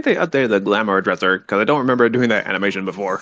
think they updated the glamour dresser because I don't remember doing that animation before.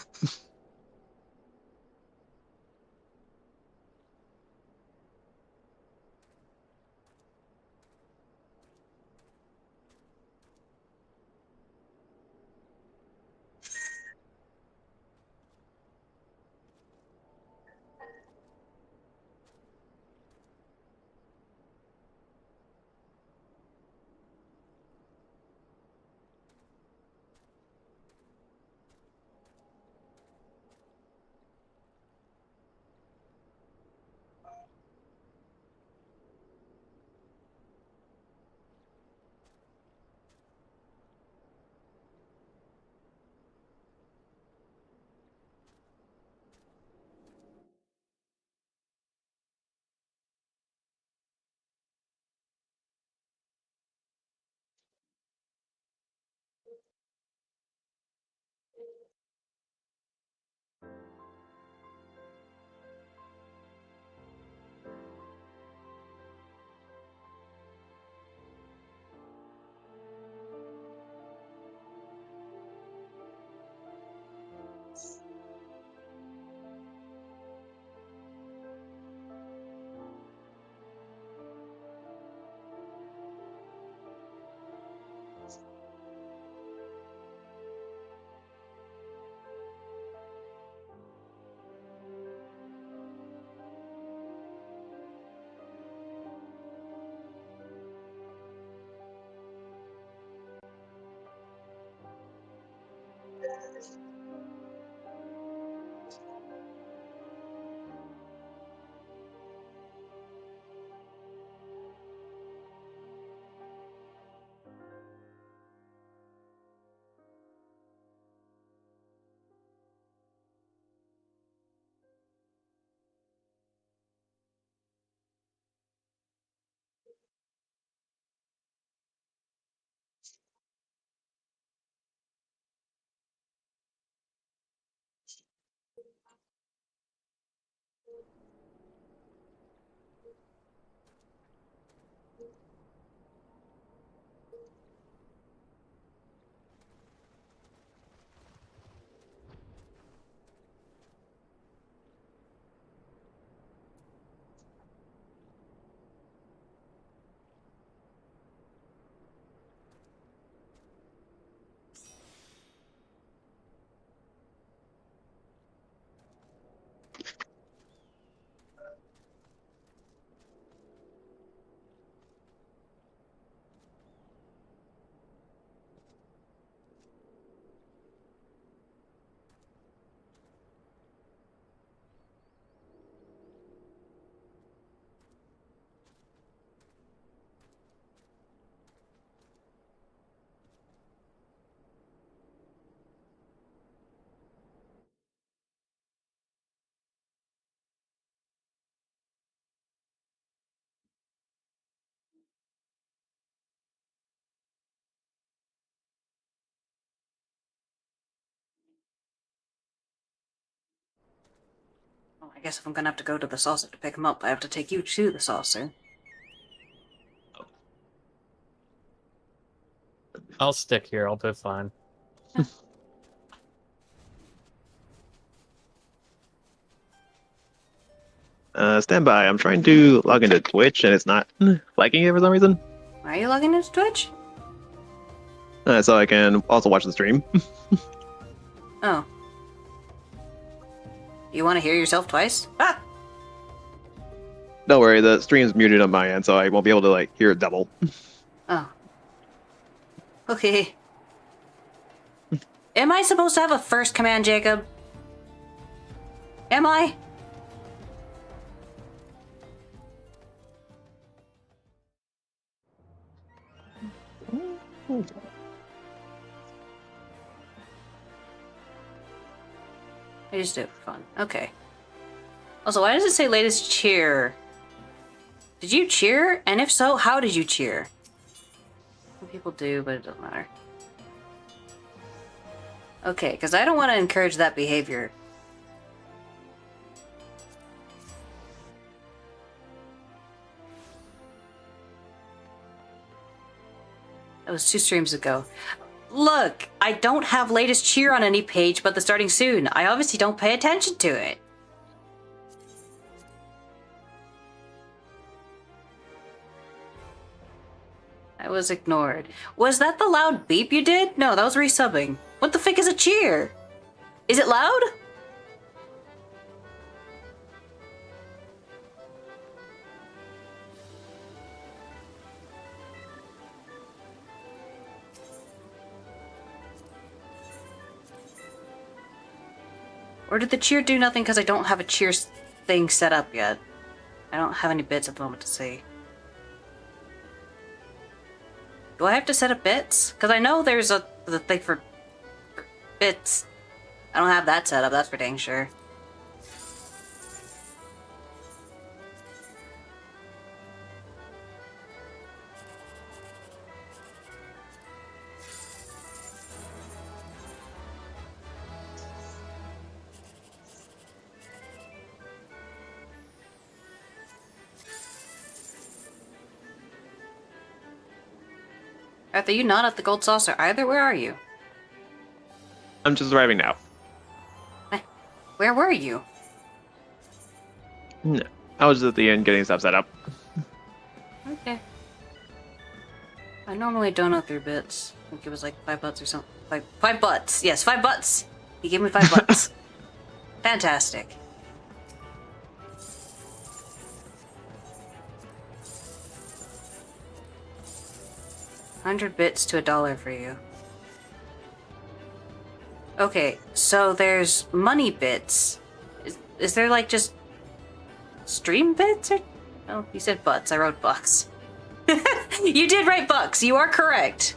Well, I guess if I'm gonna have to go to the saucer to pick him up, I have to take you to the saucer. I'll stick here. I'll do fine. Stand by. I'm trying to log into Twitch and it's not liking it for some reason. Why are you logging into Twitch? So I can also watch the stream. Oh. You want to hear yourself twice? Ah! Don't worry, the stream's muted on my end, so I won't be able to like hear it double. Oh. Okay. Am I supposed to have a first command, Jacob? Am I? I just do it for fun. Okay. Also, why does it say latest cheer? Did you cheer? And if so, how did you cheer? Some people do, but it doesn't matter. Okay, because I don't want to encourage that behavior. That was 2 streams ago. Look, I don't have latest cheer on any page but the starting soon. I obviously don't pay attention to it. I was ignored. Was that the loud beep you did? No, that was resubbing. What the frick is a cheer? Is it loud? Or did the cheer do nothing because I don't have a cheer thing set up yet? I don't have any bits at the moment to see. Do I have to set up bits? Because I know there's the thing for bits. I don't have that set up, that's for dang sure. Arthur, you not at the Gold Saucer either? Where are you? I'm just arriving now. Where were you? No, I was just at the end getting stuff set up. Okay. I normally donut through bits. I think it was like $5 or something. Five butts. Yes, $5. He gave me $5. Fantastic. $100 to $1 for you. Okay, so there's money bits. Is there like just stream bits or? Oh, you said butts. I wrote bucks. You did write bucks. You are correct.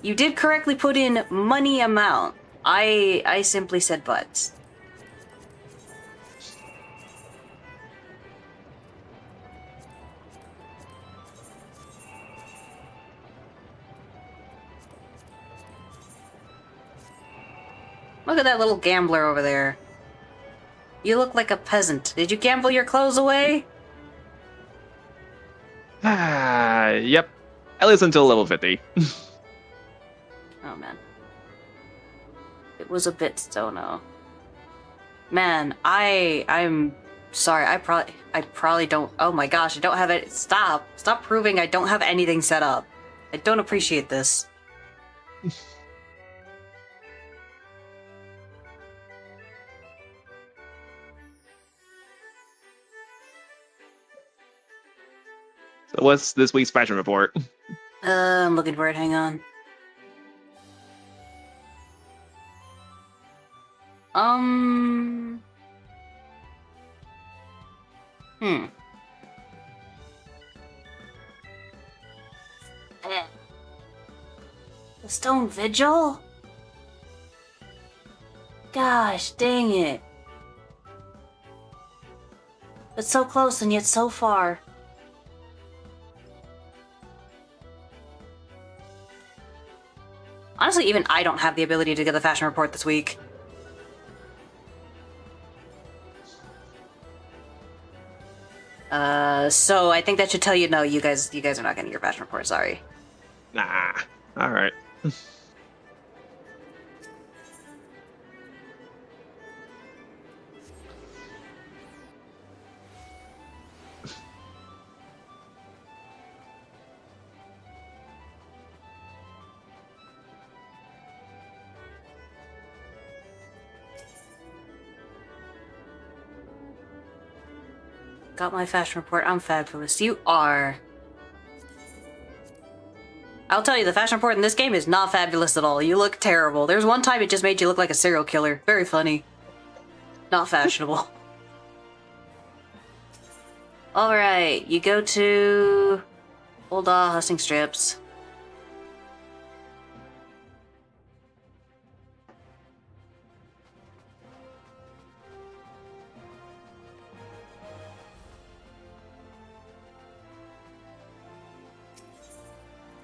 You did correctly put in money amount. I simply said butts. Look at that little gambler over there. You look like a peasant. Did you gamble your clothes away? Yep. At least until level 50. Oh man. It was a bit Stono. Man, I'm sorry. I probably don't. Oh my gosh, I don't have it. Stop proving I don't have anything set up. I don't appreciate this. So what's this week's fashion report? I'm looking for it. Hang on. Hmm. The Stone Vigil? Gosh, dang it. It's so close and yet so far. Honestly, even I don't have the ability to get the fashion report this week. So I think that should tell you no, you guys are not getting your fashion report, sorry. Nah. Alright. Got my fashion report, I'm fabulous. You are. I'll tell you, the fashion report in this game is not fabulous at all. You look terrible. There's one time it just made you look like a serial killer. Very funny. Not fashionable. Alright, you go to Old Hustling Strips.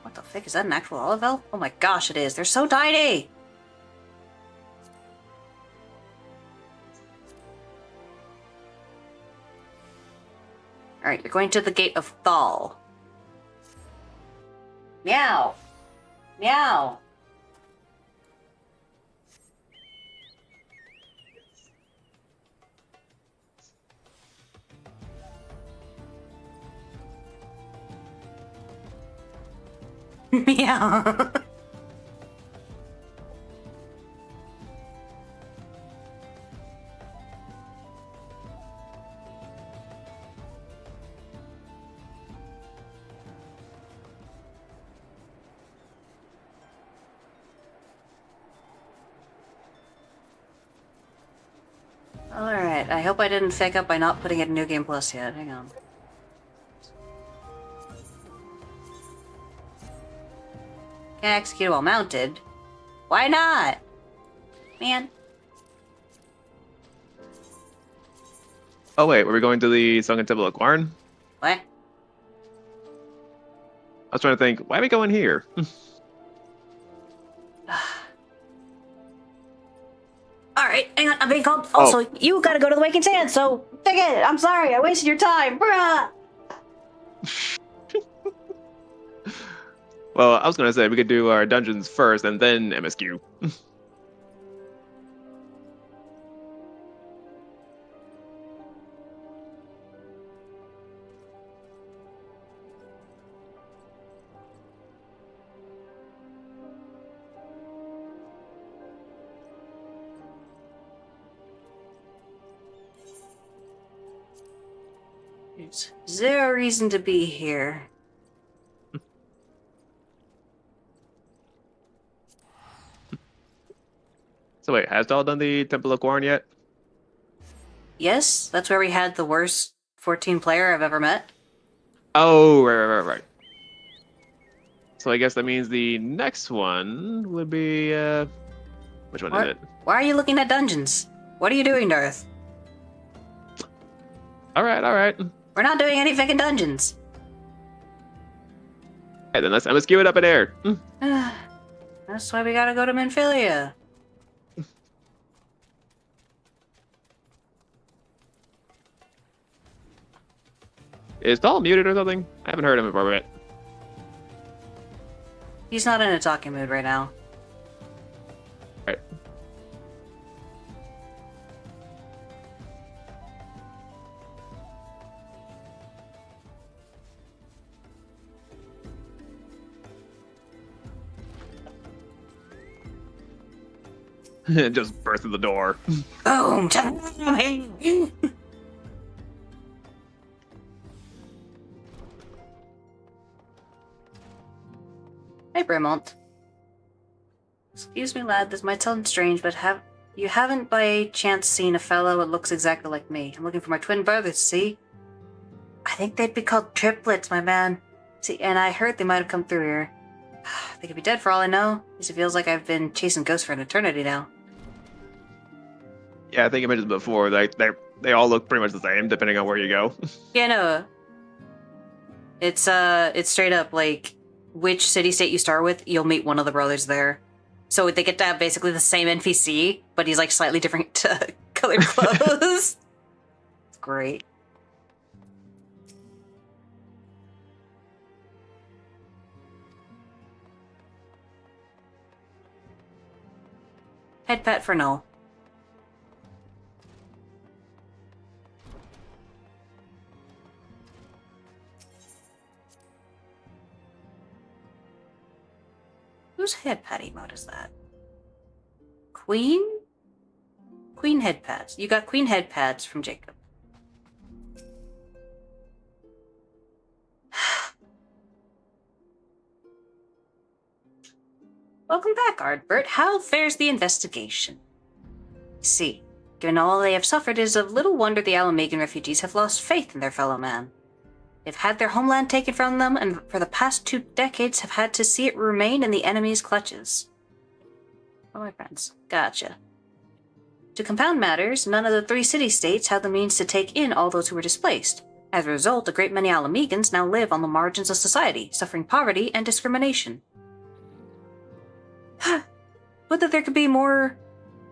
What the frick? Is that an actual Olivel? Oh my gosh, it is. They're so tiny! Alright, you're going to the Gate of Thal. Meow! Meow! Yeah. Alright, I hope I didn't fake up by not putting it in New Game Plus yet. Hang on. Can't execute while mounted. Why not? Man. Oh wait, were we going to the Sunken Temple of Quarn? What? I was trying to think, why are we going here? Alright, hang on, I'm being called. Also, you gotta go to the Waking Sand, so take it. I'm sorry, I wasted your time. Bruh! Well, I was gonna say we could do our dungeons first and then MSQ. There's zero reason to be here. So wait, has Dahl done the Temple of Quarn yet? Yes, that's where we had the worst 14 player I've ever met. Oh, right. So I guess that means the next one would be, which one is it? Why are you looking at dungeons? What are you doing, Darth? Alright. We're not doing any fucking dungeons. Hey, then let's MSQ it up in air. That's why we gotta go to Minfilia. Is Dahl muted or something? I haven't heard him before yet. He's not in a talking mood right now. Right. Just burst through the door. Boom! Hey, Brimont. Excuse me, lad, this might sound strange, but you haven't by chance seen a fellow that looks exactly like me? I'm looking for my twin brothers, see? I think they'd be called triplets, my man. See, and I heard they might have come through here. They could be dead for all I know. At least it feels like I've been chasing ghosts for an eternity now. Yeah, I think I mentioned before, like they all look pretty much the same depending on where you go. Yeah, no. It's straight up like which city state you start with, you'll meet one of the brothers there. So they get to have basically the same NPC, but he's like slightly different colored clothes. It's great. Head pet for Null. Whose head pad emote is that? Queen? Queen head pads. You got queen head pads from Jacob. Welcome back, Ardbert. How fares the investigation? See, given all they have suffered, it is of little wonder the Alamegan refugees have lost faith in their fellow man. They've had their homeland taken from them, and for the past 2 decades have had to see it remain in the enemy's clutches. Oh, my friends. Gotcha. To compound matters, none of the 3 city-states have the means to take in all those who were displaced. As a result, a great many Alamegans now live on the margins of society, suffering poverty and discrimination. Would that there could be more...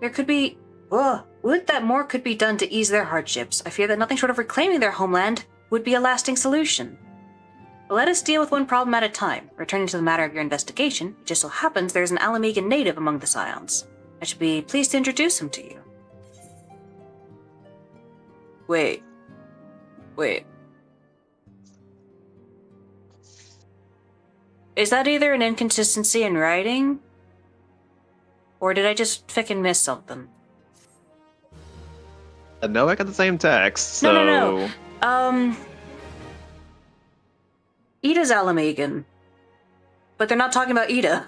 There could be... would that more could be done to ease their hardships. I fear that nothing short of reclaiming their homeland would be a lasting solution. But let us deal with one problem at a time. Returning to the matter of your investigation, it just so happens there's an Alamegan native among the Scions. I should be pleased to introduce him to you. Wait. Is that either an inconsistency in writing? Or did I just frickin' miss something? No, I got the same text, so... No. Ida's Alamegan. But they're not talking about Ida.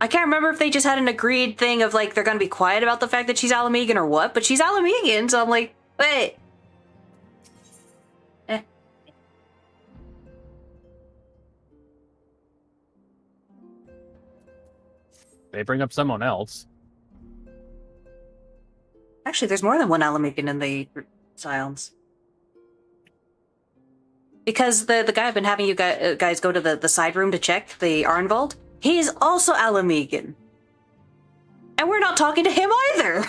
I can't remember if they just had an agreed thing of, like, they're gonna be quiet about the fact that she's Alamegan or what, but she's Alamegan, so I'm like, wait. They bring up someone else. Actually, there's more than one Alamegan in the Scions. Because the guy I've been having you guys go to the side room to check, the Arnvold, he is also Alamegan. And we're not talking to him either!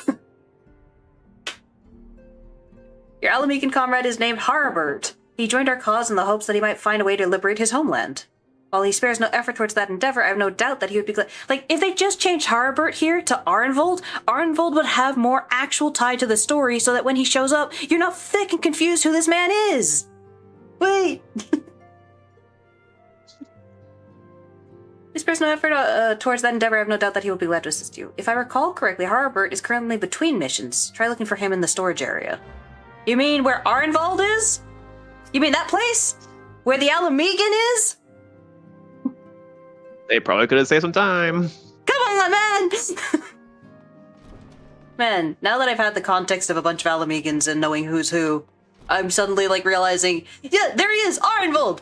Your Alamegan comrade is named Harbert. He joined our cause in the hopes that he might find a way to liberate his homeland. While he spares no effort towards that endeavor, I have no doubt that he would be glad. Like, if they just changed Harbert here to Arnvold, Arnvold would have more actual tie to the story so that when he shows up, you're not thick and confused who this man is! Wait! He spares no effort towards that endeavor, I have no doubt that he will be glad to assist you. If I recall correctly, Harbert is currently between missions. Try looking for him in the storage area. You mean where Arnvold is? You mean that place? Where the Alamegan is? They probably could have saved some time. Come on, man! Man, now that I've had the context of a bunch of Alamegans and knowing who's who, I'm suddenly, like, realizing, yeah, there he is, Arnvold!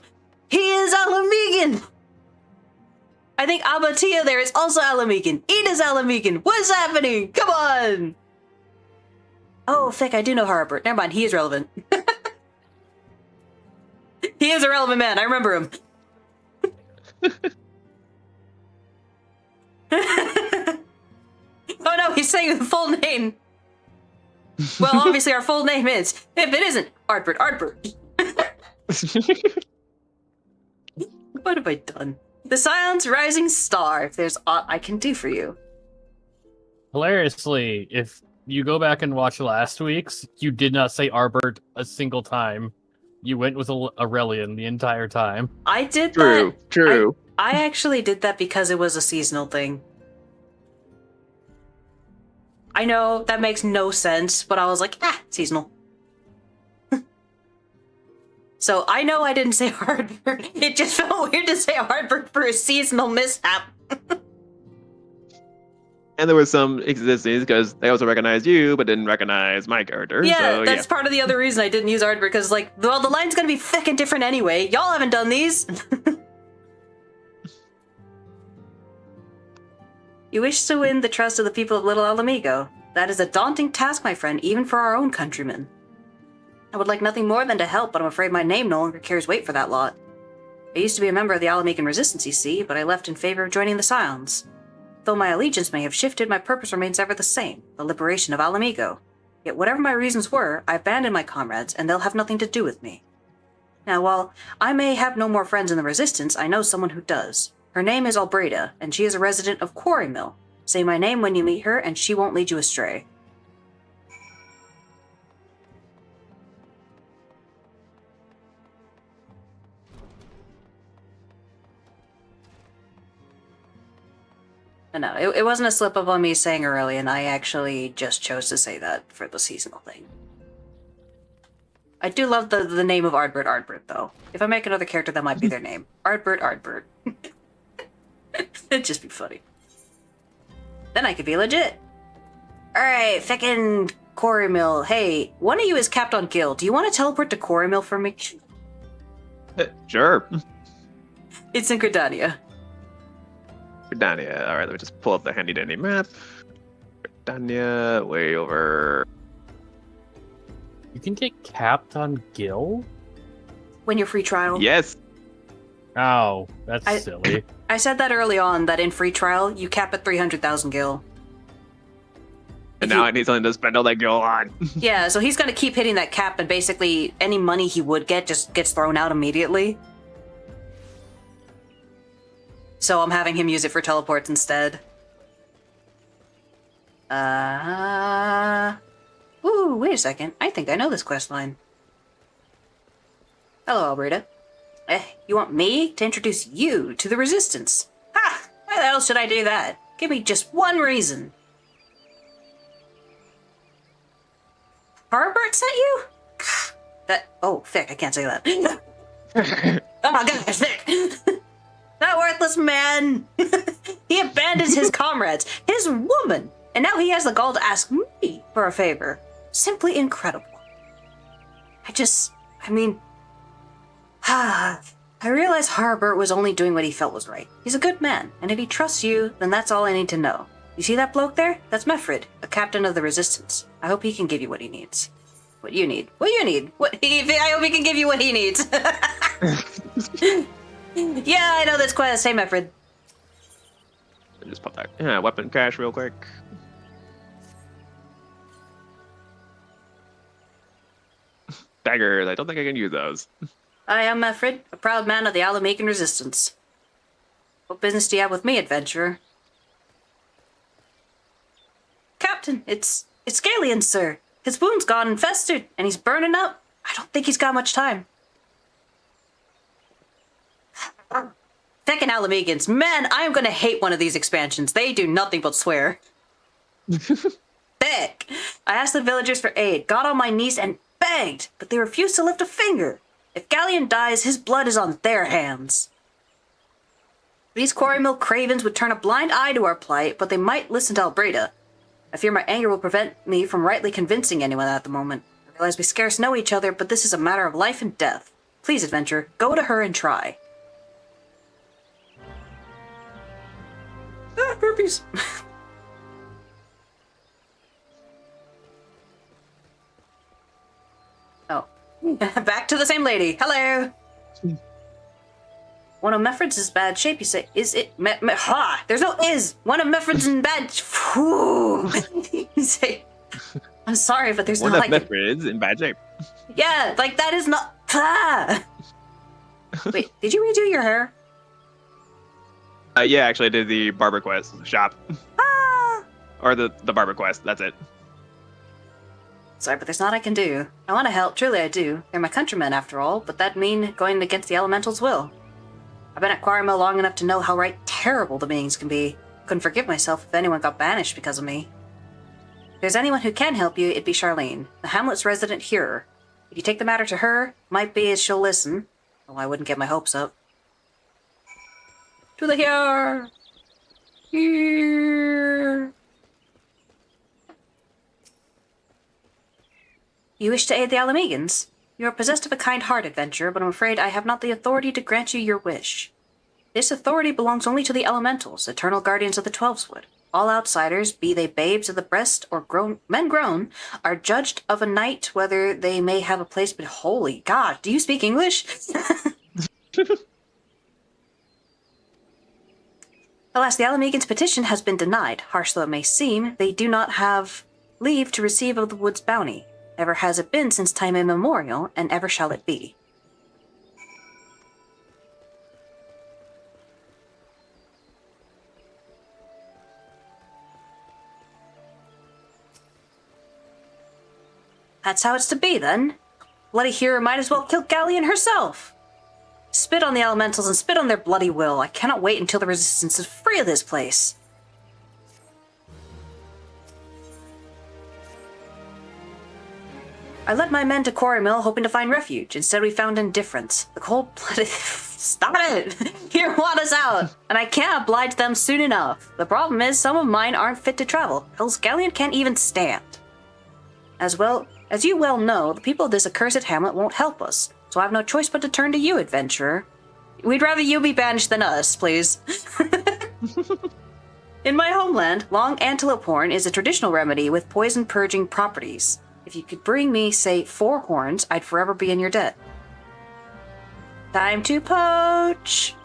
He is Alamegan! I think Abatia there is also Alamegan. Ida's Alamegan. What's happening? Come on! Oh, thick, I do know Harbert. Never mind, he is relevant. He is a relevant man, I remember him. Oh no, he's saying the full name. Well, obviously our full name is. If it isn't, Artbert. What have I done? The Scion's rising star, if there's aught I can do for you. Hilariously, if you go back and watch last week's, you did not say Arbert a single time. You went with Aurelian the entire time. I did True, that. true. I actually did that because it was a seasonal thing. I know that makes no sense, but I was like, seasonal. So I know I didn't say Hardbert. It just felt weird to say Hardbert for a seasonal mishap. And there was some inconsistencies because they also recognized you, but didn't recognize my character. Yeah, so, that's part of the other reason I didn't use Hardbert, because, like, well, the line's gonna be thick and different anyway. Y'all haven't done these. You wish to win the trust of the people of Little Alamigo. That is a daunting task, my friend, even for our own countrymen. I would like nothing more than to help, but I'm afraid my name no longer carries weight for that lot. I used to be a member of the Alamegan Resistance, you see, but I left in favor of joining the Scions. Though my allegiance may have shifted, my purpose remains ever the same, the liberation of Alamigo. Yet whatever my reasons were, I abandoned my comrades, and they'll have nothing to do with me. Now, while I may have no more friends in the Resistance, I know someone who does. Her name is Albreda, and she is a resident of Quarry Mill. Say my name when you meet her, and she won't lead you astray. No, it wasn't a slip-up on me saying Aurelian. I actually just chose to say that for the seasonal thing. I do love the name of Ardbert, though. If I make another character, that might be their name. Ardbert. It'd just be funny. Then I could be legit. Alright, feckin' Quarry Mill. Hey, one of you is Captain Gil. Do you want to teleport to Quarry Mill for me? Sure. It's in Gridania. Gridania. Alright, let me just pull up the handy dandy map. Gridania, way over. You can get capped on Gil? When you're free trial. Yes. Oh, that's silly. I said that early on, that in free trial, you cap at 300,000 gil. And now I need something to spend all that gil on. Yeah, so he's gonna keep hitting that cap, and basically any money he would get just gets thrown out immediately. So I'm having him use it for teleports instead. Ooh, wait a second. I think I know this quest line. Hello, Albreda. You want me to introduce you to the Resistance? Ha! Why the hell should I do that? Give me just one reason. Harbert sent you? Oh, Vic, I can't say that. Oh my gosh, Vic! That worthless man! He abandons his comrades, his woman, and now he has the gall to ask me for a favor. Simply incredible. I realize Harbert was only doing what he felt was right. He's a good man, and if he trusts you, then that's all I need to know. You see that bloke there? That's Mefrid, a captain of the Resistance. I hope he can give you what he needs. What you need? What you need? I hope he can give you what he needs. Yeah, I know that's quite the same, Mefrid. Just pop that weapon cache real quick. Daggers. I don't think I can use those. I am Mefrid, a proud man of the Alamecan Resistance. What business do you have with me, adventurer? Captain, it's Galeon, sir. His wound's gone infested, and he's burning up. I don't think he's got much time. Feckin' Alamegans. Man, I am gonna hate one of these expansions. They do nothing but swear. Thick. I asked the villagers for aid, got on my knees, and begged, but they refused to lift a finger. If Galeon dies, his blood is on their hands. These Quarrymill cravens would turn a blind eye to our plight, but they might listen to Albreda. I fear my anger will prevent me from rightly convincing anyone at the moment. I realize we scarce know each other, but this is a matter of life and death. Please, adventurer, go to her and try. Burpees. Oh. Back to the same lady. Hello. One of Mefrid's is bad shape, you say. Is it? Ha! There's no is. One of Mefrid's in bad. You say. I'm sorry, but there's One not of like. Mefrid's in bad shape. Yeah, like that is not. Ah! Wait, did you redo your hair? Yeah, actually, I did the barber quest shop. Ah! Or the barber quest. That's it. Sorry, but there's not I can do. I want to help, truly I do. They're my countrymen, after all, but that mean going against the elementals' will. I've been at Quarrymill long enough to know how right terrible the beings can be. Couldn't forgive myself if anyone got banished because of me. If there's anyone who can help you, it'd be Charlene, the Hamlet's resident hearer. If you take the matter to her, might be as she'll listen. Well, I wouldn't get my hopes up. To the here! Here! You wish to aid the Alamegans? You are possessed of a kind heart, adventurer, but I'm afraid I have not the authority to grant you your wish. This authority belongs only to the elementals, eternal guardians of the Twelveswood. All outsiders, be they babes of the breast or men grown, are judged of a night whether they may have a place. But holy God, do you speak English? Alas, the Alamegans' petition has been denied. Harsh though it may seem, they do not have leave to receive of the wood's bounty. Ever has it been since time immemorial, and ever shall it be. That's how it's to be, then. Bloody hero might as well kill Galeon herself. Spit on the elementals and spit on their bloody will. I cannot wait until the Resistance is free of this place. I led my men to Quarrymill hoping to find refuge. Instead, we found indifference. The cold-blooded... Stop it! Here want us out, and I can't oblige them soon enough. The problem is, some of mine aren't fit to travel. Hell's Galeon can't even stand. As you well know, the people of this accursed hamlet won't help us, so I have no choice but to turn to you, adventurer. We'd rather you be banished than us, please. In my homeland, long antelope horn is a traditional remedy with poison-purging properties. If you could bring me, say, 4 horns, I'd forever be in your debt. Time to poach!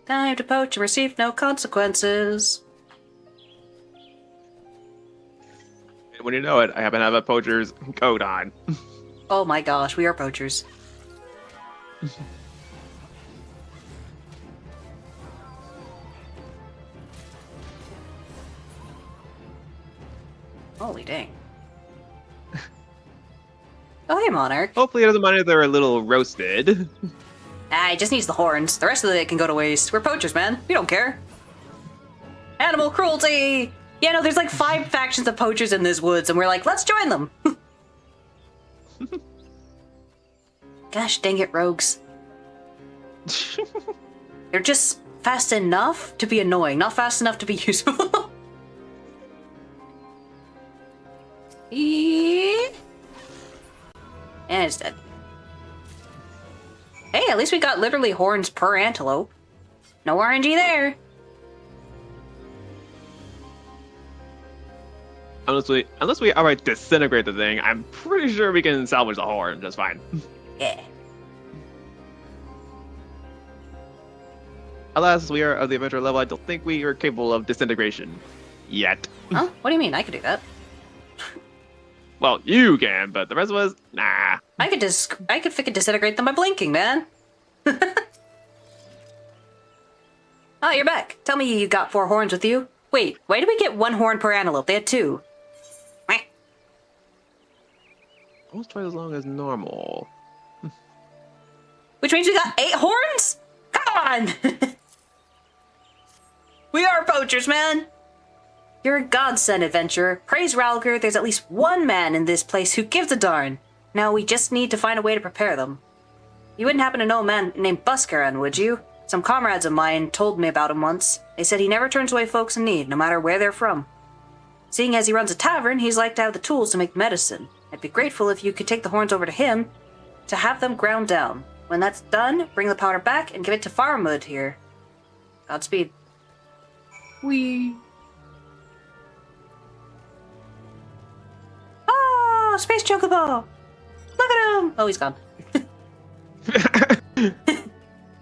Time to poach and receive no consequences. When you know it, I happen to have a poacher's coat on. Oh my gosh, we are poachers. Holy dang. Oh, hey, Monarch. Hopefully, it doesn't mind if they're a little roasted. Ah, he just needs the horns. The rest of it can go to waste. We're poachers, man. We don't care. Animal cruelty! Yeah, no, there's like 5 factions of poachers in this woods, and we're like, let's join them! Gosh dang it, rogues. They're just fast enough to be annoying, not fast enough to be useful. And it's dead. Hey, at least we got literally horns per antelope. No RNG there. Unless we outright disintegrate the thing, I'm pretty sure we can salvage the horn just fine. Yeah. Alas, we are of the adventure level. I don't think we are capable of disintegration yet. Huh? What do you mean? I could do that. Well, you can, but the rest of us, nah. I could freaking disintegrate them by blinking, man. Oh, you're back. Tell me you got 4 horns with you. Wait, why did we get 1 horn per antelope? They had 2. Meh. Almost twice as long as normal. Which means we got 8 horns? Come on! We are poachers, man! You're a godsend, adventurer. Praise Ralger, there's at least 1 man in this place who gives a darn. Now we just need to find a way to prepare them. You wouldn't happen to know a man named Buskaran, would you? Some comrades of mine told me about him once. They said he never turns away folks in need, no matter where they're from. Seeing as he runs a tavern, he's like to have the tools to make medicine. I'd be grateful if you could take the horns over to him to have them ground down. When that's done, bring the powder back and give it to Faramud here. Godspeed. Whee! Oh, Space Chocobo! Look at him! Oh, he's gone.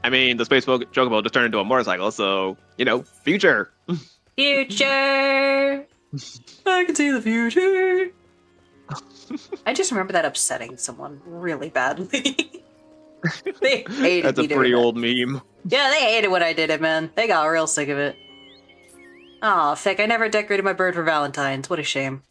I mean, the Space Chocobo just turned into a motorcycle, so, you know, future. Future! I can see the future! I just remember that upsetting someone really badly. They hated That's a me doing pretty that. old meme. Yeah, they hated when I did it, man. They got real sick of it. Aw, feck, I never decorated my bird for Valentine's. What a shame.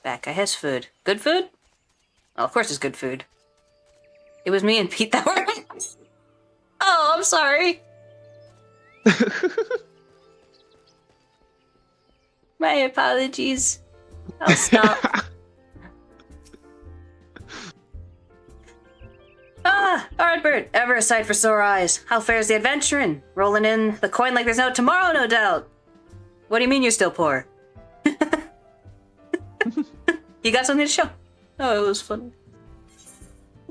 That guy has food. Good food? Oh, of course it's good food. It was me and Pete that were... Oh, I'm sorry. My apologies. I'll stop. Ardbert, ever a sight for sore eyes. How fares the adventuring? Rolling in the coin like there's no tomorrow, no doubt. What do you mean you're still poor? You got something to show? Oh, it was funny.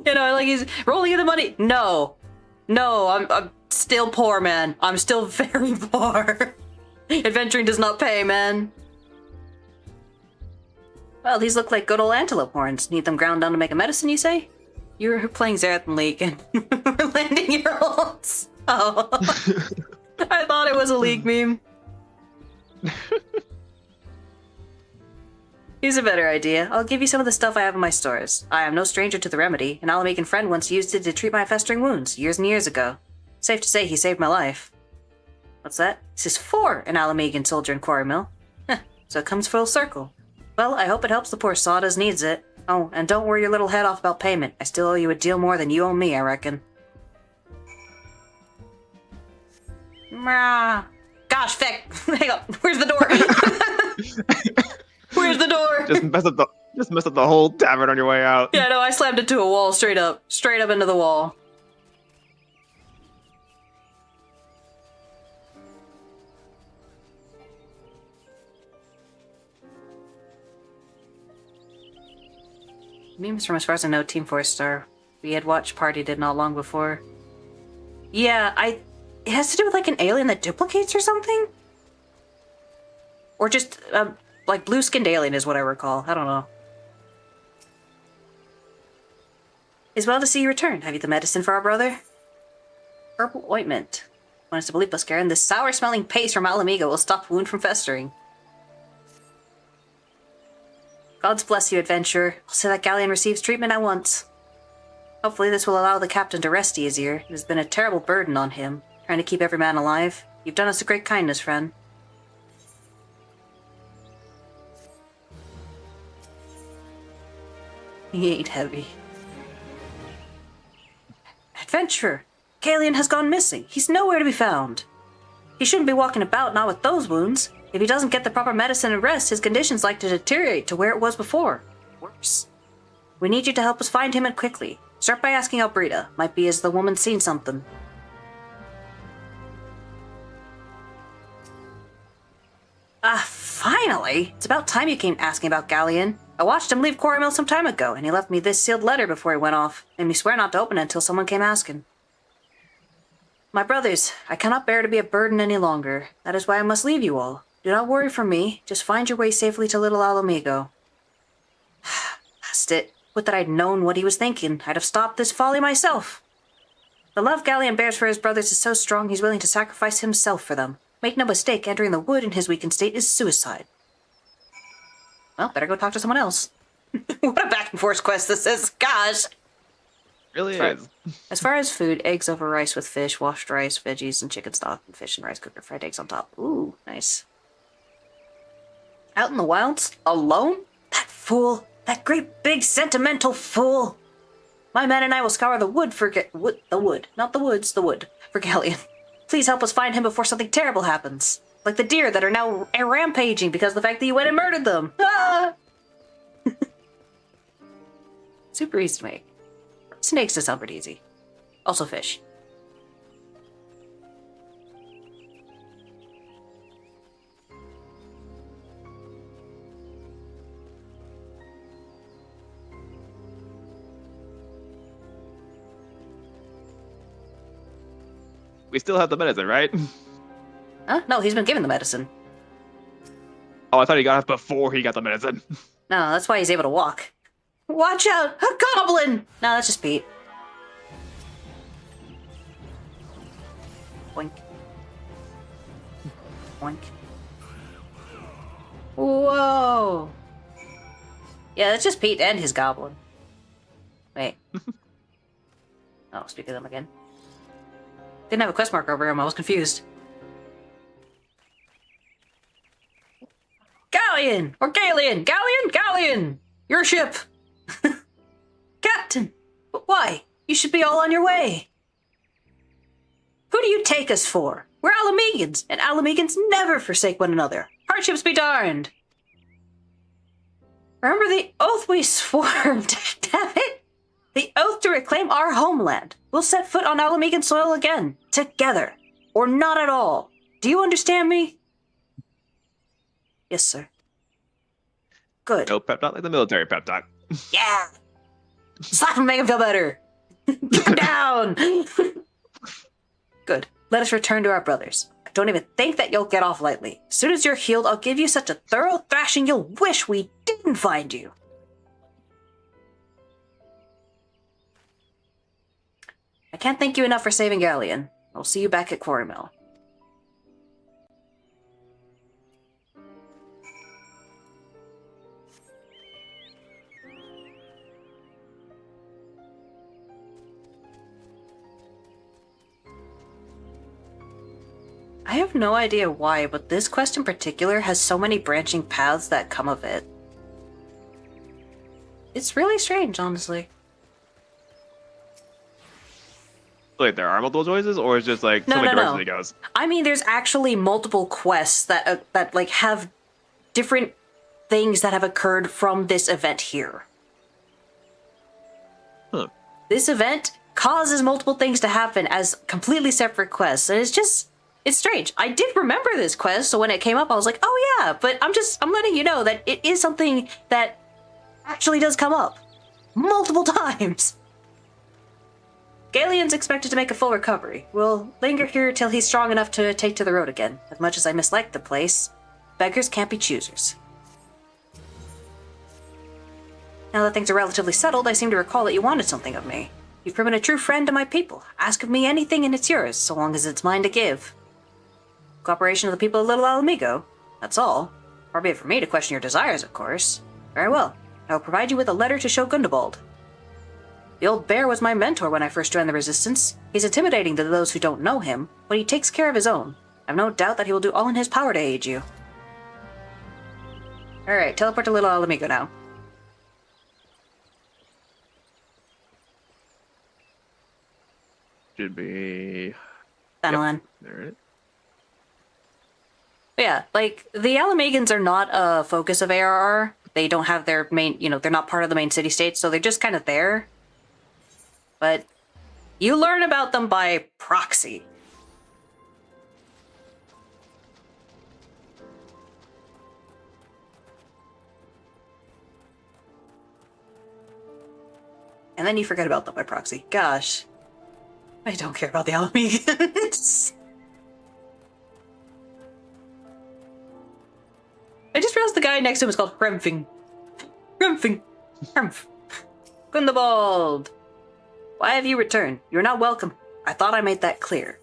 You know, like he's rolling in the money. No, I'm still poor, man. I'm still very poor. Adventuring does not pay, man. Well, these look like good old antelope horns. Need them ground down to make a medicine, you say? You're playing Zerathon League and we're landing your rolls. Oh. I thought it was a League meme. Here's a better idea. I'll give you some of the stuff I have in my stores. I am no stranger to the remedy. An Alamegan friend once used it to treat my festering wounds, years and years ago. Safe to say he saved my life. What's that? This is for an Alamegan soldier in Quarry Mill. So it comes full circle. Well, I hope it helps the poor sod as needs it. Oh, and don't worry your little head off about payment. I still owe you a deal more than you owe me, I reckon. Gosh, feck. Hang on. Where's the door? Where's the door? Just mess up the whole tavern on your way out. Yeah, no, I slammed into a wall straight up into the wall. Memes from as far as I know, Team 4-star. We had watched Party did not long before. Yeah, it has to do with like an alien that duplicates or something? Or just, like blue-skinned alien is what I recall. I don't know. It's well to see you return. Have you the medicine for our brother? Purple ointment. Want us to believe, Buskaran, this sour-smelling paste from Alamiga will stop the wound from festering. Gods bless you, adventurer. I'll say that Galleon receives treatment at once. Hopefully this will allow the captain to rest easier. It has been a terrible burden on him, trying to keep every man alive. You've done us a great kindness, friend. He ain't heavy. Adventurer! Galien has gone missing. He's nowhere to be found. He shouldn't be walking about, not with those wounds. If he doesn't get the proper medicine and rest, his condition's like to deteriorate to where it was before. Worse. We need you to help us find him and quickly. Start by asking Albrita. Might be as the woman's seen something. Finally! It's about time you came asking about Galien. I watched him leave Quarry Mill some time ago, and he left me this sealed letter before he went off. Made me swear not to open it until someone came asking. My brothers, I cannot bear to be a burden any longer. That is why I must leave you all. Do not worry for me. Just find your way safely to Little Alamigo. That's it. Would that I'd known what he was thinking. I'd have stopped this folly myself. The love Galien bears for his brothers is so strong he's willing to sacrifice himself for them. Make no mistake, entering the wood in his weakened state is suicide. Well, better go talk to someone else. What a back and forth quest this is. Gosh! Really is. As far as food, eggs over rice with fish, washed rice, veggies, and chicken stock, and fish and rice cooker, fried eggs on top. Ooh, nice. Out in the wilds? Alone? That fool! That great big sentimental fool! My men and I will scour the wood for the wood. Not the woods, the wood. For Galien. Please help us find him before something terrible happens. Like the deer that are now rampaging because of the fact that you went and murdered them. Ah! Super easy to make. Snakes to sound pretty easy. Also fish. We still have the medicine, right? Huh? No, he's been given the medicine. Oh, I thought he got it before he got the medicine. No, that's why he's able to walk. Watch out! A goblin! No, that's just Pete. Boink. Boink. Whoa! Yeah, that's just Pete and his goblin. Wait. Oh, speak of them again. Didn't have a quest marker over him, I was confused. Galien! Or Galien! Galien! Your ship! Captain! But why? You should be all on your way. Who do you take us for? We're Alamegans, and Alamegans never forsake one another. Hardships be darned! Remember the oath we swore? Damn it! The oath to reclaim our homeland. We'll set foot on Alamegan soil again. Together. Or not at all. Do you understand me? Yes, sir. Good. No pep talk like the military pep talk. Yeah! Slap him, make him feel better. Get down! Good. Let us return to our brothers. I don't even think that you'll get off lightly. As soon as you're healed, I'll give you such a thorough thrashing you'll wish we didn't find you. I can't thank you enough for saving Galien. I'll see you back at Quarry Mill. I have no idea why, but this quest in particular has so many branching paths that come of it. It's really strange, honestly. Like there are multiple choices, or it's just like No, so many no, directions no. he goes. I mean, there's actually multiple quests that like have different things that have occurred from this event here. Huh. This event causes multiple things to happen as completely separate quests, and it's strange. I did remember this quest, so when it came up, I was like, oh yeah, but I'm letting you know that it is something that actually does come up multiple times. Galien's expected to make a full recovery. We'll linger here till he's strong enough to take to the road again. As much as I mislike the place, beggars can't be choosers. Now that things are relatively settled, I seem to recall that you wanted something of me. You've proven a true friend to my people. Ask of me anything and it's yours, so long as it's mine to give. Cooperation of the people of Little Alamigo. That's all. Far be it for me to question your desires, of course. Very well. I will provide you with a letter to show Gundobald. The old bear was my mentor when I first joined the Resistance. He's intimidating to those who don't know him, but he takes care of his own. I have no doubt that he will do all in his power to aid you. Alright, teleport to Little Ala Mhigo now. Should be... Thanalan. Yep, there it is. Yeah, like, the Ala Mhigans are not a focus of ARR. They don't have their main, they're not part of the main city-states, so they're just kind of there. But you learn about them by proxy. And then you forget about them by proxy. Gosh. I don't care about the Ala Mhigans. I just realized the guy next to him is called Hremfing. Hremfing. Hremph. Gundabald. Why have you returned? You're not welcome. I thought I made that clear.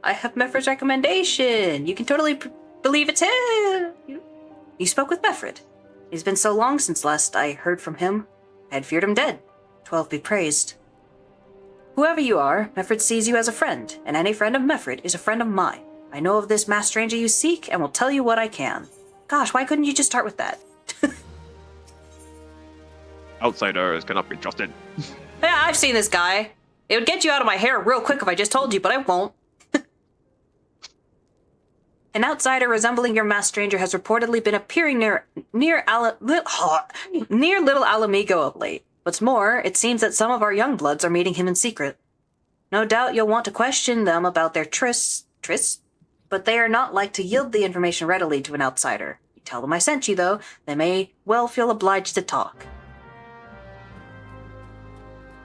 I have Mefred's recommendation. You can totally believe it's him. You spoke with Mefred. It's been so long since last I heard from him. I had feared him dead. 12 be praised. Whoever you are, Mefred sees you as a friend, and any friend of Mefred is a friend of mine. I know of this masked stranger you seek, and will tell you what I can. Gosh, why couldn't you just start with that? Outsiders cannot be trusted. Yeah, I've seen this guy. It would get you out of my hair real quick if I just told you, but I won't. An outsider resembling your masked stranger has reportedly been appearing near Little Ala Mhigo of late. What's more, it seems that some of our young bloods are meeting him in secret. No doubt you'll want to question them about their trysts, but they are not like to yield the information readily to an outsider. You tell them I sent you, though. They may well feel obliged to talk.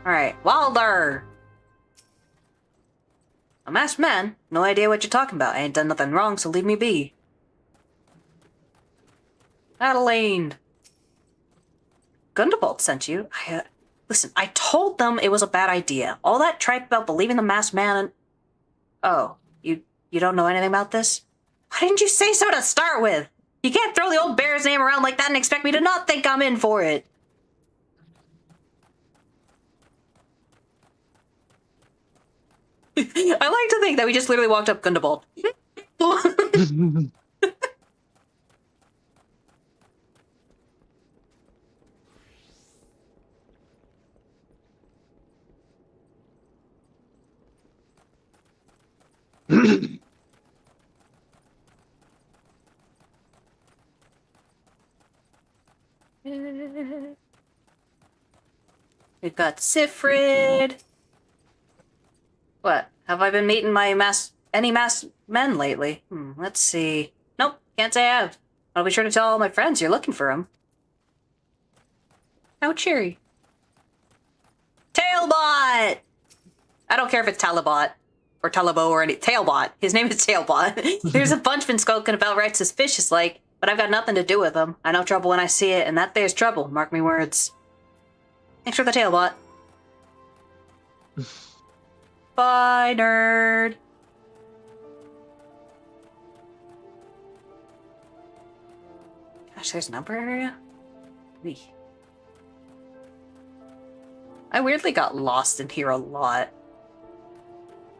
Alright, Walder! A masked man? No idea what you're talking about. I ain't done nothing wrong, so leave me be. Adelaide! Gundabald sent you? Listen, I told them it was a bad idea. All that tripe about believing the masked man and... Oh, you don't know anything about this? Why didn't you say so to start with? You can't throw the old bear's name around like that and expect me to not think I'm in for it. I like to think that we just literally walked up Gundabald. We've got Sifrid. What? Have I been meeting any masked men lately? Let's see. Nope, can't say I have. I'll be sure to tell all my friends you're looking for them. How cheery. Tailbot! I don't care if it's Talabot or Talabo or any Tailbot. His name is Tailbot. There's a bunch been spoken about right suspicious like, but I've got nothing to do with them. I know trouble when I see it, and that there's trouble. Mark me words. Thanks for the Tailbot. Bye, nerd. Gosh, there's an upper area? Wee. I weirdly got lost in here a lot.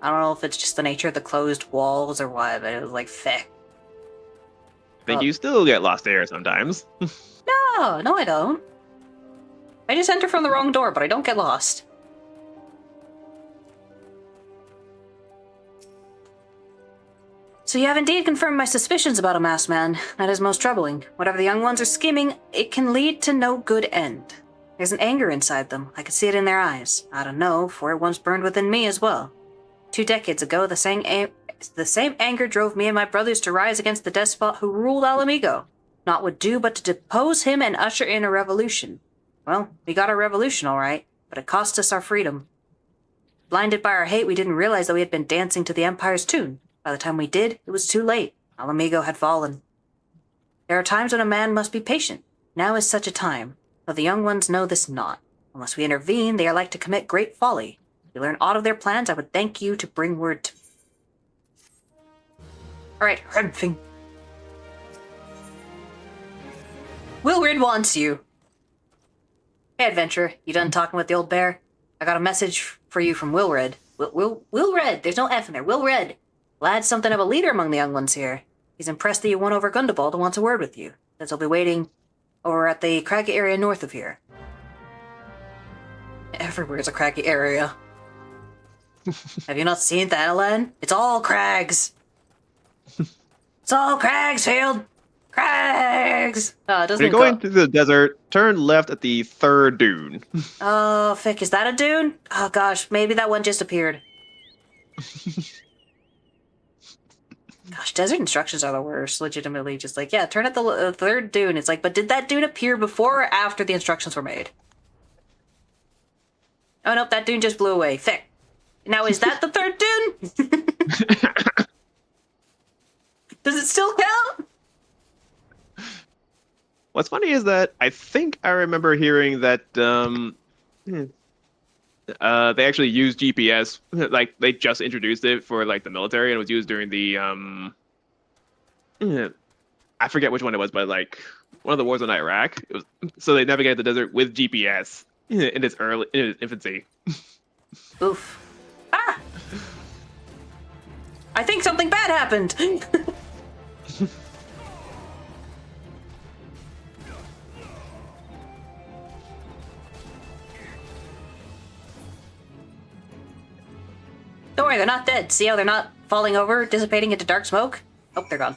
I don't know if it's just the nature of the closed walls or what, but it was like, feh. I think you still get lost there sometimes. No, I don't. I just enter from the wrong door, but I don't get lost. So you have indeed confirmed my suspicions about a masked man. That is most troubling. Whatever the young ones are scheming, it can lead to no good end. There's an anger inside them. I can see it in their eyes. I don't know, for it once burned within me as well. 2 decades ago, the same anger drove me and my brothers to rise against the despot who ruled Ala Mhigo. Naught would do but to depose him and usher in a revolution. Well, we got our revolution all right, but it cost us our freedom. Blinded by our hate, we didn't realize that we had been dancing to the Empire's tune. By the time we did, it was too late. Ala Mhigo had fallen. There are times when a man must be patient. Now is such a time. But the young ones know this not. Unless we intervene, they are like to commit great folly. If we learn aught of their plans, I would thank you to bring word to... Alright, Hremfing. Wilrid wants you. Hey, adventurer, you done talking with the old bear? I got a message for you from Wilred. Wilred! There's no F in there. Wilred! Lad's something of a leader among the young ones here. He's impressed that you won over Gundabald and wants a word with you. Says he'll be waiting over at the craggy area north of here. Everywhere's a craggy area. Have you not seen that, Elen? It's all crags. It's all crags, Field. Crags. Oh, it doesn't. When you're going through the desert, turn left at the third dune. Oh, Fick, is that a dune? Oh gosh, maybe that one just appeared. Gosh, desert instructions are the worst. Legitimately, just like, yeah, turn at the third dune. It's like, but did that dune appear before or after the instructions were made? Oh nope, that dune just blew away. Fick. Now is that the third dune? Does it still count? What's funny is that I think I remember hearing that they actually used GPS. Like they just introduced it for like the military, and it was used during the I forget which one it was, but like one of the wars in Iraq. It was, so they navigated the desert with GPS in its infancy. Oof. Ah! I think something bad happened. Don't worry, they're not dead. See how they're not falling over, dissipating into dark smoke? Oh, they're gone.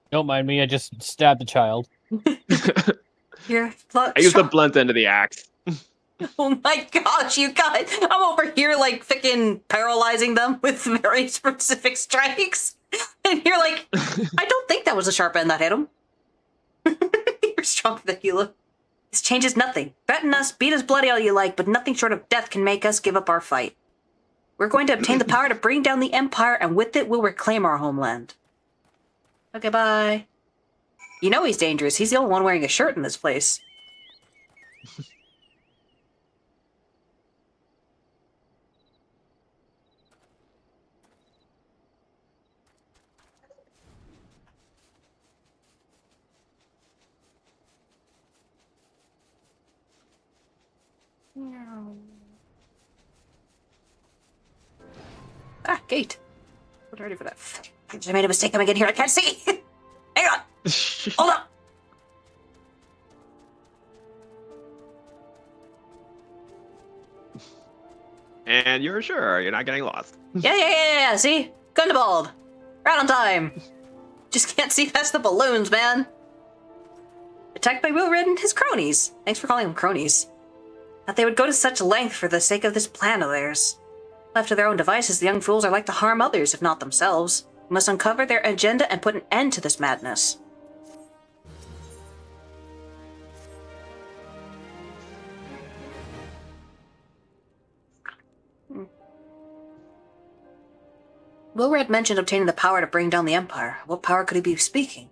Don't mind me, I just stabbed a child. Here, I used the blunt end of the axe. Oh my gosh, you guys! I'm over here like freaking paralyzing them with very specific strikes, and you're like, I don't think that was a sharp end that hit him. You're stronger than you look. This changes nothing. Threaten us, beat us bloody all you like, but nothing short of death can make us give up our fight. We're going to obtain the power to bring down the Empire, and with it, we'll reclaim our homeland. Okay, bye. You know he's dangerous. He's the only one wearing a shirt in this place. Ah, gate. We're ready for that. I just made a mistake coming in here. I can't see. Hang on. Hold up. And you're sure you're not getting lost. Yeah. See? Gundabald. Right on time. Just can't see past the balloons, man. Attacked by Wilred and his cronies. Thanks for calling them cronies. That they would go to such length for the sake of this plan of theirs. Left to their own devices, the young fools are like to harm others, if not themselves. We must uncover their agenda and put an end to this madness. Wilred mentioned obtaining the power to bring down the Empire. What power could he be speaking?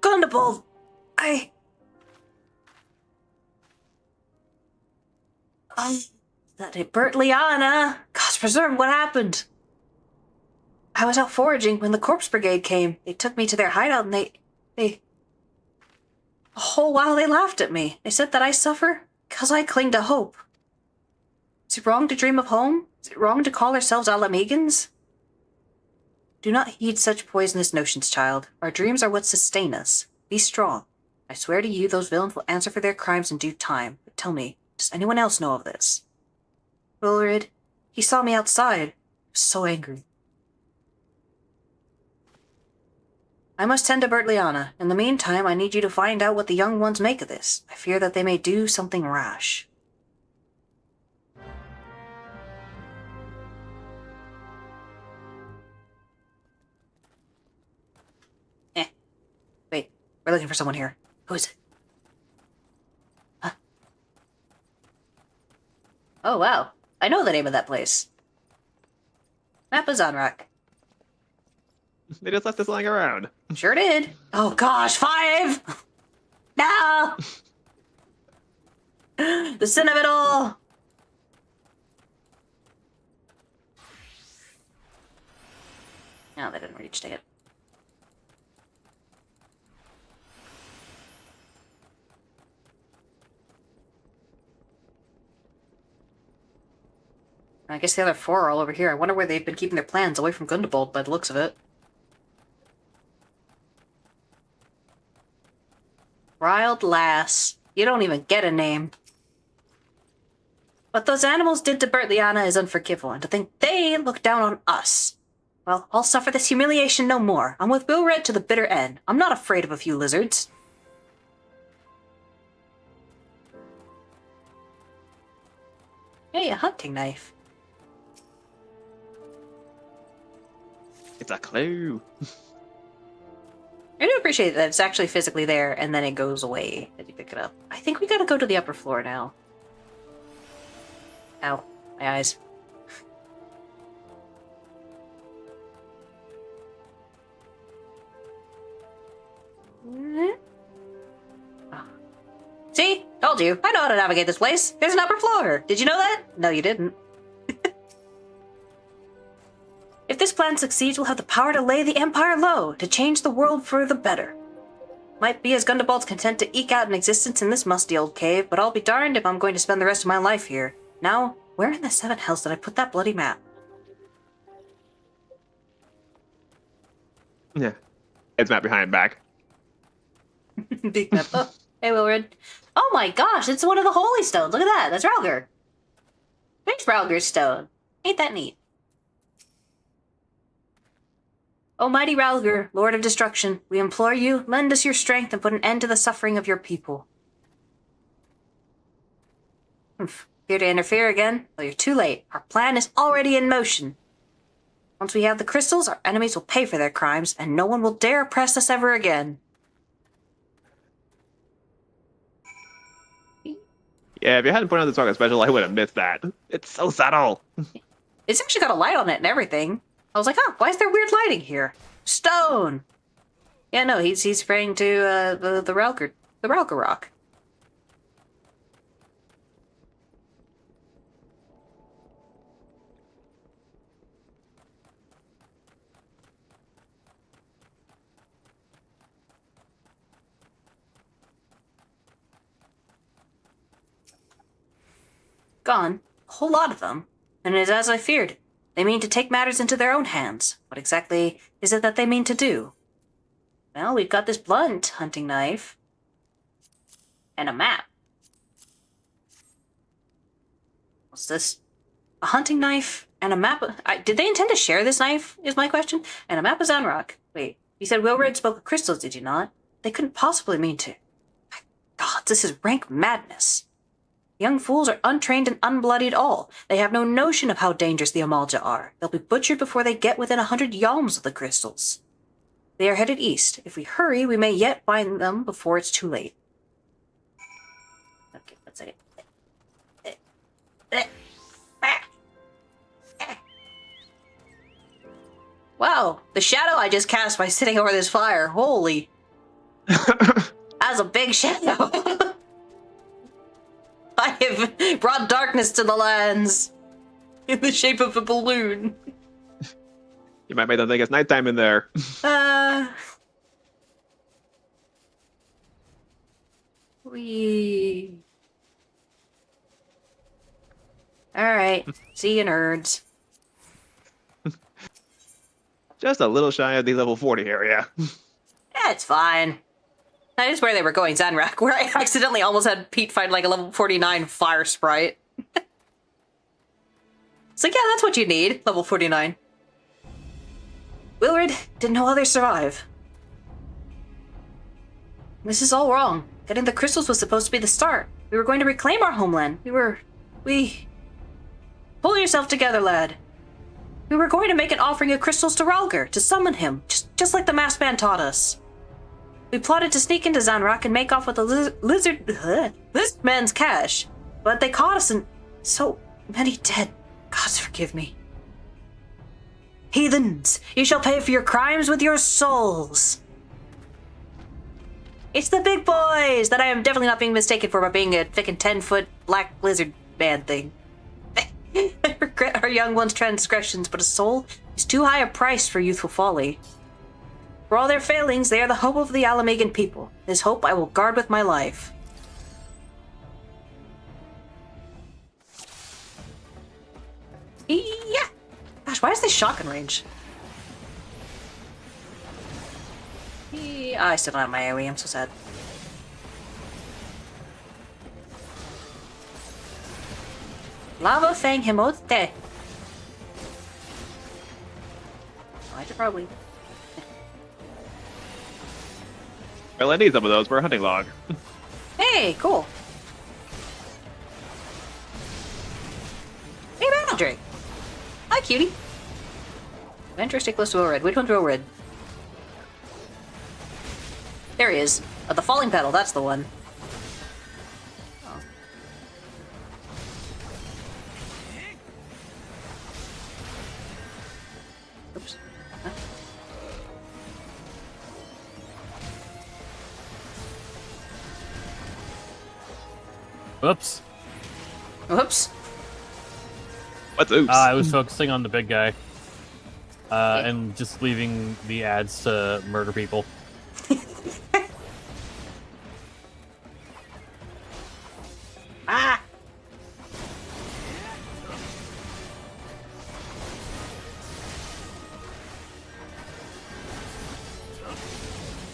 Gundabald! That hit Bert Liana. Gods preserve, what happened? I was out foraging when the Corpse Brigade came. They took me to their hideout and they... A whole while they laughed at me. They said that I suffer because I cling to hope. Is it wrong to dream of home? Is it wrong to call ourselves Alamegans? Do not heed such poisonous notions, child. Our dreams are what sustain us. Be strong. I swear to you, those villains will answer for their crimes in due time. But tell me, does anyone else know of this? Wilred, he saw me outside. He was so angry. I must tend to Bertliana. In the meantime, I need you to find out what the young ones make of this. I fear that they may do something rash. Wait, we're looking for someone here. Who is it? Huh? Oh, wow. I know the name of that place. Map of Zonrak. They just left us lying around. Sure did. Oh gosh, 5! No! The sin of it all! No, they didn't reach to it. I guess the other 4 are all over here. I wonder where they've been keeping their plans away from Gundabald by the looks of it. Riled lass. You don't even get a name. What those animals did to Bertliana is unforgivable, and to think they look down on us. Well, I'll suffer this humiliation no more. I'm with Wilred to the bitter end. I'm not afraid of a few lizards. Hey, a hunting knife. It's a clue. I do appreciate that it's actually physically there, and then it goes away as you pick it up. I think we gotta go to the upper floor now. Ow, my eyes. Oh. See? Told you. I know how to navigate this place. There's an upper floor. Did you know that? No, you didn't. If this plan succeeds, we'll have the power to lay the Empire low, to change the world for the better. Might be as Gundabald's content to eke out an existence in this musty old cave, but I'll be darned if I'm going to spend the rest of my life here. Now, where in the 7 hells did I put that bloody map? Yeah. It's not behind back. Big map. Oh, hey, Wilred. Oh my gosh, it's one of the holy stones. Look at that. That's Ralgr. Thanks, Ralgr's stone. Ain't that neat? Almighty Ralgr, Lord of Destruction, we implore you, lend us your strength and put an end to the suffering of your people. Here to interfere again? Well, you're too late. Our plan is already in motion. Once we have the crystals, our enemies will pay for their crimes, and no one will dare oppress us ever again. Yeah, if you hadn't put on the Saga Special, I would have missed that. It's so subtle. It's actually got a light on it and everything. I was like, oh, why is there weird lighting here? Stone! Yeah, no, he's praying to the Ralgr rock. Gone. A whole lot of them. And it is as I feared. They mean to take matters into their own hands. What exactly is it that they mean to do? Well, we've got this blunt hunting knife. And a map. What's this? A hunting knife and a map. Did they intend to share this knife, is my question? And a map of Zanrock. Wait, you said Wilred spoke of crystals, did you not? They couldn't possibly mean to. My God, this is rank madness. Young fools are untrained and unbloodied all. They have no notion of how dangerous the Amalja are. They'll be butchered before they get within 100 yalms of the crystals. They are headed east. If we hurry, we may yet find them before it's too late. Okay, let's say it. Wow, the shadow I just cast by sitting over this fire. Holy. That's a big shadow. I have brought darkness to the lands in the shape of a balloon. You might make them think it's nighttime in there. Wee. Alright, see you nerds. Just a little shy of the level 40 area. Yeah, it's fine. That is where they were going, Zanrock, where I accidentally almost had Pete find like a level 49 fire sprite. It's like, yeah, that's what you need, level 49. Wilred didn't know others survive. This is all wrong. Getting the crystals was supposed to be the start. We were going to reclaim our homeland. Pull yourself together, lad. We were going to make an offering of crystals to Ralgr, to summon him, just like the masked man taught us. We plotted to sneak into Zanrock and make off with the lizard man's cash. But they caught us and so many dead. God forgive me. Heathens, you shall pay for your crimes with your souls. It's the big boys that I am definitely not being mistaken for by being a frickin' 10-foot black lizard man thing. I regret our young one's transgressions, but a soul is too high a price for youthful folly. For all their failings, they are the hope of the Alamegan people. This hope I will guard with my life. gosh, why is this shotgun range? I still don't have my AoE, I'm so sad. Lava Fang Himote. I should probably... Well, I need some of those for a hunting log. Hey, cool. Hey, Bounty Drake. Hi, cutie. Adventure, stay close to Red. Which one's Red? There he is. The falling petal, that's the one. Oh. Oops. Huh? Whoops. Whoops. What's oops? I was focusing on the big guy. And just leaving the ads to murder people. Ah!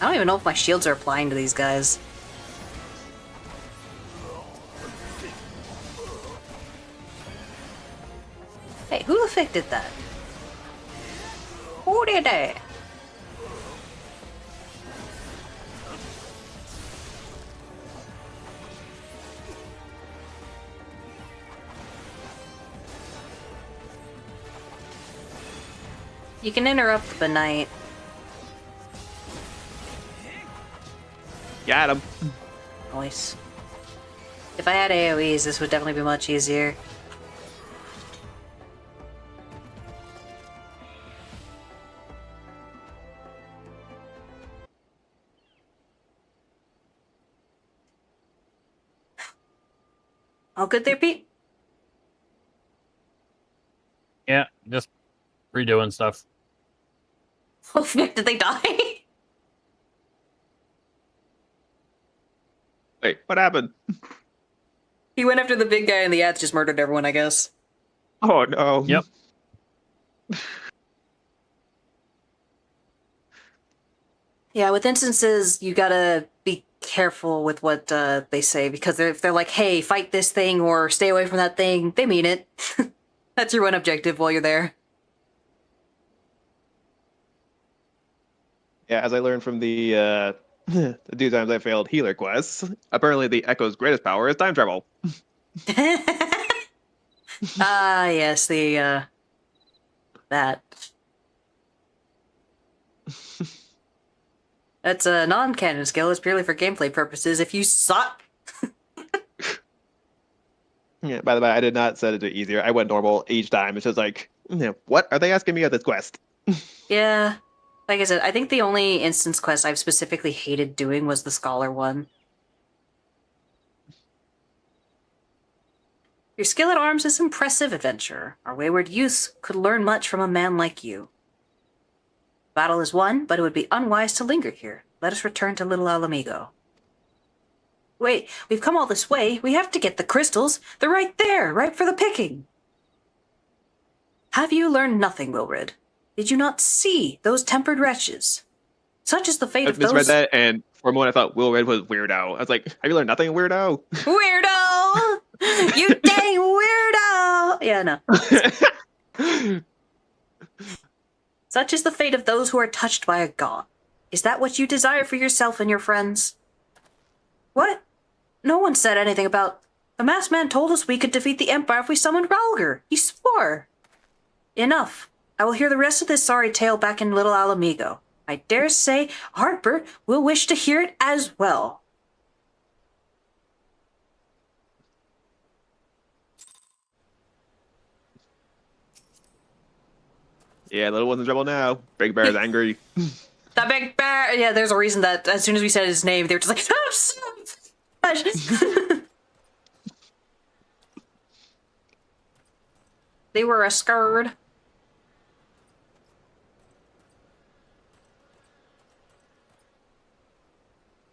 I don't even know if my shields are applying to these guys. Hey, who the frick did that? Who did that? You can interrupt the night. Got him. Nice. If I had AoEs, this would definitely be much easier. All good there, Pete? Yeah, just redoing stuff. Oh, frick, did they die? Wait, what happened? He went after the big guy and the ads just murdered everyone, I guess. Oh no. Yep. Yeah, with instances, you gotta be careful with what they say, because if they're like, hey, fight this thing or stay away from that thing, they mean it. That's your one objective while you're there. Yeah, as I learned from the the 2 times I failed healer quests, apparently the Echo's greatest power is time travel. Ah, yes, the, that. That's a non-canon skill. It's purely for gameplay purposes. If you suck... Yeah, by the way, I did not set it to easier. I went normal each time. It's just like, what are they asking me at this quest? Yeah. Like I said, I think the only instance quest I've specifically hated doing was the Scholar one. Your skill at arms is impressive, adventurer. Our wayward youth could learn much from a man like you. Battle is won, but it would be unwise to linger here. Let us return to Little Alamigo. Wait, we've come all this way. We have to get the crystals. They're right there, ripe for the picking. Have you learned nothing, Wilred? Did you not see those tempered wretches? Such is the fate I of misread those... that, and for a moment I thought Will Red was Weirdo. I was like, have you learned nothing, Weirdo? Weirdo! You dang weirdo! Yeah, no. Such is the fate of those who are touched by a god. Is that what you desire for yourself and your friends? What? No one said anything about... The masked man told us we could defeat the Empire if we summoned Ralger. He swore. Enough. I will hear the rest of this sorry tale back in Little Alamigo. I dare say Hartbert will wish to hear it as well. Yeah, little one's in trouble now. Big Bear is angry. That big bear. Yeah, there's a reason that as soon as we said his name, they were just like, oh, son. They were scared.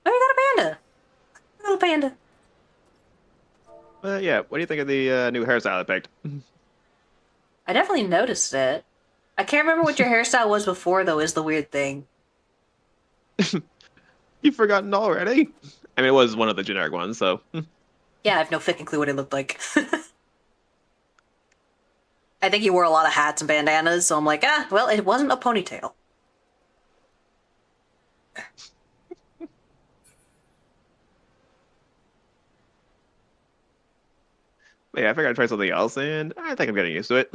Oh, you got a panda. A little panda. Yeah, what do you think of the new hairstyle I picked? I definitely noticed it. I can't remember what your hairstyle was before, though, is the weird thing. You've forgotten already? I mean, it was one of the generic ones, so. Yeah, I have no fucking clue what it looked like. I think you wore a lot of hats and bandanas, so I'm like, well, it wasn't a ponytail. Yeah, I figured I'd try something else, and I think I'm getting used to it.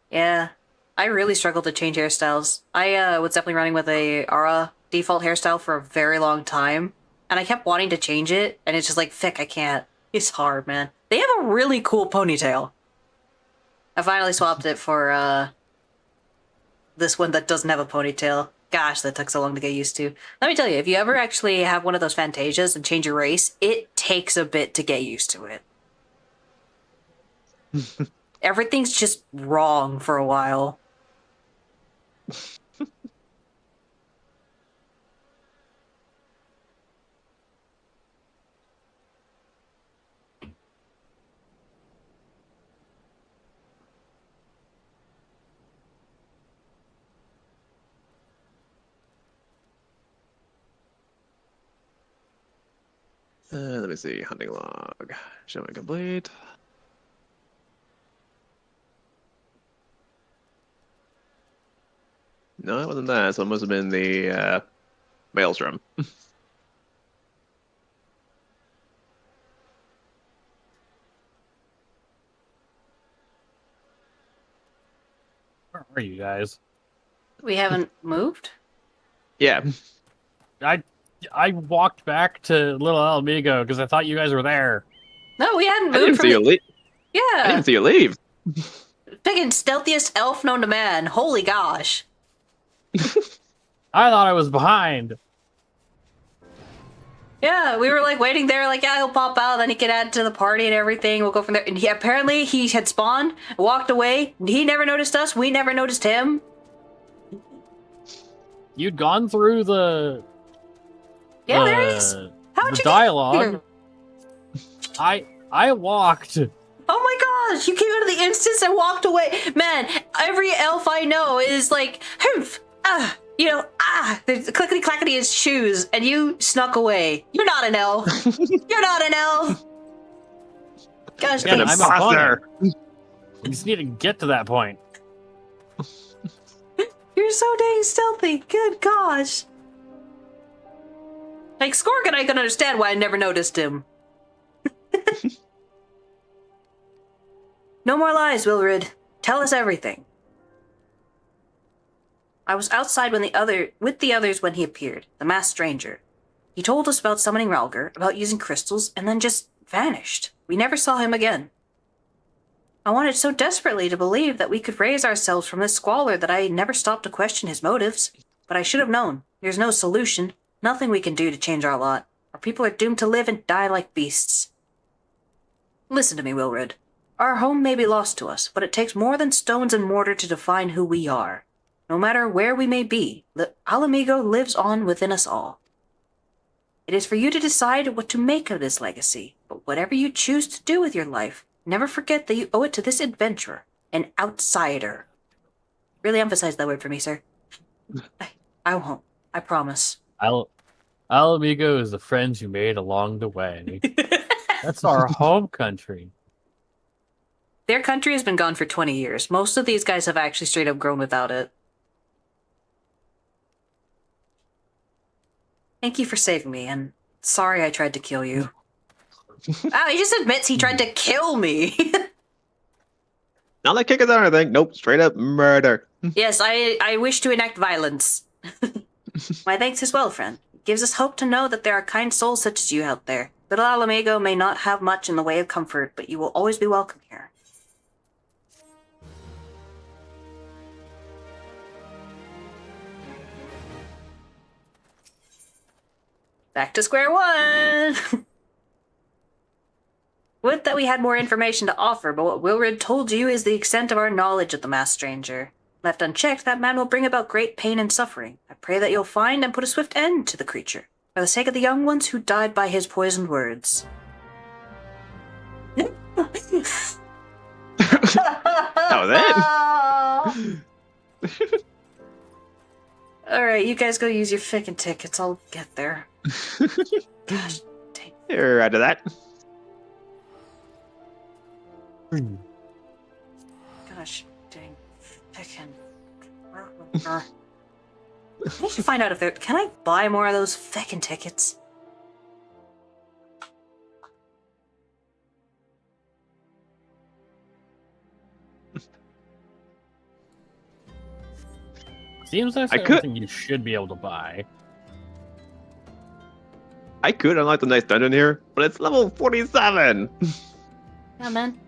Yeah, I really struggled to change hairstyles. I was definitely running with a Aura default hairstyle for a very long time, and I kept wanting to change it, and it's just like, Fick, I can't. It's hard, man. They have a really cool ponytail. I finally swapped it for this one that doesn't have a ponytail. Gosh, that took so long to get used to. Let me tell you, if you ever actually have one of those Fantasias and change your race, it takes a bit to get used to it. Everything's just wrong for a while. Let me see. Hunting log. Showing complete. No, it wasn't that. So it must have been the Maelstrom. Where are you guys? We haven't moved? Yeah. I walked back to Little Alamigo because I thought you guys were there. No, we hadn't I moved didn't from see you leave. I Yeah. didn't see you leave. Picking stealthiest elf known to man. Holy gosh. I thought I was behind. Yeah, we were like waiting there, like, yeah, he'll pop out, then he can add to the party and everything. We'll go from there. And apparently he had spawned, walked away. He never noticed us. We never noticed him. You'd gone through the Yeah, there he is. How'd the you dialogue. get here? I walked. Oh my gosh, you came out of the instance and walked away. Man, every elf I know is like, humph, there's clickety clackety his shoes, and you snuck away. You're not an elf. You're not an elf. Gosh, An I'm imposter. You just need to get to that point. you're so dang stealthy. Good gosh. Like, Skorg and I can understand why I never noticed him. No more lies, Wilrid. Tell us everything. I was outside with the others when he appeared, the masked stranger. He told us about summoning Ralger, about using crystals, and then just vanished. We never saw him again. I wanted so desperately to believe that we could raise ourselves from this squalor that I never stopped to question his motives. But I should have known. There's no solution. Nothing we can do to change our lot. Our people are doomed to live and die like beasts. Listen to me, Wilrid. Our home may be lost to us, but it takes more than stones and mortar to define who we are. No matter where we may be, the Alamigo lives on within us all. It is for you to decide what to make of this legacy, but whatever you choose to do with your life, never forget that you owe it to this adventurer, an outsider. Really emphasize that word for me, sir. I won't. I promise. Alamigo is the friends you made along the way. That's our home country. Their country has been gone for 20 years. Most of these guys have actually straight up grown without it. Thank you for saving me, and sorry I tried to kill you. Wow, he just admits he tried to kill me. Not like kickers or anything. Nope, straight up murder. Yes, I wish to enact violence. My thanks as well, friend. It gives us hope to know that there are kind souls such as you out there. Little Alamigo may not have much in the way of comfort, but you will always be welcome here. Back to square one! Would that we had more information to offer, but what Wilrid told you is the extent of our knowledge of the masked stranger. Left unchecked, that man will bring about great pain and suffering. I pray that you'll find and put a swift end to the creature, for the sake of the young ones who died by his poisoned words. That was it. Alright, you guys go use your fickin' tickets. I'll get there. Gosh, dang. You're right to that. Gosh, dang. Fickin'. I need to find out if there. Can I buy more of those fickin' tickets? Seems like I could- something you should be able to buy. I could unlock the nice dungeon here, but it's level 47. Yeah, man.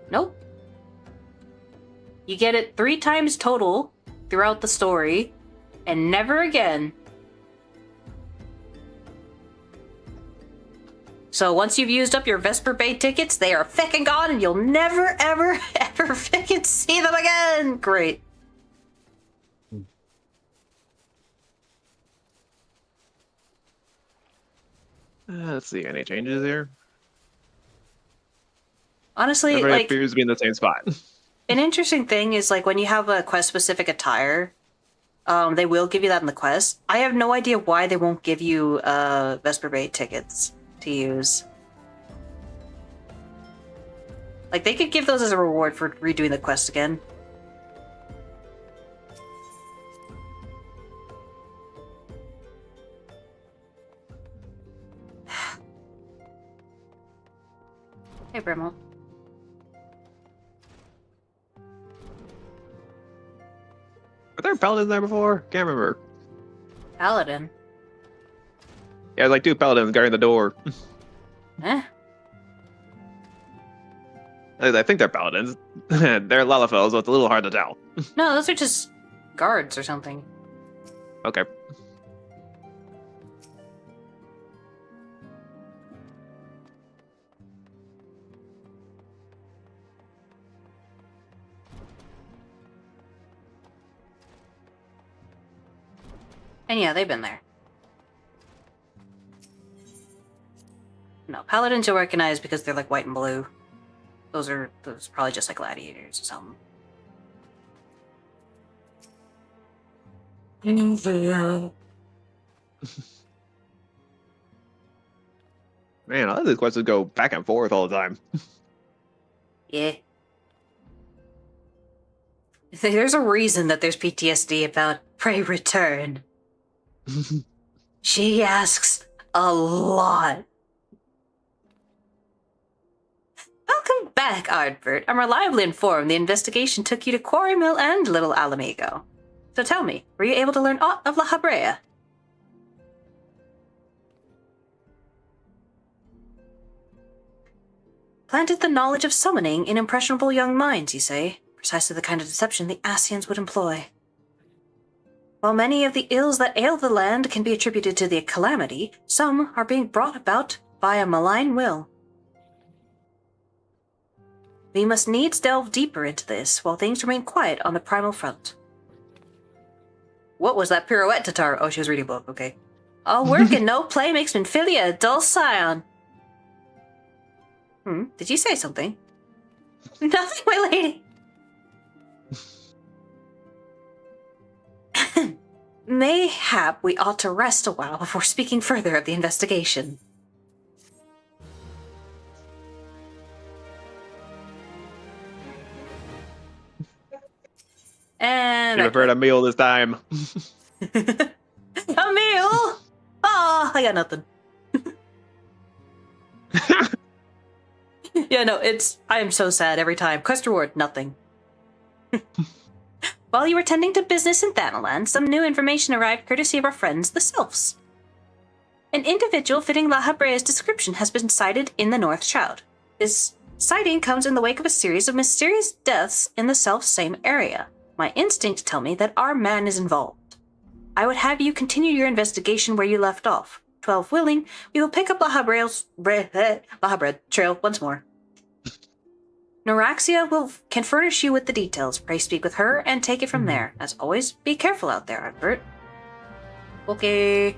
Nope. You get it 3 times total throughout the story, and never again. So once you've used up your Vesper Bay tickets, they are feckin' gone, and you'll never, ever, ever feckin' see them again. Great. Let's see, any changes here? Honestly, Everybody like, appears to be in the same spot. an interesting thing is, like, when you have a quest-specific attire, they will give you that in the quest. I have no idea why they won't give you Vesper Bay tickets to use. Like, they could give those as a reward for redoing the quest again. Hey, Brimwell. Were there paladins there before? Can't remember. Paladin. Yeah, like 2 paladins guarding the door. Eh? I think they're paladins. They're Lalafels, so it's a little hard to tell. No, those are just guards or something. Okay. And yeah, they've been there. No, paladins you'll recognize because they're like white and blue. Those probably just like gladiators or something. Man, all these quests go back and forth all the time. Yeah. There's a reason that there's PTSD about Pray Return. She asks a lot. Welcome back, Ardbert. I'm reliably informed the investigation took you to Quarry Mill and Little Alamigo. So tell me, were you able to learn aught of La Habrea? Planted the knowledge of summoning in impressionable young minds, you say? Precisely the kind of deception the Ascians would employ. While many of the ills that ail the land can be attributed to the calamity, some are being brought about by a malign will. We must needs delve deeper into this while things remain quiet on the primal front. What was that pirouette, Tatar? Oh, she was reading a book, okay. All work and no play makes Minfilia a dull scion. Did you say something? Nothing, my lady. Mayhap we ought to rest a while before speaking further of the investigation. And You preferred a meal this time. a meal? Oh, I got nothing. Yeah, no, I am so sad every time. Quest reward, nothing. While you were tending to business in Thanalan, some new information arrived courtesy of our friends, the Sylphs. An individual fitting La Habrea's description has been sighted in the North Shroud. This sighting comes in the wake of a series of mysterious deaths in the self-same area. My instincts tell me that our man is involved. I would have you continue your investigation where you left off. 12 willing, we will pick up La Habrea trail once more. Noraxia can furnish you with the details. Pray speak with her and take it from there. As always, be careful out there, Albert. Okay.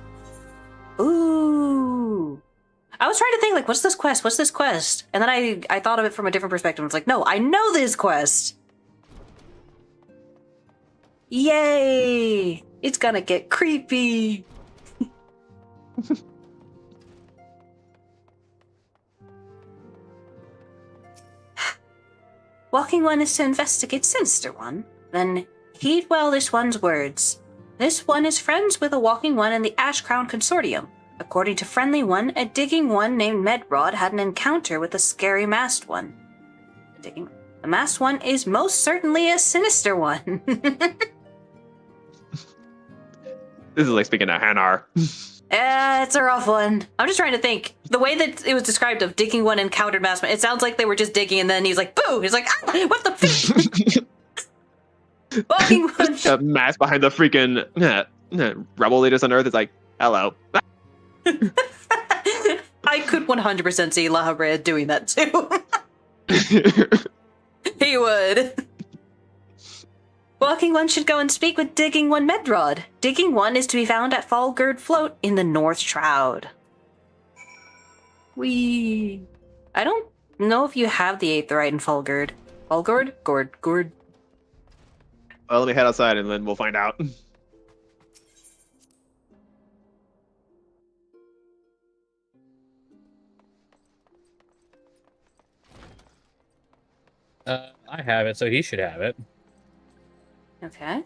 Ooh. I was trying to think, like, what's this quest? What's this quest? And then I thought of it from a different perspective. It's like, no, I know this quest. Yay! It's gonna get creepy. Walking One is to investigate Sinister One. Then heed well this one's words. This one is friends with a Walking One in the Ash Crown Consortium. According to Friendly One, a Digging One named Medrod had an encounter with a scary Masked One. The Masked One is most certainly a Sinister One. This is like speaking of Hanar. It's a rough one. I'm just trying to think. The way that it was described of Digging One encountered Masked One, it sounds like they were just digging and then he's like, boo! He's like, ah, what the f-? Walking One. A mask behind the freaking rebel leaders on Earth is like, hello. I could 100% see La Habrea doing that too. He would. Walking One should go and speak with Digging One Medrod. Digging One is to be found at Falgird Float in the North Shroud. I don't know if you have the Aetheryte in Falgird. Falgird? Gourd. Well, let me head outside and then we'll find out. I have it, so he should have it. Okay.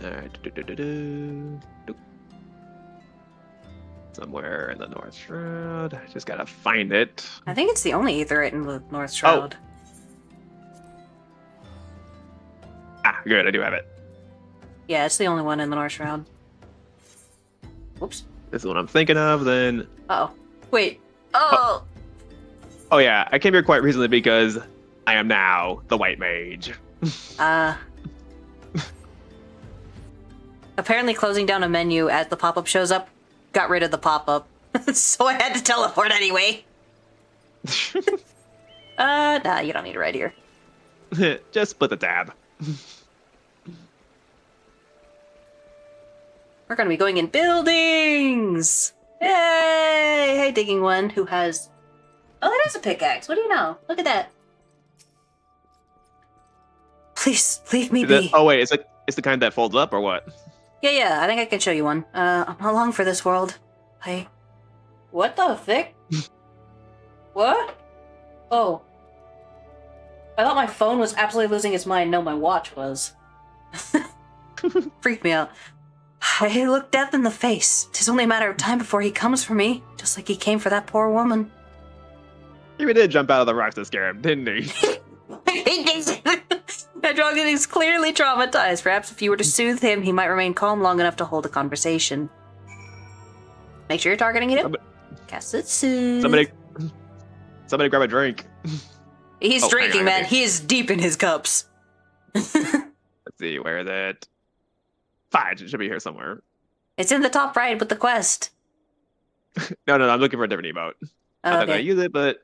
Alright. Somewhere in the North Shroud. I just gotta find it. I think it's the only Aetheryte in the North Shroud. Ah, good, I do have it. Yeah, it's the only one in the North Shroud. Whoops. This is what I'm thinking of, then... Uh-oh. Wait. Oh! Oh yeah, I came here quite recently because I am now the White Mage. Apparently closing down a menu as the pop-up shows up got rid of the pop-up. So I had to teleport anyway. Nah, you don't need it right here. Just split the tab. We're gonna be going in buildings! Yay! Hey, Digging One, who has... Oh, that is a pickaxe. What do you know? Look at that. Please, leave me be. Oh wait, it's the kind that folds up or what? Yeah, I think I can show you one. I'm not long for this world. What the frick? What? Oh. I thought my phone was absolutely losing its mind. No, my watch was. Freaked me out. I look death in the face. 'Tis only a matter of time before he comes for me, just like he came for that poor woman. He did jump out of the rocks to scare him, didn't he? Medrod is clearly traumatized. Perhaps if you were to soothe him, he might remain calm long enough to hold a conversation. Make sure you're targeting it. Cast it soon. Somebody grab a drink. He's drinking, man. He is deep in his cups. Let's see, where is it? Fudge, it should be here somewhere. It's in the top right with the quest. No, I'm looking for a different emote. I'm not gonna use it, but...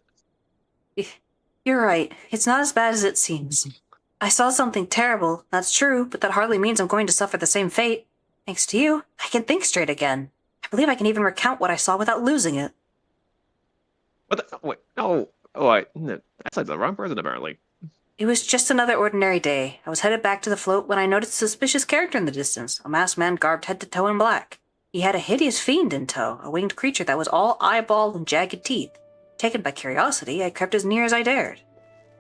You're right. It's not as bad as it seems. I saw something terrible, that's true, but that hardly means I'm going to suffer the same fate. Thanks to you, I can think straight again. I believe I can even recount what I saw without losing it. What the... Wait, no. Oh, that's like the wrong person, apparently. It was just another ordinary day. I was headed back to the float when I noticed a suspicious character in the distance, a masked man garbed head to toe in black. He had a hideous fiend in tow, a winged creature that was all eyeball and jagged teeth. Taken by curiosity, I crept as near as I dared.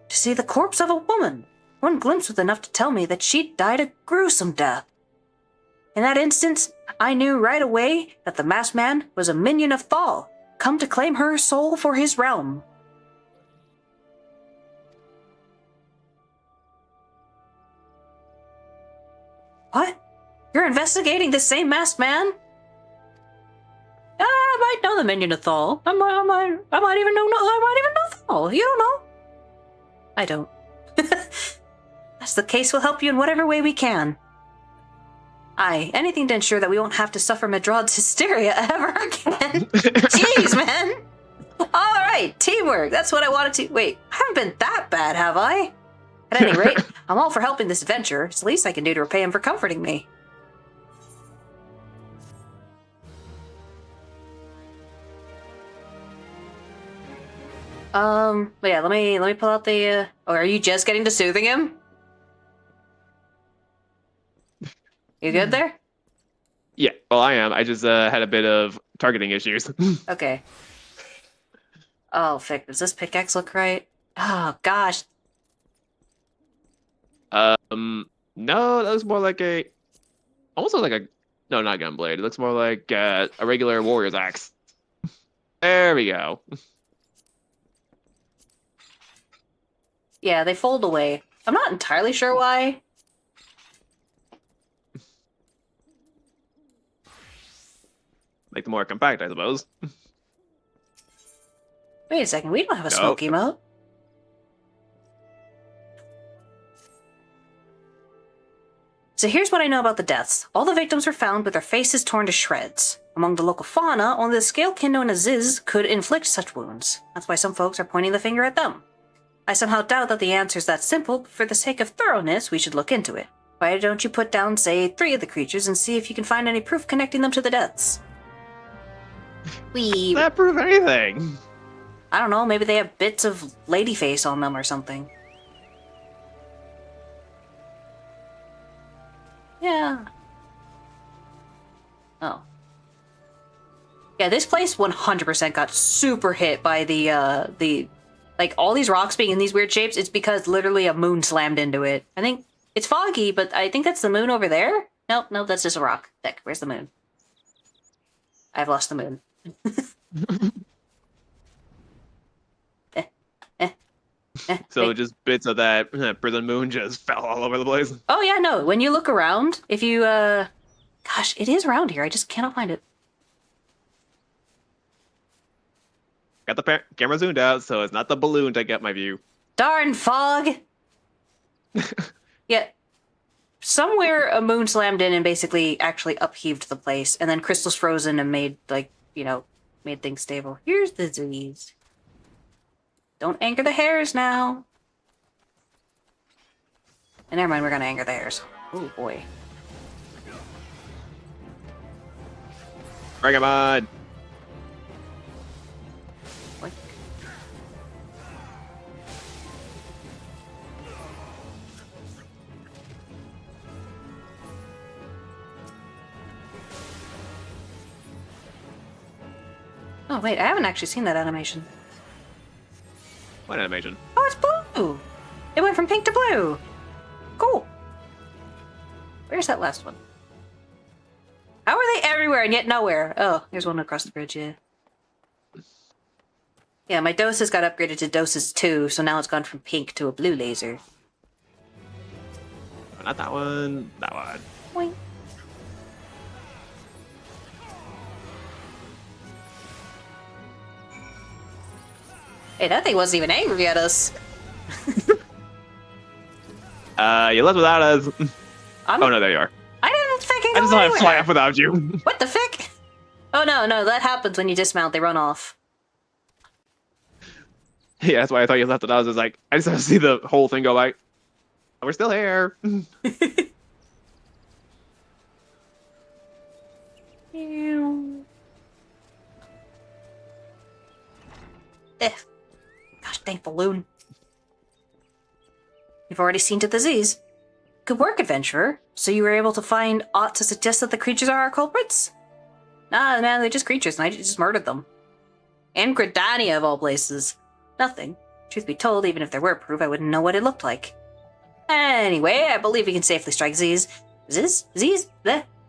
To see the corpse of a woman! One glimpse was enough to tell me that she'd died a gruesome death. In that instance, I knew right away that the masked man was a minion of Thal, come to claim her soul for his realm. What? You're investigating the same masked man? I might know the minion of Thal. I might even know Thal. You don't know. I don't. That's the case. We'll help you in whatever way we can. Aye, anything to ensure that we won't have to suffer Medrod's hysteria ever again. Jeez, man. All right, teamwork. That's what I wanted to... Wait, I haven't been that bad, have I? At any rate, I'm all for helping this adventurer. It's the least I can do to repay him for comforting me. But yeah, let me pull out the. Oh, are you just getting to soothing him? You good there? Yeah, well, I am. I just had a bit of targeting issues. Okay. Oh, Fick, does this pickaxe look right? Oh gosh. No, that looks more like a, almost like a, no, not gunblade. It looks more like a regular warrior's axe. There we go. Yeah, they fold away. I'm not entirely sure why. Like the more compact, I suppose. Wait a second, we don't have a No. smoke emote. So here's what I know about the deaths. All the victims were found with their faces torn to shreds. Among the local fauna, only the scalekin known as Ziz could inflict such wounds. That's why some folks are pointing the finger at them. I somehow doubt that the answer's that simple, but for the sake of thoroughness, we should look into it. Why don't you put down, say, 3 of the creatures and see if you can find any proof connecting them to the deaths? Does that prove anything? I don't know, maybe they have bits of ladyface on them or something. Yeah. Oh. Yeah, this place 100% got super hit by the like all these rocks being in these weird shapes. It's because literally a moon slammed into it. I think it's foggy, but I think that's the moon over there. Nope, that's just a rock. Heck, where's the moon? I've lost the moon. So Wait. just bits of that prison moon just fell all over the place. Oh yeah, no. When you look around, if you gosh, it is around here. I just cannot find it. Got the camera zoomed out, so it's not the balloon to get my view. Darn fog. Yeah. Somewhere a moon slammed in and basically actually upheaved the place, and then crystals frozen and made made things stable. Here's the disease. Don't anger the hares now. And never mind, we're gonna anger the hares. Oh boy. Bring him on. What? Oh wait, I haven't actually seen that animation. What animation? Oh, it's blue! It went from pink to blue! Cool. Where's that last one? How are they everywhere and yet nowhere? Oh, there's one across the bridge, yeah. Yeah, my doses got upgraded to doses 2, so now it's gone from pink to a blue laser. Not that one. That one. Boing. Hey, that thing wasn't even angry at us. You left without us. I'm, Oh no, there you are. I didn't fucking I go just thought I'd anywhere. fly off without you. What the frick? Oh no, that happens when you dismount. They run off. Yeah, that's why I thought you left without us. It's like I just have to see the whole thing go by. We're still here. Gosh dang balloon. You've already seen to the Z's. Good work, adventurer. So you were able to find aught to suggest that the creatures are our culprits? Nah, man, they're just creatures, and I just murdered them. And Gridania, of all places. Nothing. Truth be told, even if there were proof, I wouldn't know what it looked like. Anyway, I believe we can safely strike Z's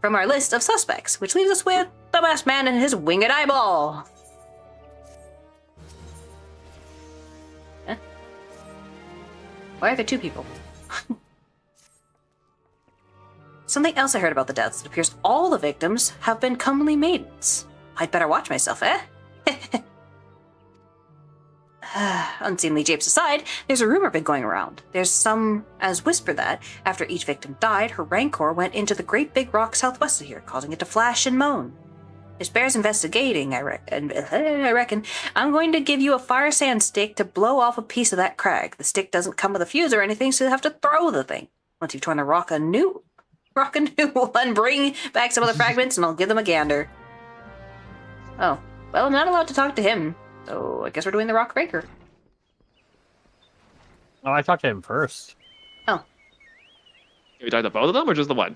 from our list of suspects, which leaves us with the masked man and his winged eyeball. Huh? Why are there 2 people? Something else I heard about the deaths. It appears all the victims have been comely maidens. I'd better watch myself, eh? Unseemly japes aside, there's a rumor been going around. There's some as whisper that, after each victim died, her rancor went into the great big rock southwest of here, causing it to flash and moan. This bears investigating, I reckon. I'm going to give you a fire sand stick to blow off a piece of that crag. The stick doesn't come with a fuse or anything, so you'll have to throw the thing. Once you've torn the rock a new one, bring back some of the fragments and I'll give them a gander. Oh, well, I'm not allowed to talk to him, so I guess we're doing the rock breaker. Oh, I talked to him first. Oh, Can we talk to both of them or just the one?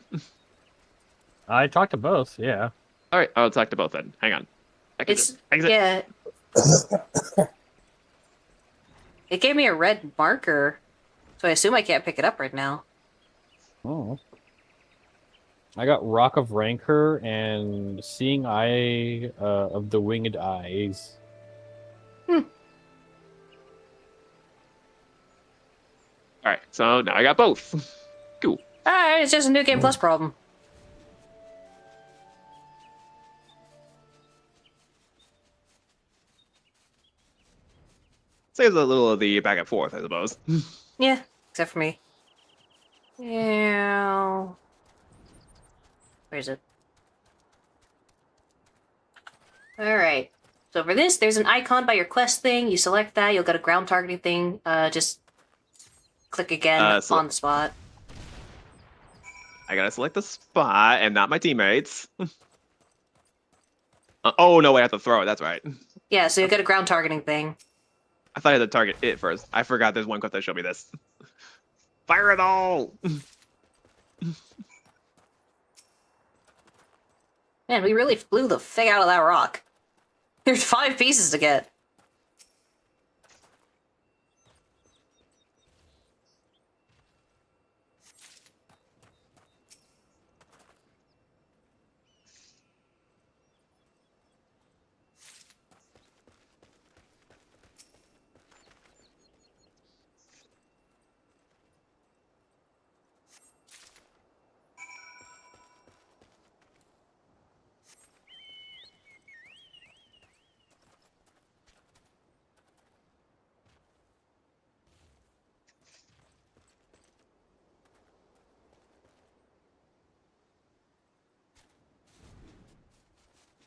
I talked to both, yeah. All right, I'll talk to both then. Hang on. I can it's just exit. yeah. It gave me a red marker, so I assume I can't pick it up right now. Oh. I got Rock of Rancor and Seeing Eye of the Winged Eyes. All right, so now I got both. Cool. Alright, it's just a New Game Plus problem. Saves a little of the back and forth, I suppose. Yeah, except for me. Yeah. Where is it? Alright. So for this, there's an icon by your quest thing. You select that, you'll get a ground targeting thing. Just click again So- on the spot. I gotta select the spot and not my teammates. Oh no, I have to throw it. That's right. Yeah, so you'll get a ground targeting thing. I thought I had to target it first. I forgot there's one quest that showed me this. Fire it all! Man, we really blew the fig out of that rock. There's 5 pieces to get.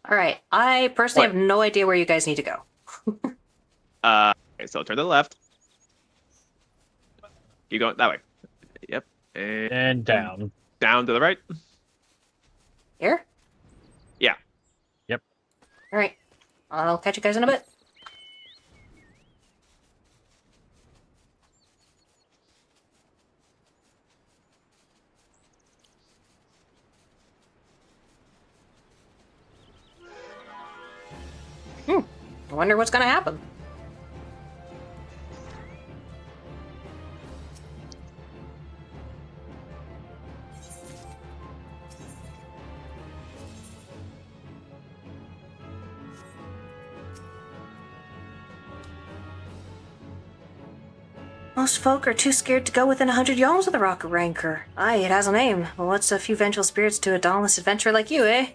Alright, I personally What? have no idea where you guys need to go. Okay, so turn to the left. You go that way. Yep. And down. Down to the right. Here? Yeah. Yep. Alright. I'll catch you guys in a bit. I wonder what's gonna happen. Most folk are too scared to go within 100 yalms of the Rock of Rancor. Aye, it has a name. Well, what's a few vengeful spirits to a dauntless adventurer like you, eh?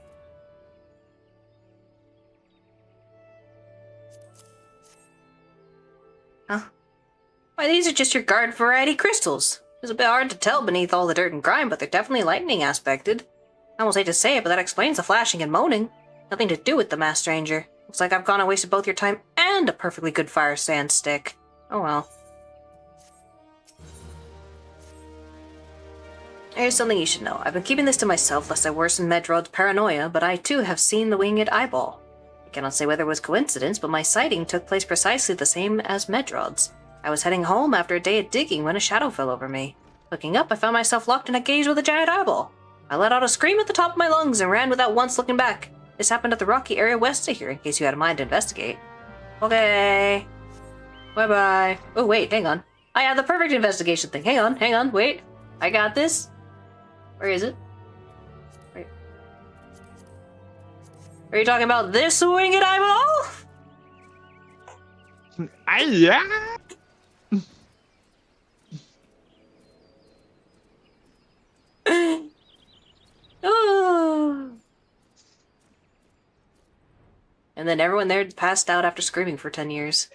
Huh? Why, these are just your garden variety crystals. It's a bit hard to tell beneath all the dirt and grime, but they're definitely lightning aspected. I almost hate to say it, but that explains the flashing and moaning. Nothing to do with the masked stranger. Looks like I've gone and wasted both your time and a perfectly good fire sand stick. Oh well. Here's something you should know. I've been keeping this to myself lest I worsen Medrod's paranoia, but I too have seen the winged eyeball. I cannot say whether it was coincidence, but my sighting took place precisely the same as Medrod's. I was heading home after a day of digging when a shadow fell over me. Looking up, I found myself locked in a gaze with a giant eyeball. I let out a scream at the top of my lungs and ran without once looking back. This happened at the rocky area west of here, in case you had a mind to investigate. Okay. Bye-bye. Oh, wait, hang on. I have the perfect investigation thing. Hang on, wait. I got this. Where is it? Wait. Are you talking about this winged eyeball? Yeah. Oh. And then everyone there passed out after screaming for 10 years.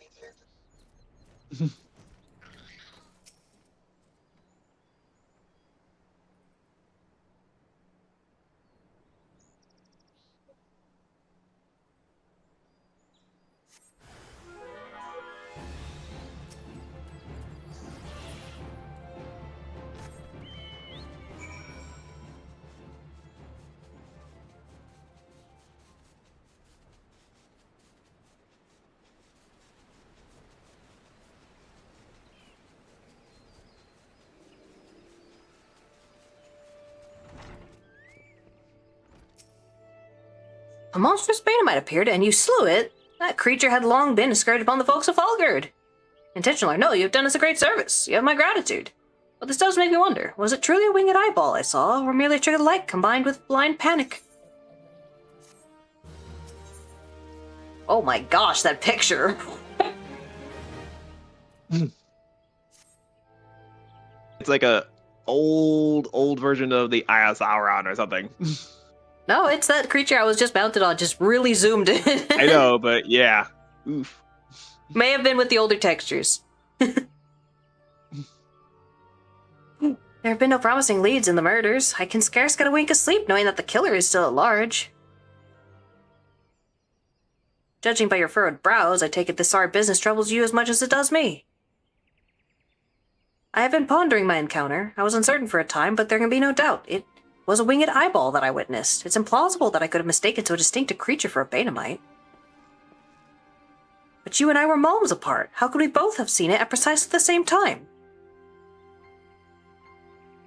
A monstrous Banamite appeared, and you slew it. That creature had long been scourged upon the folks of Falgard. Intentional or no, you have done us a great service. You have my gratitude. But this does make me wonder, was it truly a winged eyeball I saw, or merely a trick of light combined with blind panic? Oh my gosh, that picture! It's like a old version of the Eye of Sauron or something. No, it's that creature I was just mounted on, just really zoomed in. I know, but yeah. Oof. May have been with the older textures. There have been no promising leads in the murders. I can scarce get a wink of sleep knowing that the killer is still at large. Judging by your furrowed brows, I take it this sorry business troubles you as much as it does me. I have been pondering my encounter. I was uncertain for a time, but there can be no doubt. It was a winged eyeball that I witnessed. It's implausible that I could have mistaken so distinct a creature for a Banamite. But you and I were moles apart. How could we both have seen it at precisely the same time?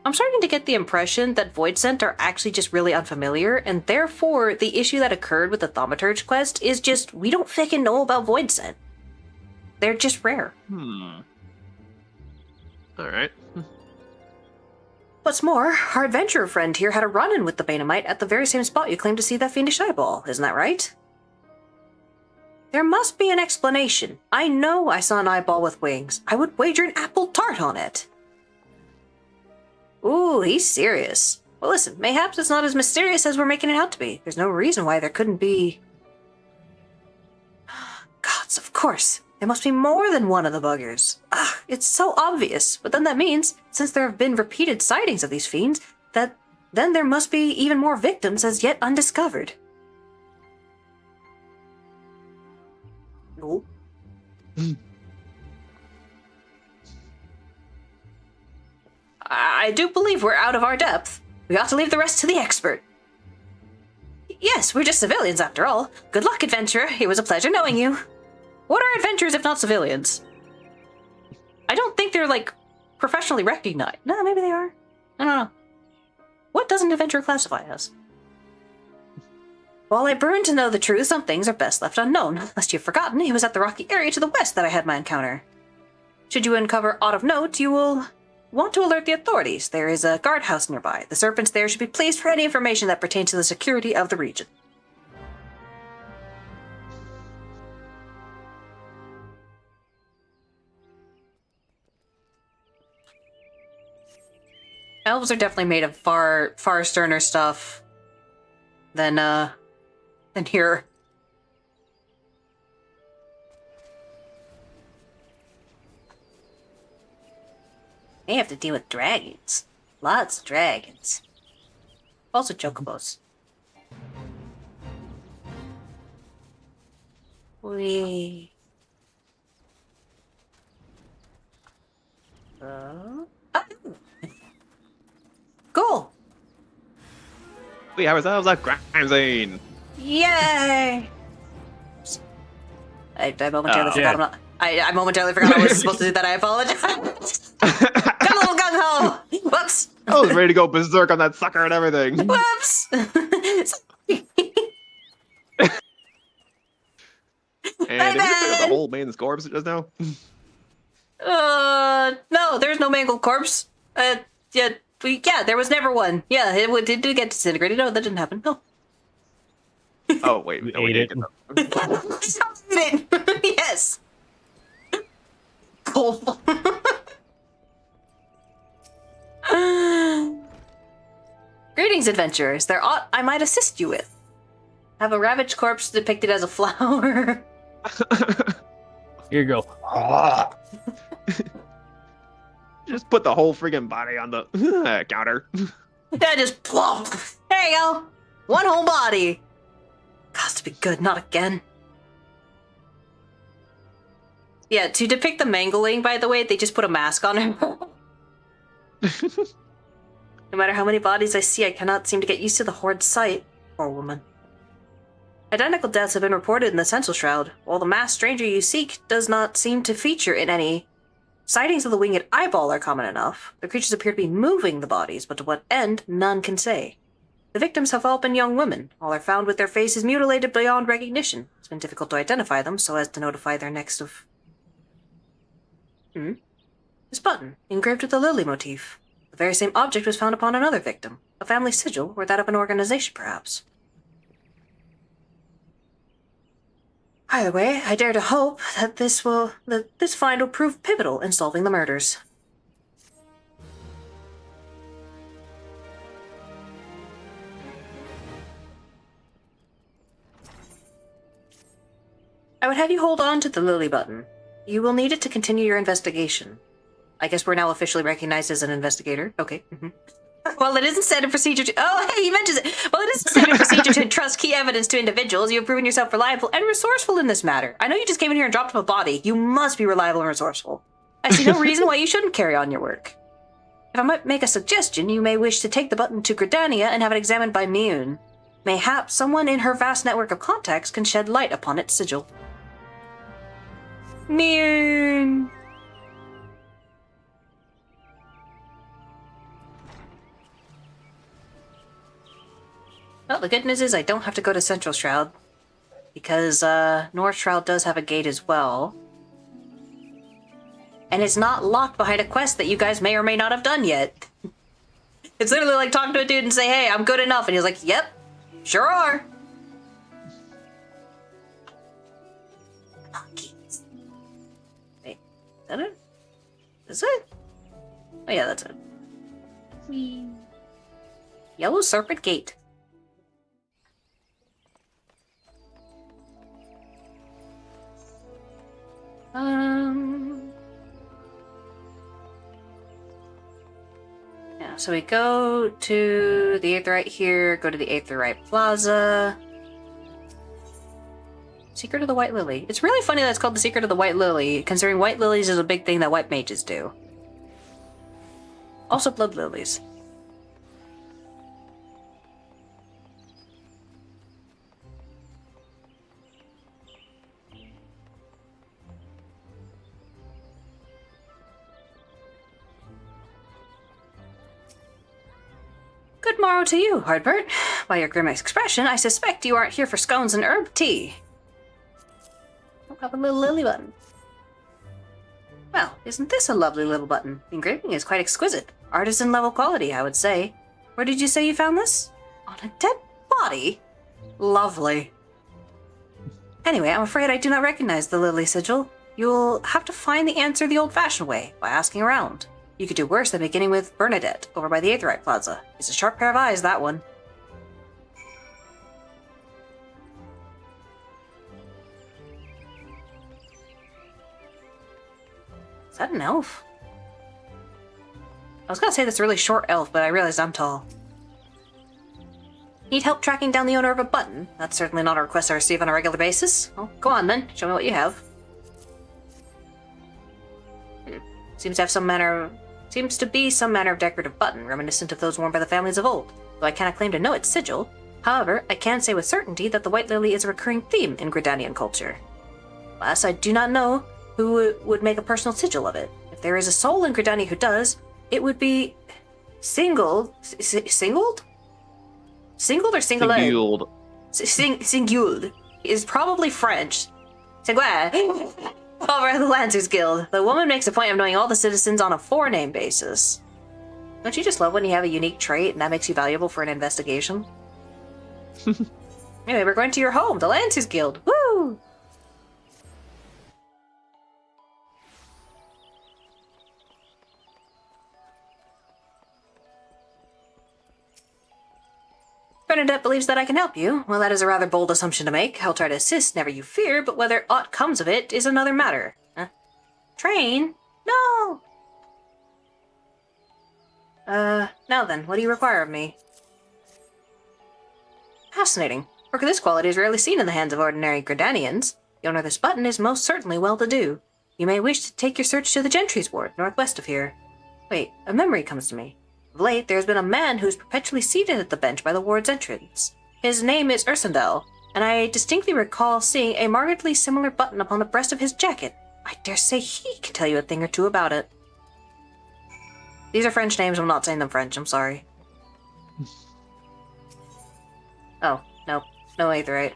I'm starting to get the impression that Voidsent are actually just really unfamiliar, and therefore the issue that occurred with the Thaumaturge quest is just, we don't fucking know about Voidsent. They're just rare. Alright. What's more, our adventurer friend here had a run-in with the Banamite at the very same spot you claimed to see that fiendish eyeball, isn't that right? There must be an explanation. I know I saw an eyeball with wings. I would wager an apple tart on it. Ooh, he's serious. Well, listen, mayhaps it's not as mysterious as we're making it out to be. There's no reason why there couldn't be... Gods, of course. There must be more than one of the buggers. It's so obvious. But then that means, since there have been repeated sightings of these fiends, that then there must be even more victims as yet undiscovered. No. I do believe we're out of our depth. We ought to leave the rest to the expert. Yes, we're just civilians after all. Good luck, adventurer. It was a pleasure knowing you. What are adventurers if not civilians? I don't think they're, like, professionally recognized. No, maybe they are. I don't know. What does an adventurer classify as? While I burn to know the truth, some things are best left unknown. Lest you've forgotten, it was at the rocky area to the west that I had my encounter. Should you uncover aught of note, you will want to alert the authorities. There is a guardhouse nearby. The serpents there should be pleased for any information that pertains to the security of the region. Elves are definitely made of far sterner stuff than here. They have to deal with dragons. Lots of dragons. Also chocobos. We... Cool! We have ourselves a crime scene! Yay! I momentarily forgot yeah. I'm not... I momentarily forgot I was supposed to do that. I apologize. Got a little gung-ho! Whoops! I was ready to go berserk on that sucker and everything. Whoops! And did we pick up the whole man's corpse just now? No, there's no mangled corpse. Yeah, there was never one. Yeah, it did get disintegrated. No, that didn't happen. No. Oh, wait. No, we ate didn't it. get them. Yes. Cool. Greetings, adventurers. There aught I might assist you with. Have a ravaged corpse depicted as a flower. Here you go. Just put the whole friggin' body on the counter. That just plop. There you go. One whole body. Got to be good, not again. Yeah, to depict the mangling, by the way, they just put a mask on him. No matter how many bodies I see, I cannot seem to get used to the horrid sight. Poor woman. Identical deaths have been reported in the Central Shroud, while the masked stranger you seek does not seem to feature in any. Sightings of the winged eyeball are common enough. The creatures appear to be moving the bodies, but to what end, none can say. The victims have all been young women. All are found with their faces mutilated beyond recognition. It's been difficult to identify them so as to notify their next of... This button, engraved with the lily motif. The very same object was found upon another victim. A family sigil, or that of an organization, perhaps. Either way, I dare to hope that this find will prove pivotal in solving the murders. I would have you hold on to the lily button. You will need it to continue your investigation. I guess we're now officially recognized as an investigator. Okay. Well, it isn't standard procedure to... Oh, hey, he mentions it. Well, it isn't standard procedure to entrust key evidence to individuals. You have proven yourself reliable and resourceful in this matter. I know you just came in here and dropped off a body. You must be reliable and resourceful. I see no reason why you shouldn't carry on your work. If I might make a suggestion, you may wish to take the button to Gridania and have it examined by Mioun. Mayhaps someone in her vast network of contacts can shed light upon its sigil. Mioun! Well, the good news is I don't have to go to Central Shroud, because North Shroud does have a gate as well. And it's not locked behind a quest that you guys may or may not have done yet. It's literally like talking to a dude and say, hey, I'm good enough. And he's like, yep, sure are. Monkeys. Wait, is that it? Is it? Oh yeah, that's it. Whee. Yellow Serpent Gate. Yeah, so we go to the Aetheryte here, go to the Aetheryte Plaza. Secret of the White Lily. It's really funny that it's called the Secret of the White Lily, considering white lilies is a big thing that white mages do. Also blood lilies. Good morrow to you, Hardbert. By your grim expression, I suspect you aren't here for scones and herb tea. I'll have a little lily button. Well, isn't this a lovely little button? The engraving is quite exquisite. Artisan level quality, I would say. Where did you say you found this? On a dead body? Lovely. Anyway, I'm afraid I do not recognize the lily sigil. You'll have to find the answer the old-fashioned way, by asking around. You could do worse than beginning with Bernadette, over by the Aetheryte Plaza. It's a sharp pair of eyes, that one. Is that an elf? I was gonna say that's a really short elf, but I realized I'm tall. Need help tracking down the owner of a button? That's certainly not a request I receive on a regular basis. Well, go on then. Show me what you have. Seems to be some manner of decorative button, reminiscent of those worn by the families of old, though I cannot claim to know its sigil. However, I can say with certainty that the White Lily is a recurring theme in Gridanian culture. Alas, I do not know who would make a personal sigil of it. If there is a soul in Gridania who does, it would be singled? Singled or singled? Singuled. Is probably French. Singular. Over at the Lancers Guild, the woman makes a point of knowing all the citizens on a four-name basis. Don't you just love when you have a unique trait and that makes you valuable for an investigation? Anyway, we're going to your home, the Lancers Guild. Woo! Bernadette believes that I can help you. Well, that is a rather bold assumption to make. I'll try to assist, never you fear, but whether aught comes of it is another matter. Train? No! Now then, what do you require of me? Fascinating. Work of this quality is rarely seen in the hands of ordinary Gridanians. The owner of this button is most certainly well-to-do. You may wish to take your search to the Gentry's Ward, northwest of here. Wait, a memory comes to me. Of late, there has been a man who is perpetually seated at the bench by the ward's entrance. His name is Ursendel, and I distinctly recall seeing a markedly similar button upon the breast of his jacket. I dare say he can tell you a thing or two about it. These are French names, I'm not saying them French, I'm sorry. Oh, no. No aetheryte.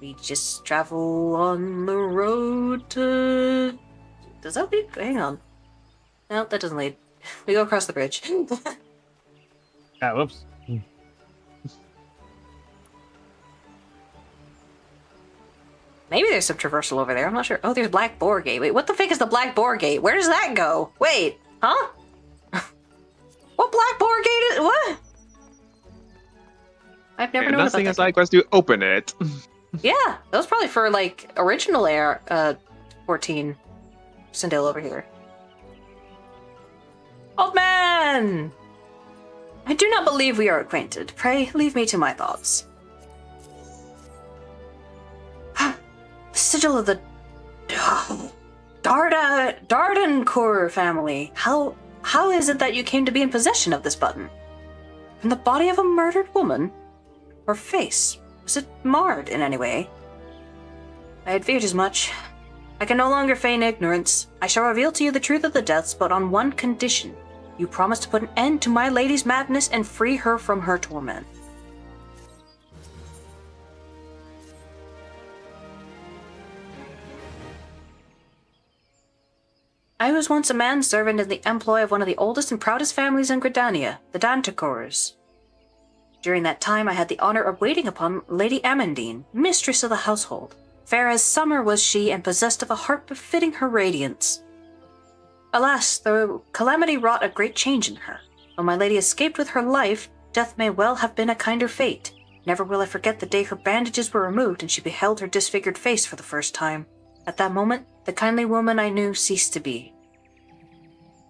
We just travel on the road to... Does that lead? Hang on. No, that doesn't lead. We go across the bridge. Ah, whoops. Maybe there's some traversal over there. I'm not sure. Oh, there's Black Boar Gate. Wait, what the fuck is the Black Boar Gate? Where does that go? Wait, huh? What Black Boar Gate is? What? I've never And known about nothing that. a side quest to open it. Yeah, that was probably for like original Air 14. Sindel over here. Old man! I do not believe we are acquainted. Pray, leave me to my thoughts. The sigil of the Dardancourt family. How is it that you came to be in possession of this button? From the body of a murdered woman? Her face, was it marred in any way? I had feared as much. I can no longer feign ignorance. I shall reveal to you the truth of the deaths, but on one condition. You promise to put an end to my lady's madness and free her from her torment. I was once a manservant in the employ of one of the oldest and proudest families in Gridania, the Danticours. During that time I had the honor of waiting upon Lady Amandine, mistress of the household. Fair as summer was she, and possessed of a heart befitting her radiance. Alas, the calamity wrought a great change in her. Though my lady escaped with her life, death may well have been a kinder fate. Never will I forget the day her bandages were removed and she beheld her disfigured face for the first time. At that moment, the kindly woman I knew ceased to be.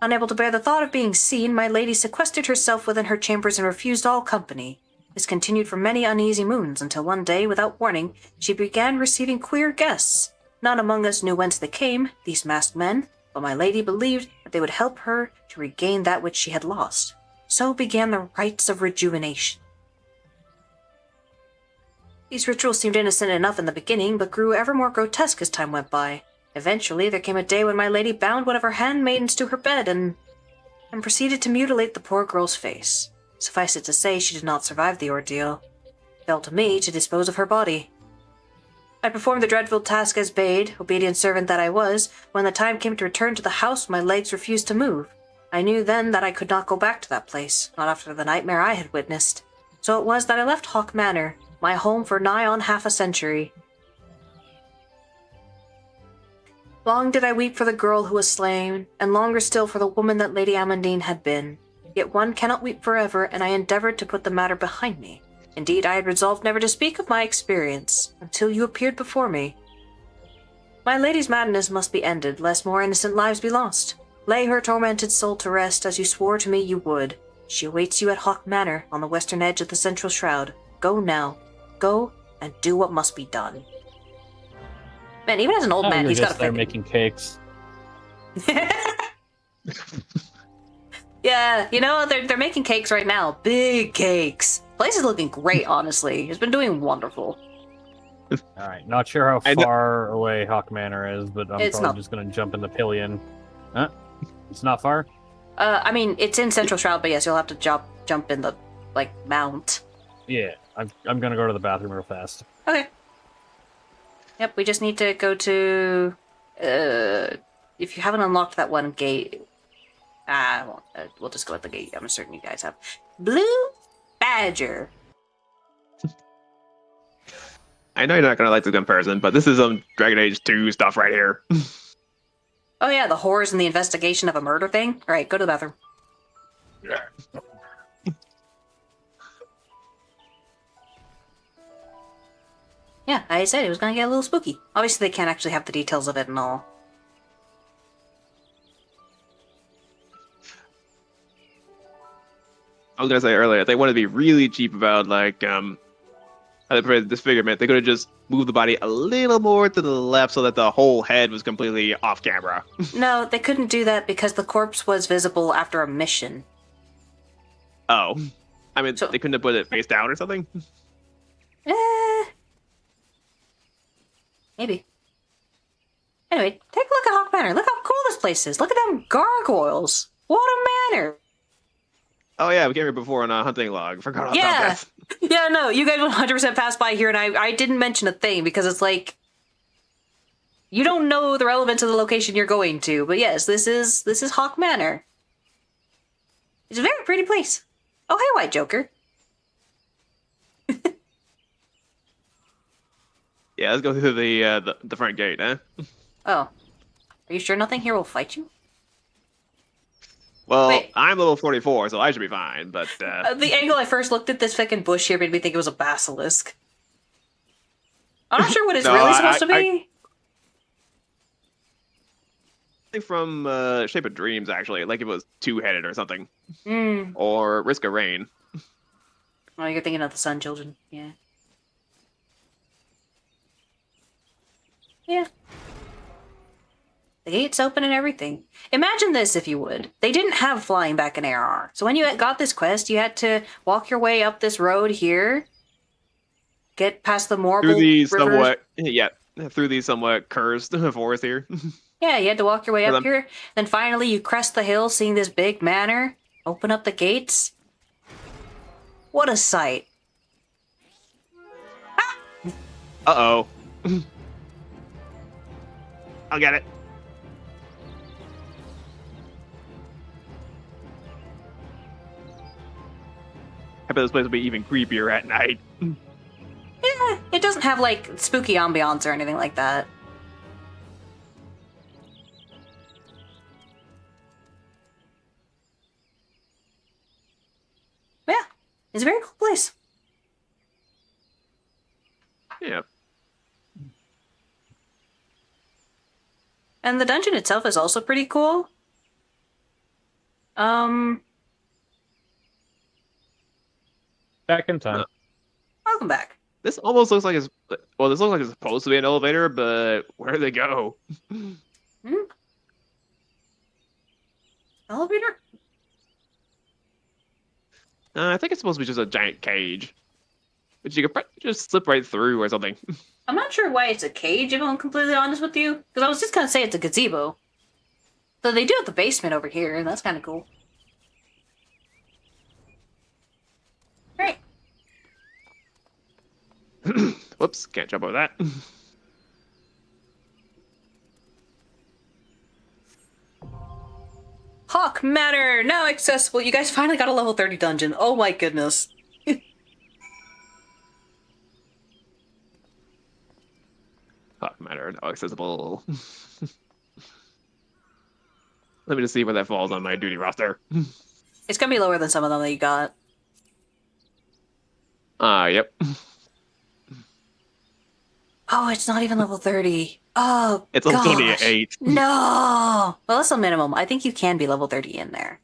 Unable to bear the thought of being seen, my lady sequestered herself within her chambers and refused all company. This continued for many uneasy moons, until one day, without warning, she began receiving queer guests. None among us knew whence they came, these masked men, but my lady believed that they would help her to regain that which she had lost. So began the rites of rejuvenation. These rituals seemed innocent enough in the beginning, but grew ever more grotesque as time went by. Eventually, there came a day when my lady bound one of her handmaidens to her bed and proceeded to mutilate the poor girl's face. Suffice it to say, she did not survive the ordeal. It fell to me to dispose of her body. I performed the dreadful task as bade, obedient servant that I was. When the time came to return to the house, my legs refused to move. I knew then that I could not go back to that place, not after the nightmare I had witnessed. So it was that I left Hawk Manor, my home for nigh on half a century. Long did I weep for the girl who was slain, and longer still for the woman that Lady Amandine had been. Yet one cannot weep forever, and I endeavored to put the matter behind me. Indeed, I had resolved never to speak of my experience, until you appeared before me. My lady's madness must be ended, lest more innocent lives be lost. Lay her tormented soul to rest, as you swore to me you would. She awaits you at Hawk Manor, on the western edge of the Central Shroud. Go now. Go, and do what must be done. Man, even as an old man, You're he's got just a there fit. making cakes. Yeah, you know, they're making cakes right now. Big cakes. Place is looking great, honestly. It's been doing wonderful. Alright, not sure how I know- far away Hawk Manor is, but I'm It's probably not- just gonna jump in the pillion. Huh? It's not far? I mean, it's in Central Shroud, but yes, you'll have to jump in the, like, mount. Yeah, I'm gonna go to the bathroom real fast. Okay. Yep, we just need to go to... if you haven't unlocked that one gate... we'll just go at the gate. I'm certain you guys have. Blue Badger. I know you're not gonna like the comparison, but this is some Dragon Age 2 stuff right here. Oh yeah, the horrors and the investigation of a murder thing? Alright, go to the bathroom. Yeah, I said it was gonna get a little spooky. Obviously, they can't actually have the details of it and all. I was gonna say earlier, if they wanted to be really cheap about like how they portrayed disfigurement, they could have just moved the body a little more to the left so that the whole head was completely off camera. No, they couldn't do that because the corpse was visible after a mission. Oh. I mean, So- they couldn't have put it face down or something? Maybe. Anyway, take a look at Hawk Manor. Look how cool this place is. Look at them gargoyles. What a manor. Oh yeah, we came here before on a hunting log. Forgot all Yeah. about this. Yeah, no, you guys 100% passed by here, and I didn't mention a thing because it's like you don't know the relevance of the location you're going to. But yes, this is Hawk Manor. It's a very pretty place. Oh, hey, White Joker. Yeah, let's go through the front gate, huh? Oh, are you sure nothing here will fight you? Well, Wait. I'm level 44, so I should be fine. But The angle I first looked at this fucking bush here made me think it was a basilisk. I'm not sure what it's No, really supposed to be. I think from Shape of Dreams, actually, like it was two-headed or something, or Risk of Rain. Oh, you're thinking of the Sun Children. Yeah. Yeah. The gate's open and everything. Imagine this, if you would. They didn't have flying back in ARR. So when you got this quest, you had to walk your way up this road here, get past the Morble Through the River. through the somewhat cursed forest here. Yeah, you had to walk your way For up them. here. Then finally you crest the hill, seeing this big manor. Open up the gates. What a sight. Uh-oh. I'll get it. I bet this place will be even creepier at night. Yeah, it doesn't have like spooky ambiance or anything like that. Yeah, it's a very cool place. Yeah. And the dungeon itself is also pretty cool. Back in time. Welcome back. This almost looks like it's well, this looks like it's supposed to be an elevator, but where do they go? Elevator? I think it's supposed to be just a giant cage. But you could probably just slip right through or something. I'm not sure why it's a cage, if I'm completely honest with you. Because I was just going to say it's a gazebo. So they do have the basement over here, and that's kind of cool. Alright. Whoops, can't jump over that. Hawk Manor, now accessible. You guys finally got a level 30 dungeon. Oh my goodness. Fuck matter, no accessible. Let me just see where that falls on my duty roster. It's gonna be lower than some of them that you got. Yep. Oh, it's not even level 30. Oh, It's level gosh. 28. No! Well, that's a minimum. I think you can be level 30 in there.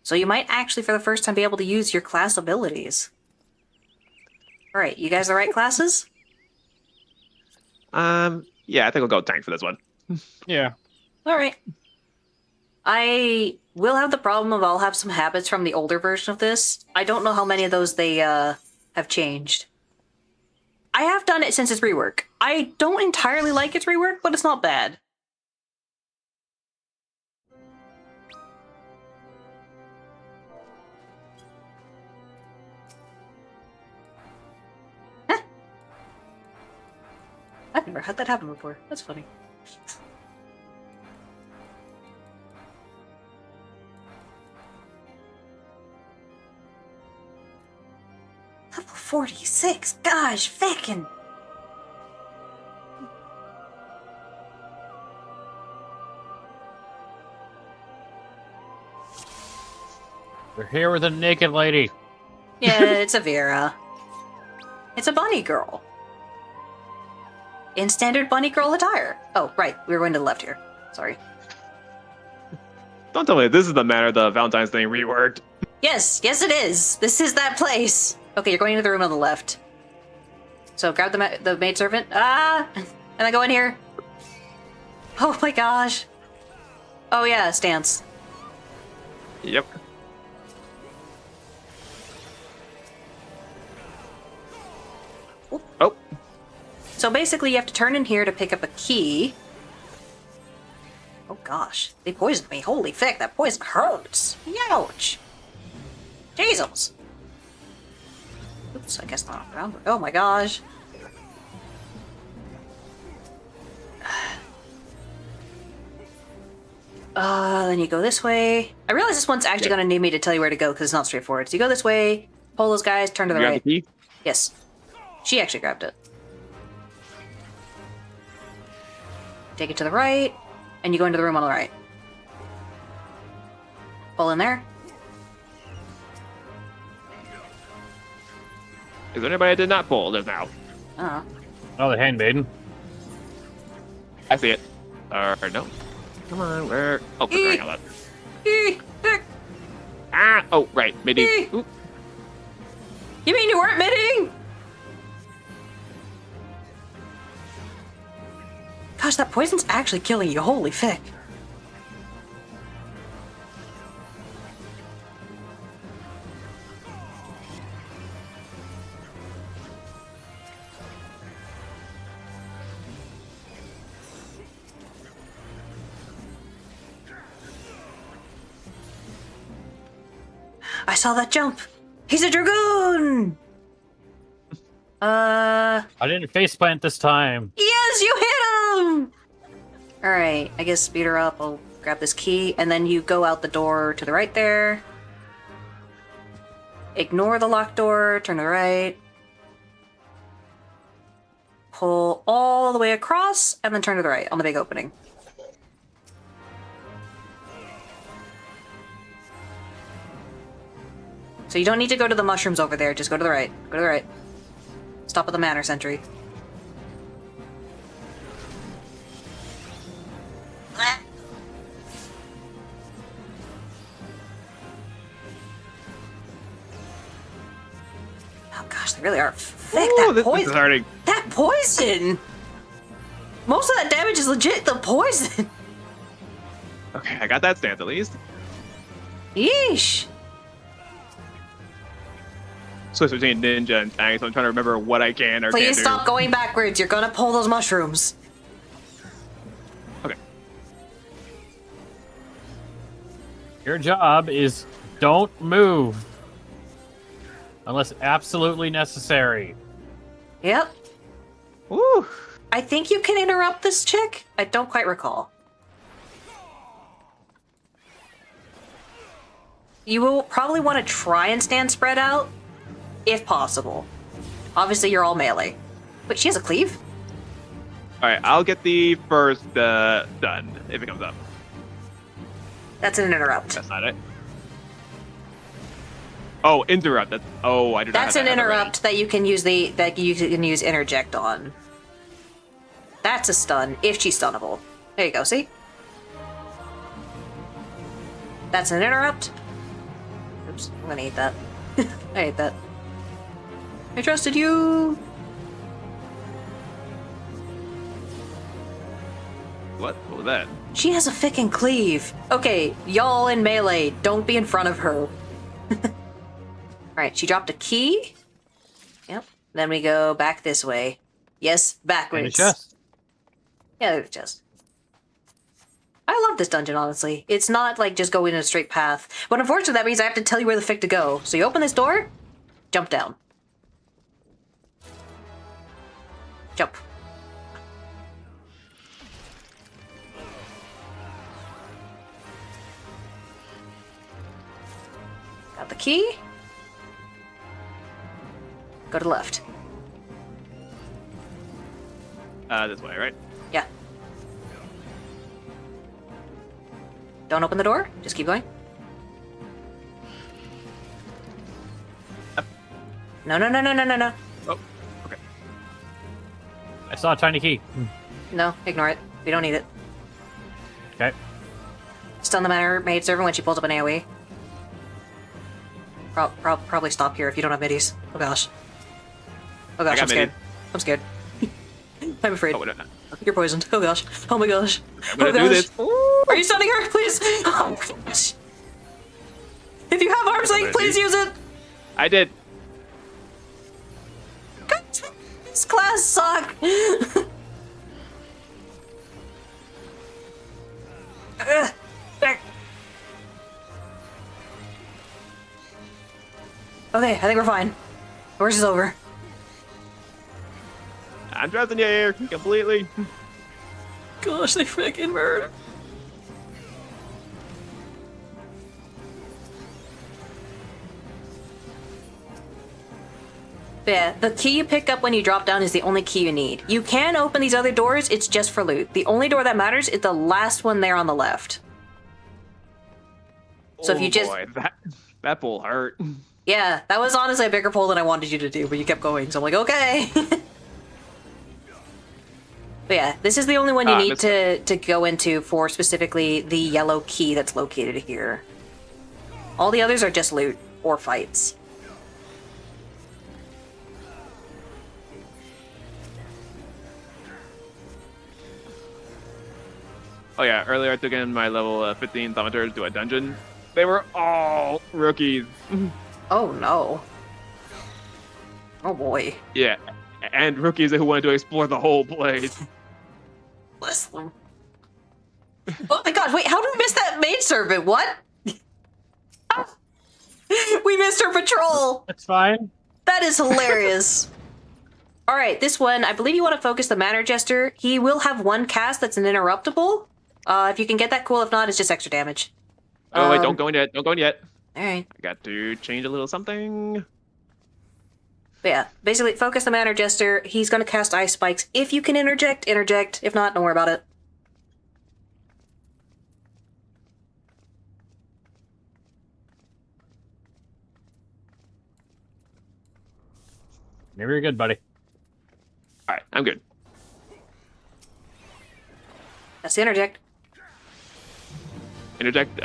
So you might actually, for the first time, be able to use your class abilities. Alright, you guys the right classes? Yeah, I think I'll go tank for this one. Yeah. Alright. I will have the problem of I'll have some habits from the older version of this. I don't know how many of those they have changed. I have done it since its rework. I don't entirely like its rework, but it's not bad. Huh. I've never had that happen before. That's funny. Level 46? Gosh, feckin'. We're here with a naked lady. Yeah, it's a Vera. It's a bunny girl. In standard bunny girl attire. Oh, right. We were going to the left here. Sorry. Don't tell me this is the manner the Valentine's thing reworked. Yes, yes it is. This is that place. Okay, you're going into the room on the left. So grab the maidservant. Ah! And then go in here. Oh my gosh. Oh yeah, stance. Yep. Oh, So basically you have to turn in here to pick up a key. Oh, gosh. They poisoned me. Holy fuck, that poison hurts. Ouch. Jesus. Oops, I guess not around. Oh my gosh. Then you go this way. I realize this one's actually going to need me to tell you where to go because it's not straightforward. So you go this way, pull those guys, turn to the You grab right. the key? Yes. She actually grabbed it. Take it to the right, and you go into the room on the right. Pull in there. Is there anybody I did not pull just now? Oh. Oh, the handmaiden. I see it. No. Come on, where? Oh, for crying out loud. Ah! Oh, right. Midi. Oop. You mean you weren't midding? Gosh, that poison's actually killing you. Holy fick. I saw that jump. He's a dragoon. I didn't faceplant this time. Yes, you hit him! Alright, I guess speed her up. I'll grab this key, and then you go out the door to the right there. Ignore the locked door, turn to the right. Pull all the way across, and then turn to the right on the big opening. So you don't need to go to the mushrooms over there, just go to the right. Go to the right. Stop at the Manor Sentry. Oh gosh, they really are thick. Ooh, That this is poison. starting. That poison. Most of that damage is legit the poison. Okay, I got that stance at least. Yeesh. Switch between ninja and tank, so I'm trying to remember what I can or Please can't do. stop going backwards. You're gonna pull those mushrooms. Okay. Your job is don't move. Unless absolutely necessary. Yep. Woo! I think you can interrupt this chick. I don't quite recall. You will probably want to try and stand spread out, if possible. Obviously, you're all melee. Wait, she has a cleave? Alright, I'll get the first done if it comes up. That's an interrupt. That's not it. Oh, interrupt. That's I do not. That's have an that already. interrupt that you can use interject on. That's a stun if she's stunnable. There you go. See? That's an interrupt. Oops, I'm gonna eat that. I ate that. I trusted you. What? What was that? She has a fickin' cleave. Okay, y'all in melee, don't be in front of her. Alright, she dropped a key. Yep. Then we go back this way. Yes, And a backwards. chest. Yeah, there's a chest. I love this dungeon, honestly. It's not like just going in a straight path. But unfortunately, that means I have to tell you where the frick to go. So you open this door, jump down. Jump. Got the key. Go to the left. This way, right? Yeah. Don't open the door. Just keep going. No, no, no, no, no, no, no. Oh, okay. I saw a tiny key. No, ignore it. We don't need it. Okay. Stun the Manor maid servant when she pulls up an AoE. Probably stop here if you don't have middies. Oh gosh. Oh gosh, got I'm scared. middies. I'm scared. I'm afraid. Oh, no. You're poisoned. Oh gosh. Oh my gosh. I'm gonna Oh do gosh. this. Ooh. Are you stunning her? Please. Oh gosh. If you have arms length, please use it. I did. This class suck. Okay, I think we're fine. Horse is over. I'm trusting you here completely. Gosh, they freaking murder. Yeah, the key you pick up when you drop down is the only key you need. You can open these other doors, it's just for loot. The only door that matters is the last one there on the left. So if you just... Boy, that pull hurt. Yeah, that was honestly a bigger pull than I wanted you to do, but you kept going, so I'm like, okay. But yeah, this is the only one you need to go into for specifically the yellow key that's located here. All the others are just loot or fights. Oh yeah, earlier I took in my level 15 thaumateurs to a dungeon. They were all rookies. Oh no. Oh boy. Yeah, and rookies who wanted to explore the whole place. Bless them. Oh my gosh, wait, how did we miss that maid servant? What? We missed her patrol! That's fine. That is hilarious. Alright, this one, I believe you want to focus the Manor Jester. He will have one cast that's an interruptible. If you can get that, cool. If not, it's just extra damage. Oh wait, don't go in yet. Don't go in yet. Alright. I got to change a little something. But yeah, basically, focus the Manor Jester. He's going to cast Ice Spikes. If you can interject, interject. If not, don't worry about it. Maybe you're good, buddy. All right, I'm good. That's the interject. Interject.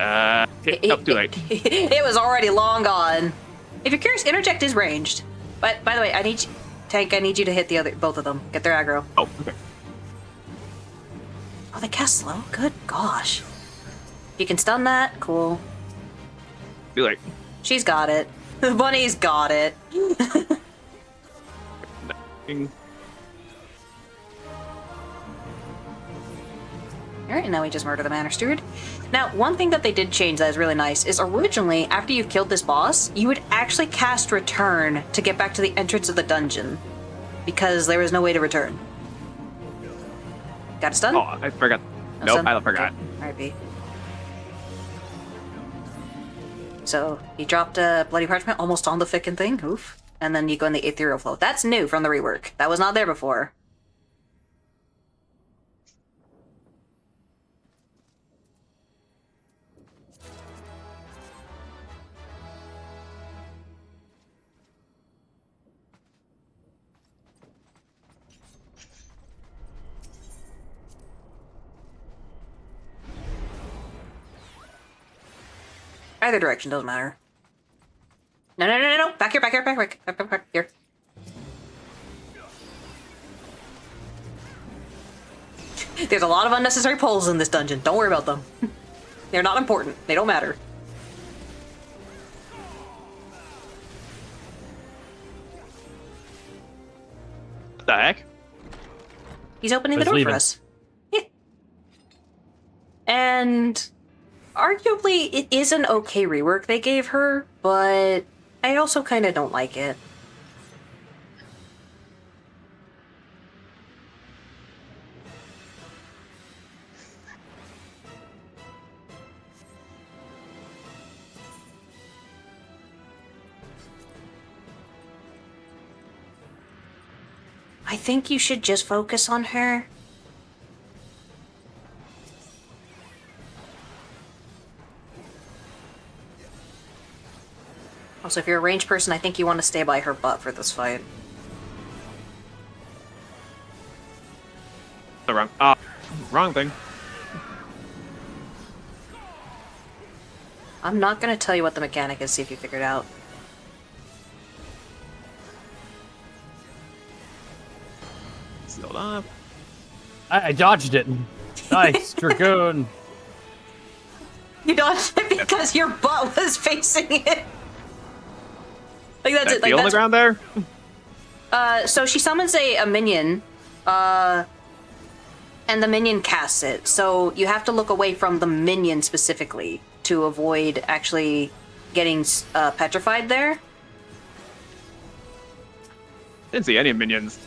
Nope, too late. It was already long gone. If you're curious, interject is ranged. But by the way, I need you, Tank. I need you to hit both of them. Get their aggro. Oh, okay. Oh, they cast slow. Good gosh. If you can stun that, cool. Too late. She's got it. The bunny's got it. Alright, now we just murder the Manor Steward. Now, one thing that they did change that is really nice is originally, after you killed this boss, you would actually cast Return to get back to the entrance of the dungeon. Because there was no way to return. Got a stun? Oh, I forgot. No Nope, stun? I forgot. Okay. Alright, B. So, you dropped a Bloody Parchment almost on the frickin' thing. Oof. And then you go in the Ethereal Flow. That's new from the rework. That was not there before. Either direction, doesn't matter. No, no, no, no, no. Back here, back here, back here. There's a lot of unnecessary pulls in this dungeon. Don't worry about them. They're not important. They don't matter. What the heck? He's opening the Just door leave for him. us. Yeah. And arguably, it is an okay rework they gave her, but I also kind of don't like it. I think you should just focus on her. Also, if you're a ranged person, I think you want to stay by her butt for this fight. The wrong thing. I'm not going to tell you what the mechanic is, see if you figure it out. Still up. I dodged it. Nice, Dragoon. You dodged it because your butt was facing it. Like, that's That it. Like, feel on the that's, ground there? so she summons a minion, and and the minion casts it. So you have to look away from the minion specifically to avoid actually getting petrified there. Didn't see any minions.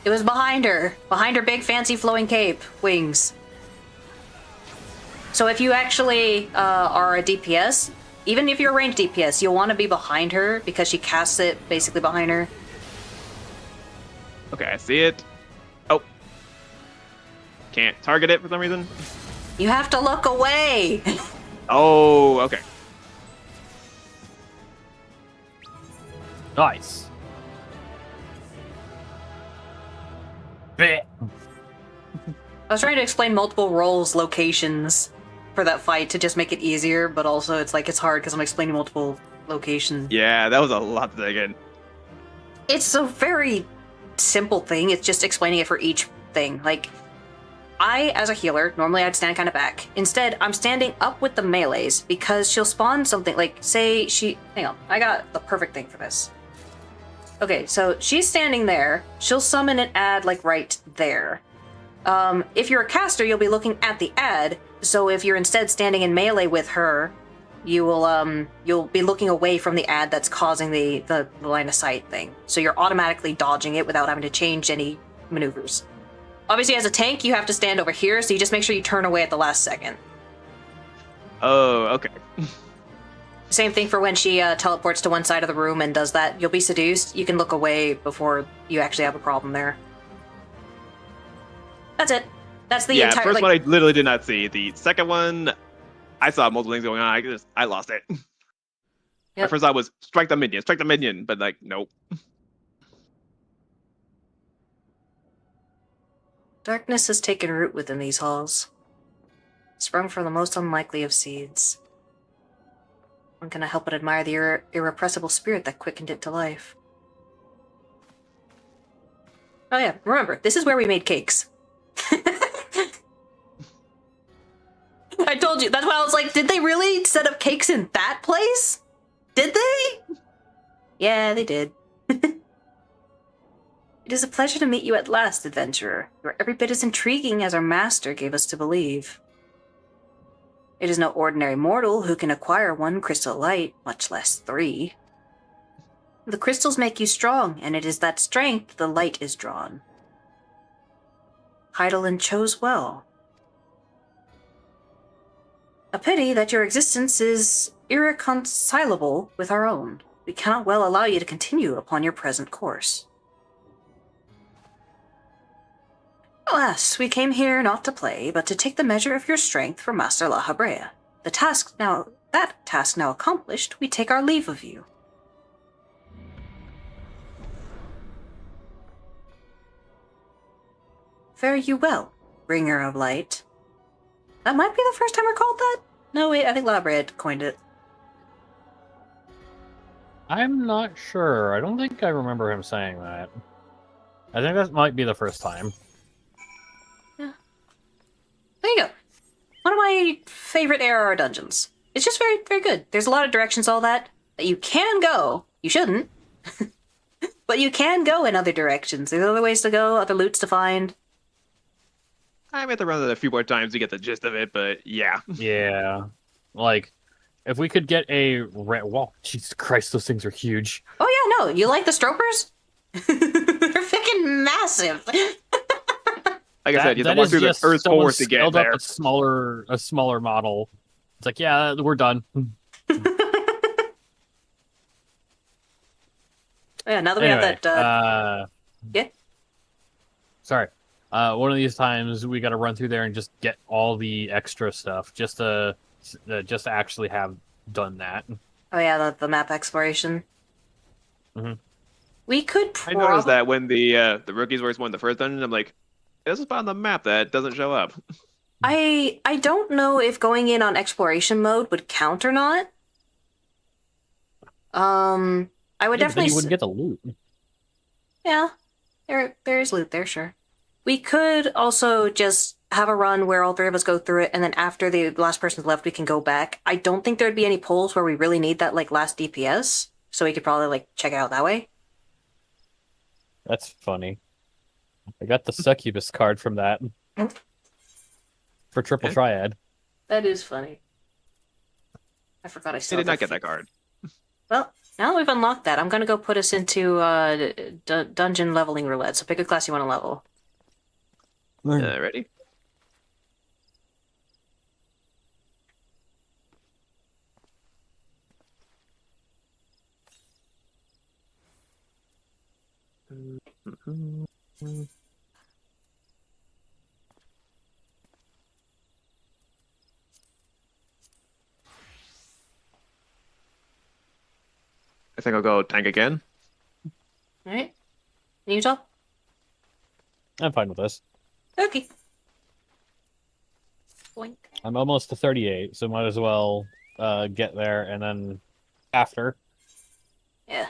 It was behind her big fancy flowing cape wings. So if you actually are a DPS, even if you're a ranged DPS, you'll want to be behind her because she casts it basically behind her. Okay, I see it. Oh. Can't target it for some reason. You have to look away. Oh, okay. Nice. Bleh. I was trying to explain multiple roles, locations for that fight to just make it easier, but also it's like it's hard because I'm explaining multiple locations. Yeah, that was a lot to dig in. It's a very simple thing. It's just explaining it for each thing. Like, I, as a healer, normally I'd stand kind of back. Instead, I'm standing up with the melees because she'll spawn something like, say she... Hang on, I got the perfect thing for this. Okay, so she's standing there. She'll summon an ad, like, right there. If you're a caster, you'll be looking at the ad, so if you're instead standing in melee with her, you'll be looking away from the ad that's causing the line of sight thing. So you're automatically dodging it without having to change any maneuvers. Obviously, as a tank, you have to stand over here, so you just make sure you turn away at the last second. Oh, okay. Same thing for when she teleports to one side of the room and does that. You'll be seduced. You can look away before you actually have a problem there. That's it. That's the entire... First one I literally did not see. The second one, I saw multiple things going on. I lost it. Yep. My first thought was strike the minion, but like, nope. Darkness has taken root within these halls, sprung from the most unlikely of seeds. One cannot help but admire the irrepressible spirit that quickened it to life. Oh yeah, remember, this is where we made cakes. I told you, that's why I was like, did they really set up cakes in that place? Did they? Yeah, they did. It is a pleasure to meet you at last, adventurer. You are every bit as intriguing as our master gave us to believe. It is no ordinary mortal who can acquire one crystal light, much less 3. The crystals make you strong, and it is that strength the light is drawn. Hydaelyn chose well. A pity that your existence is irreconcilable with our own. We cannot well allow you to continue upon your present course. Alas, we came here not to play, but to take the measure of your strength for Master La Habrea. That task now accomplished, we take our leave of you. Fare you well, bringer of light. That might be the first time we're called that? No, wait, I think La Habrea coined it. I'm not sure. I don't think I remember him saying that. I think that might be the first time. There you go. One of my favorite ARR dungeons. It's just very, very good. There's a lot of directions, all that you can go. You shouldn't. But you can go in other directions. There's other ways to go, other loots to find. I might have to run it a few more times to get the gist of it, but yeah. Yeah. Like, if we could get a... Well, Jesus Christ, those things are huge. Oh yeah, no. You like the Stropers? They're freaking massive. Like I said, you have to walk through the Earth's core to get there. Up a smaller model. It's like, yeah, we're done. Yeah, now that we have that... yeah? Sorry. One of these times, we got to run through there and just get all the extra stuff, just to actually have done that. Oh yeah, the map exploration. Mm-hmm. We could I noticed that when the rookies were one of the first dungeon, I'm like, there's a spot on the map that doesn't show up. I don't know if going in on exploration mode would count or not. I would definitely. Then you wouldn't get the loot. Yeah, there is loot there, sure. We could also just have a run where all 3 of us go through it, and then after the last person's left, we can go back. I don't think there'd be any pulls where we really need that like last DPS, so we could probably like check it out that way. That's funny. I got the succubus card from that. For triple Yeah. triad. That is funny. I forgot I I still did have not the get that card. Well, now that we've unlocked that, I'm gonna go put us into dungeon leveling roulette. So pick a class you want to level. Ready? I think I'll go tank again. All right. Utah? I'm fine with this. Okay. Boink. I'm almost to 38, so might as well get there and then after. Yeah.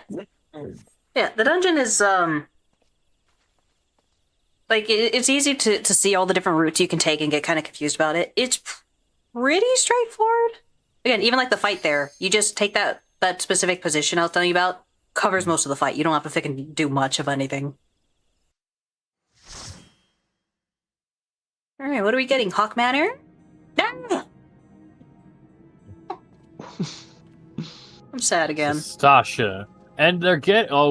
Yeah, the dungeon is like it's easy to see all the different routes you can take and get kind of confused about it. It's pretty straightforward. Again, even like the fight there, you just take that specific position I was telling you about, covers most of the fight. You don't have to freaking do much of anything. All right, what are we getting? Hawk Manor? Ah! I'm sad again. Stasha. And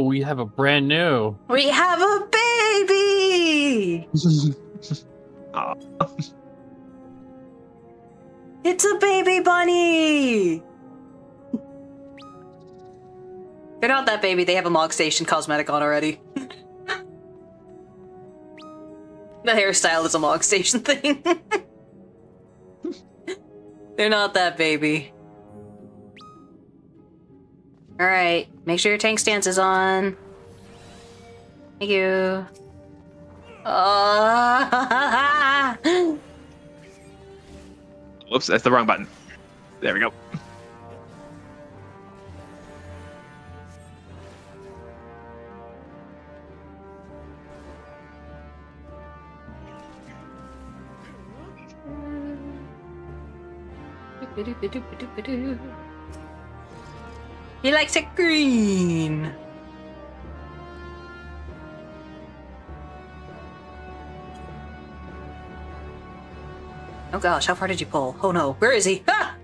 we have a brand new. We have a baby! Aw. It's a baby bunny! They're not that baby, they have a Mog Station cosmetic on already. The hairstyle is a Mog Station thing. They're not that baby. Alright, make sure your tank stance is on. Thank you. Whoops, that's the wrong button. There we go. He likes it green. Oh gosh, how far did you pull? Oh no, where is he? Ah!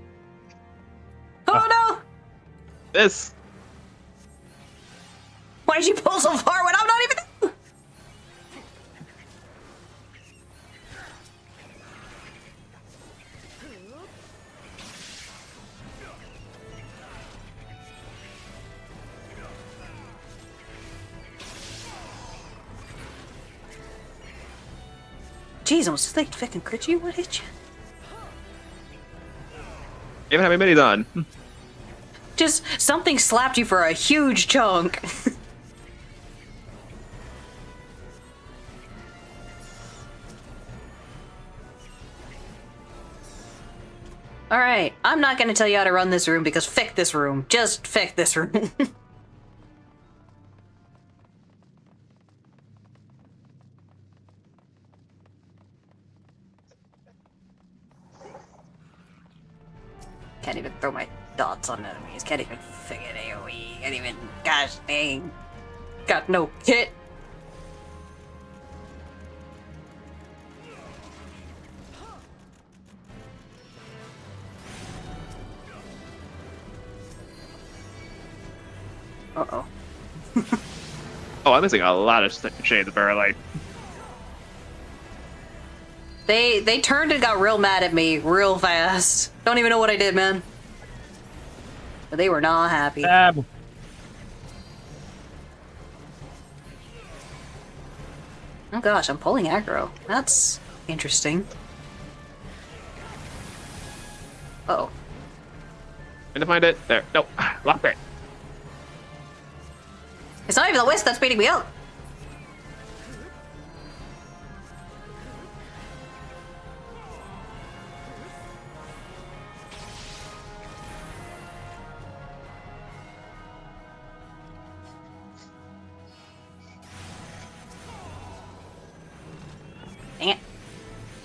Oh no! This. Why did you pull so far when I'm not even there? Jeez, almost like fucking crit you. What hit you? Even have my mini done. Just something slapped you for a huge chunk. Alright, I'm not gonna tell you how to run this room because fick this room. Just fick this room. Can't even throw my dots on enemies. Can't even figure AoE. Can't even. Gosh dang. Got no kit. Uh oh. Oh, I'm missing a lot of Shades of Barrelight. They turned and got real mad at me real fast. Don't even know what I did, man. But they were not happy. Stab. Oh gosh, I'm pulling aggro. That's interesting. Uh-oh. Trying to find it. There. No. Locked it. It's not even the whisk that's beating me up. Dang it.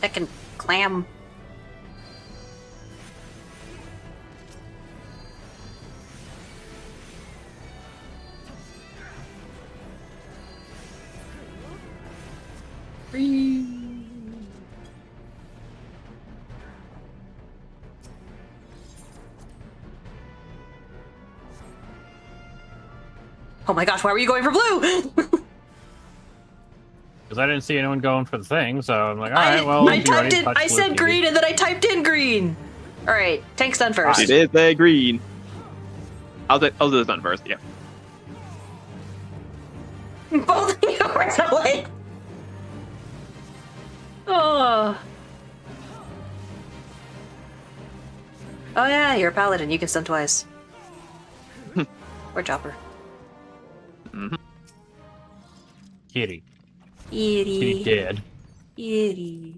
Second clam. Oh my gosh, why were you going for blue? Because I didn't see anyone going for the thing, so I'm like, all right, well, I you typed already in, touched I blue, said Katie. green and then I typed in green. All right, tank's done first. It is the green. I'll do this one first. Yeah. Both of you ran away. Oh. Oh yeah, you're a paladin. You can stun twice. Or chopper. Kitty. Kitty. Kitty dead. Kitty.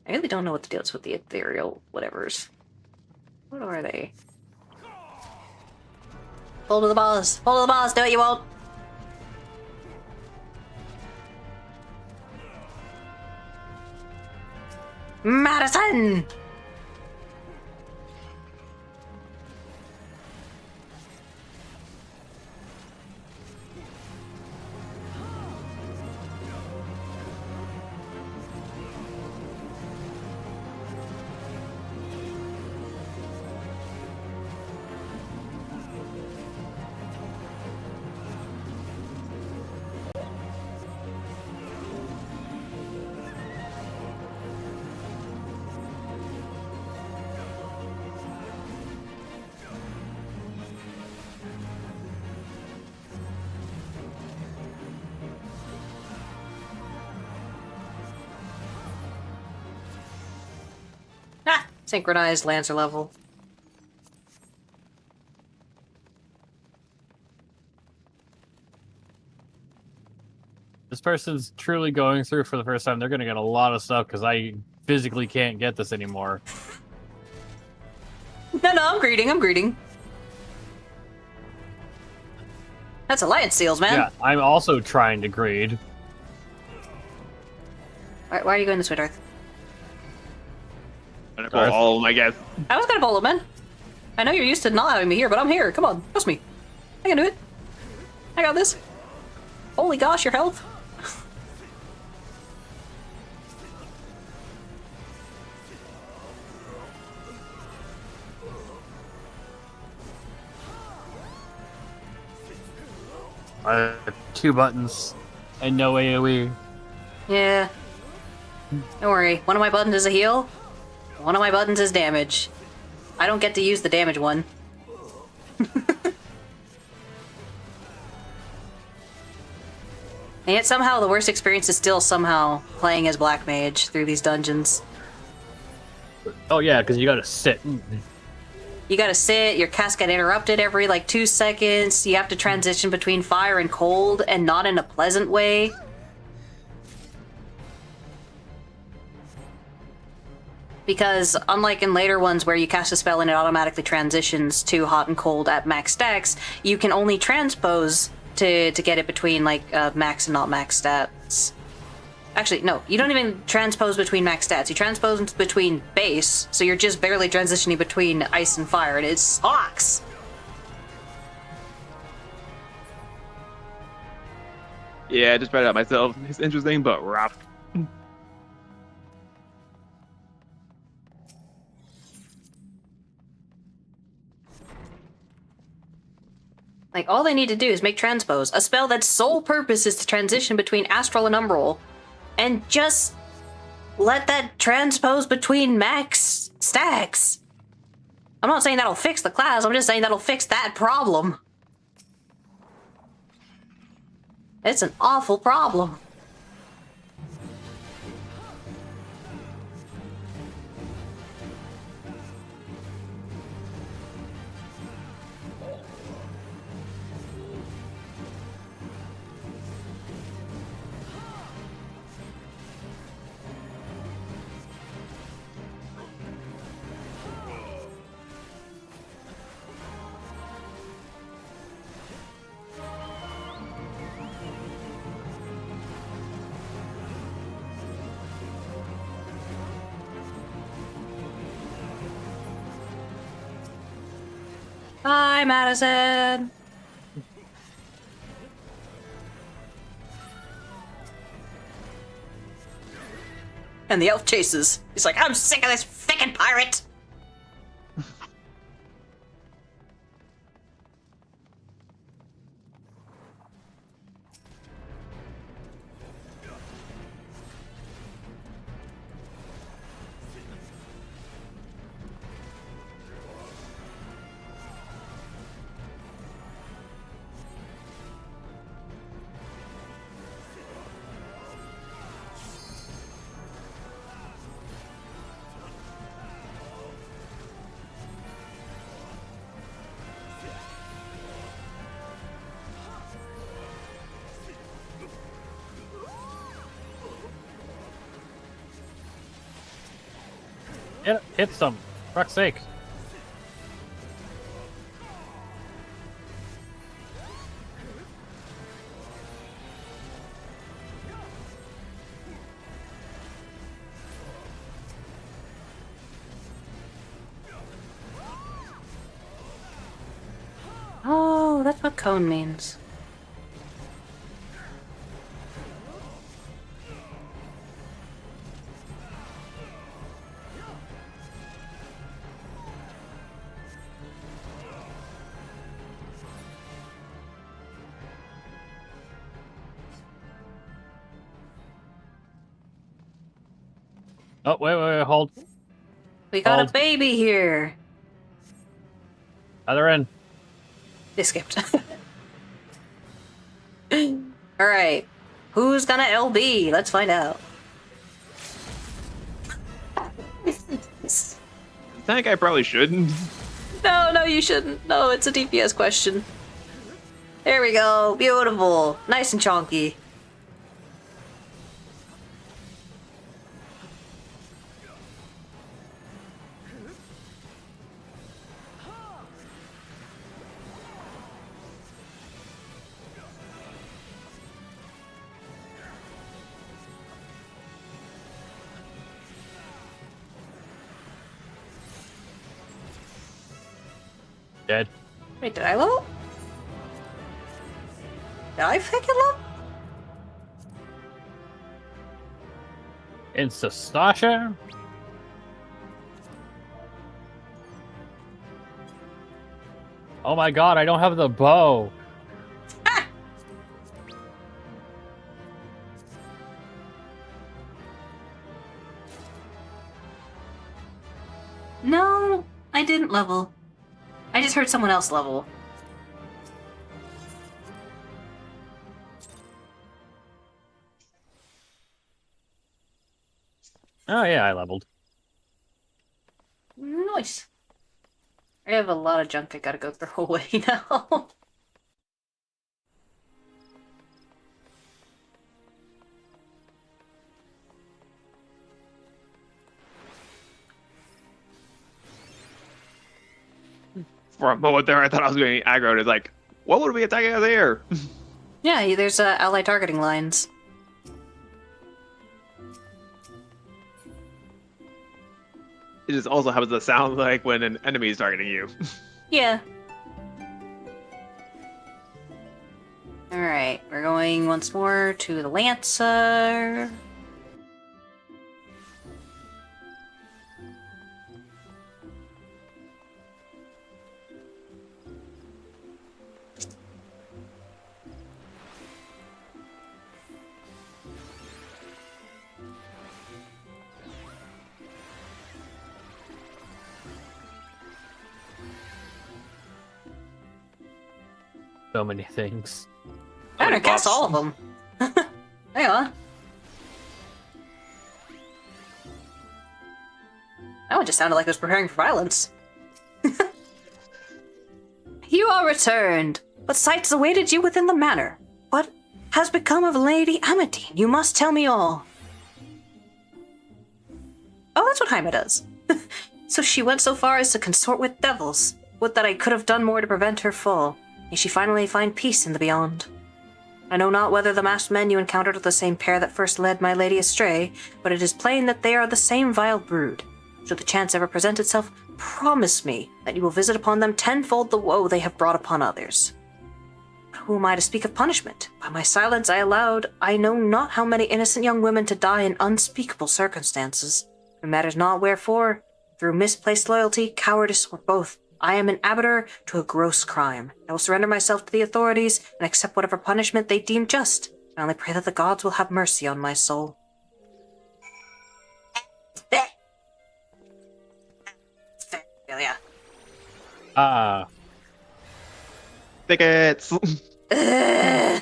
I really don't know what the deal is with the ethereal whatevers. What are they? Hold to the boss. Hold to the boss. Do it, you won't. Madison! Ah! Synchronized Lancer level. This person's truly going through for the first time. They're going to get a lot of stuff because I physically can't get this anymore. No, I'm greeting, I'm greeting. That's Alliance Seals, man. Yeah, I'm also trying to grade. Why are you going this way, Darth? I'm gonna pull all of them, I guess. I was gonna pull him, man. I know you're used to not having me here, but I'm here. Come on, trust me. I can do it. I got this. Holy gosh, your health. Two buttons and no AoE. Yeah. Don't worry. One of my buttons is a heal. One of my buttons is damage. I don't get to use the damage one. And yet somehow the worst experience is still somehow playing as Black Mage through these dungeons. Oh yeah, because you gotta sit. You gotta sit, your cast get interrupted every like 2 seconds, you have to transition between fire and cold, and not in a pleasant way. Because unlike in later ones where you cast a spell and it automatically transitions to hot and cold at max stacks, you can only transpose to get it between like max and not max stats. Actually, no, you don't even transpose between max stats. You transpose between base, so you're just barely transitioning between ice and fire, and it sucks! Yeah, I just tried it out myself. It's interesting, but rough. Like, all they need to do is make transpose, a spell that's sole purpose is to transition between astral and umbral, and just let that transpose between max stacks. I'm not saying that'll fix the class, I'm just saying that'll fix that problem. It's an awful problem. Hi, Madison. And the elf chases. He's like, I'm sick of this frickin' pirate! Hit some. For fuck's sake. Oh, that's what cone means. Oh, wait, hold. We got a Hold. baby here. Other end. They skipped. Alright. Who's gonna LB? Let's find out. I think I probably shouldn't. No, you shouldn't. No, it's a DPS question. There we go. Beautiful. Nice and chonky. Dead. Wait, did I level? Did I freaking level? Insta Stasha. Oh my god, I don't have the bow. No, I didn't level. I just heard someone else level. Oh yeah, I leveled. Nice. I have a lot of junk I gotta go throw away now. For a moment there, I thought I was getting aggroed. It's like, what would we attacking out there? Yeah, there's ally targeting lines. It just also happens to sound like when an enemy is targeting you. Yeah. Alright, we're going once more to the Lancer. So many things. I'm gonna cast buffs. all of them. Hang on. That one just sounded like it was preparing for violence. You are returned. What sights awaited you within the manor? What has become of Lady Amadine? You must tell me all. Oh, that's what Jaime does. So she went so far as to consort with devils. Would that I could have done more to prevent her fall. May she finally find peace in the beyond. I know not whether the masked men you encountered are the same pair that first led my lady astray, but it is plain that they are the same vile brood. Should the chance ever present itself, promise me that you will visit upon them tenfold the woe they have brought upon others. But who am I to speak of punishment? By my silence I allowed I know not how many innocent young women to die in unspeakable circumstances. It matters not wherefore, through misplaced loyalty, cowardice, or both. I am an abettor to a gross crime. I will surrender myself to the authorities and accept whatever punishment they deem just. I only pray that the gods will have mercy on my soul. Yeah. Tickets! Pray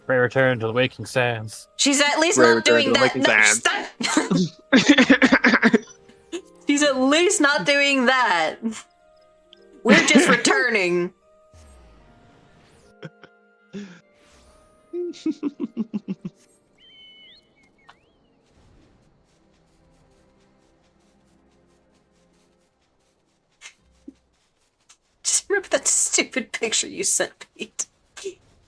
return to the waking sands. She's at least Ray not returned doing to the that. Waking No, Sands. stop. She's at least not doing that. We're just returning. That stupid picture you sent, Pete.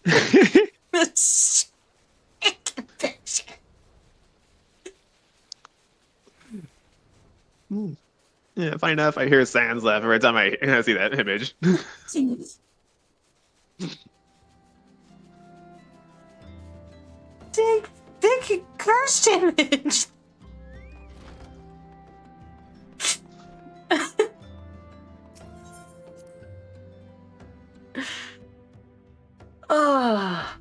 That stupid picture. Yeah, funny enough, I hear Sans laugh every time I see that image. Big cursed image. Ah,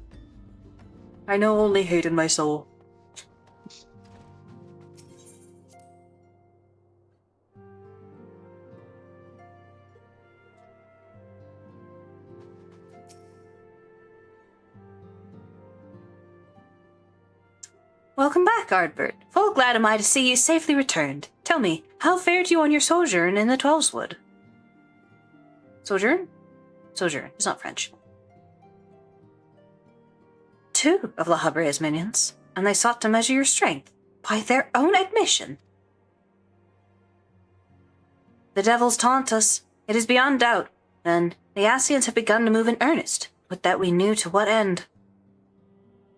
I know only hate in my soul. Welcome back, Ardbert. Full glad am I to see you safely returned. Tell me, how fared you on your sojourn in the Twelveswood? Sojourn? Sojourn. It's not French. 2 of La Habre's minions, and they sought to measure your strength, by their own admission. The devils taunt us. It is beyond doubt. Then, the Ascians have begun to move in earnest, would that we knew to what end.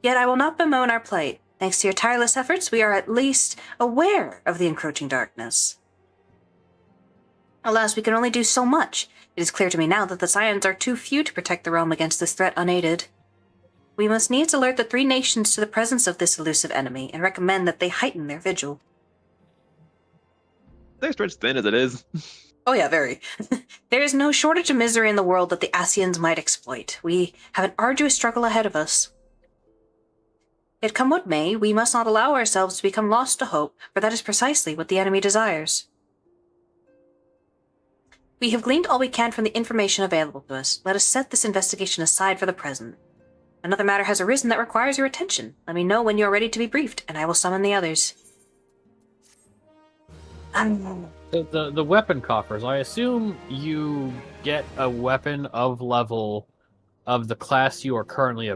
Yet I will not bemoan our plight. Thanks to your tireless efforts, we are at least aware of the encroaching darkness. Alas, we can only do so much. It is clear to me now that the Scions are too few to protect the realm against this threat unaided. We must needs alert the 3 nations to the presence of this elusive enemy, and recommend that they heighten their vigil. They're stretched thin as it is. Oh yeah, very. There is no shortage of misery in the world that the Ascians might exploit. We have an arduous struggle ahead of us. Yet come what may, we must not allow ourselves to become lost to hope, for that is precisely what the enemy desires. We have gleaned all we can from the information available to us. Let us set this investigation aside for the present. Another matter has arisen that requires your attention. Let me know when you are ready to be briefed, and I will summon the others. The weapon coffers. I assume you get a weapon of level of the class you are currently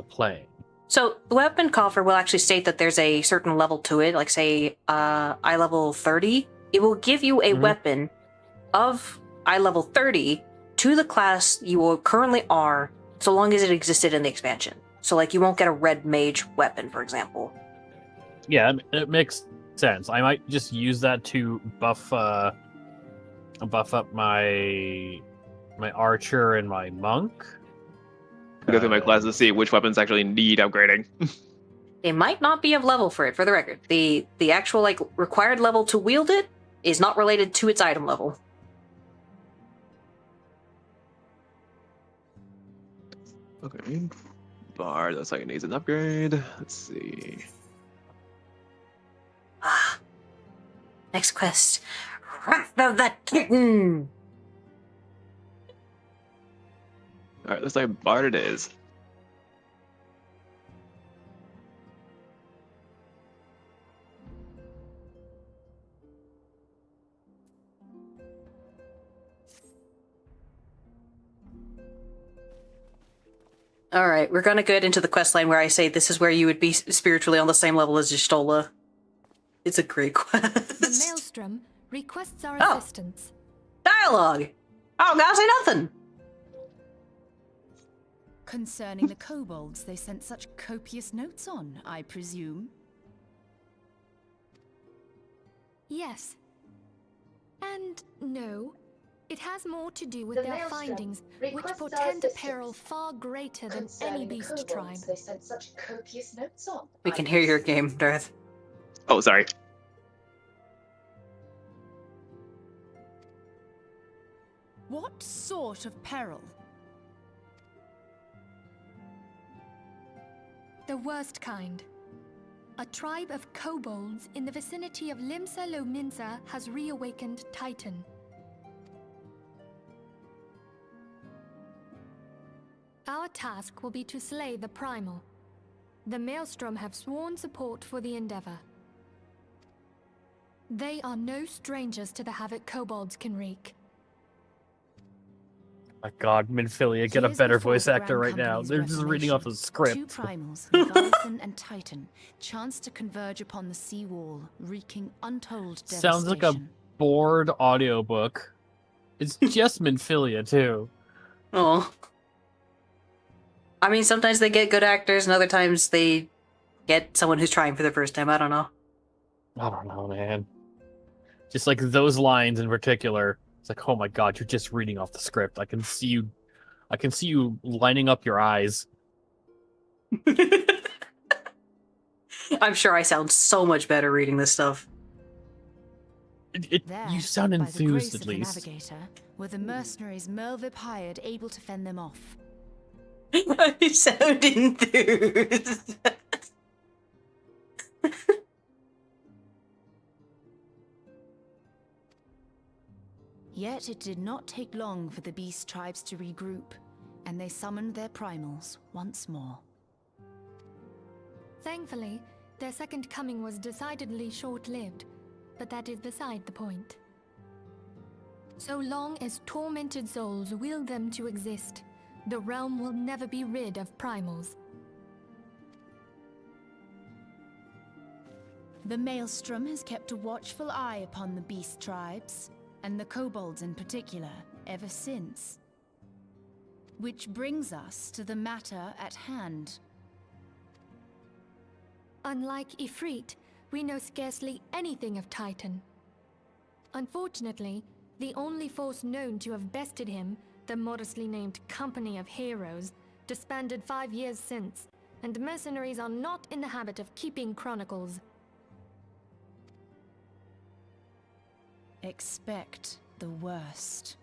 playing. So the weapon coffer will actually state that there's a certain level to it, like say eye level 30. It will give you a weapon of eye level 30 to the class you currently are, so long as it existed in the expansion. So like you won't get a red mage weapon, for example. Yeah, it makes sense. I might just use that to buff up my archer and my monk. Go through my classes to see which weapons actually need upgrading. They might not be of level for it, for the record. The actual like required level to wield it is not related to its item level. Okay. Bard, looks like it needs an upgrade. Let's see. Ah. Next quest. Wrath of the Titan! Alright, looks like Bard it is. Alright, we're gonna get into the quest line where I say this is where you would be spiritually on the same level as Y'shtola. It's a great quest. The Maelstrom requests our Oh. assistance. Dialogue! Oh, gotta say nothing! Concerning the kobolds they sent such copious notes on, I presume? Yes. And no. It has more to do with The their Maelstrom findings, which requests our portend a assistance peril far greater than any Concerning the beast kobolds tribe. they sent such copious notes on. We can hear your game, Darth. Oh, sorry. What sort of peril? The worst kind. A tribe of kobolds in the vicinity of Limsa Lominsa has reawakened Titan. Our task will be to slay the Primal. The Maelstrom have sworn support for the endeavor. They are no strangers to the havoc kobolds can wreak. My God, Minfilia, get a Years better before voice the actor Grand right now. Company's They're just reading off the reformation, script. Two primals, Leviathan and Titan, chanced to converge upon the seawall, wreaking untold devastation. Sounds like a bored audiobook. It's just Minfilia, too. Oh. I mean, sometimes they get good actors, and other times they get someone who's trying for the first time. I don't know. I don't know, man. Just like those lines in particular, it's like, oh my god, you're just reading off the script. I can see you lining up your eyes. I'm sure I sound so much better reading this stuff. There, You sound by the enthused grace at of the least. navigator, were the mercenaries Mervip hired able to fend them off. I sound enthused. Yet it did not take long for the beast tribes to regroup, and they summoned their primals once more. Thankfully, their second coming was decidedly short-lived, but that is beside the point. So long as tormented souls will them to exist, the realm will never be rid of primals. The Maelstrom has kept a watchful eye upon the beast tribes, and the kobolds in particular, ever since. Which brings us to the matter at hand. Unlike Ifrit, we know scarcely anything of Titan. Unfortunately, the only force known to have bested him, the modestly named Company of Heroes, disbanded 5 years since, and mercenaries are not in the habit of keeping chronicles. Expect the worst.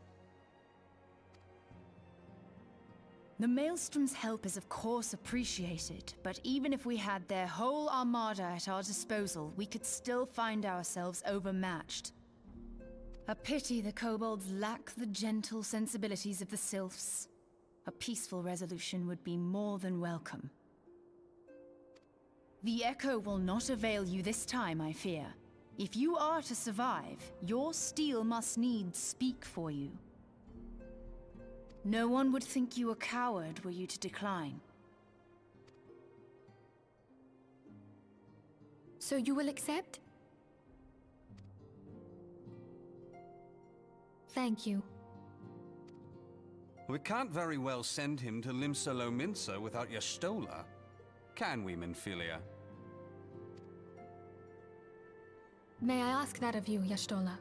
The Maelstrom's help is of course appreciated, but even if we had their whole armada at our disposal, we could still find ourselves overmatched. A pity the kobolds lack the gentle sensibilities of the sylphs. A peaceful resolution would be more than welcome. The Echo will not avail you this time, I fear. If you are to survive, your steel must needs speak for you. No one would think you a coward were you to decline. So you will accept? Thank you. We can't very well send him to Limsa Lominsa without Y'shtola, can we, Minfilia? May I ask that of you, Y'shtola?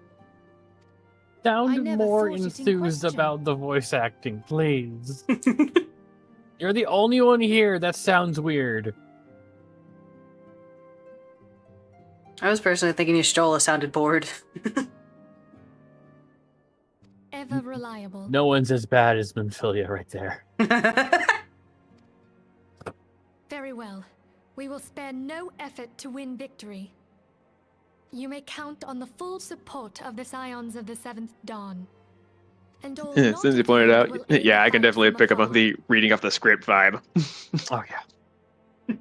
Sound never more thought it in enthused question. about the voice acting, please. You're the only one here that sounds weird. I was personally thinking Y'shtola sounded bored. Ever reliable. No one's as bad as Minfilia right there. Very well. We will spare no effort to win victory. You may count on the full support of the Scions of the Seventh Dawn. And all not Since you pointed attended out, will aid yeah, the I can fight definitely from pick up on afar. the reading off the script vibe. Oh yeah.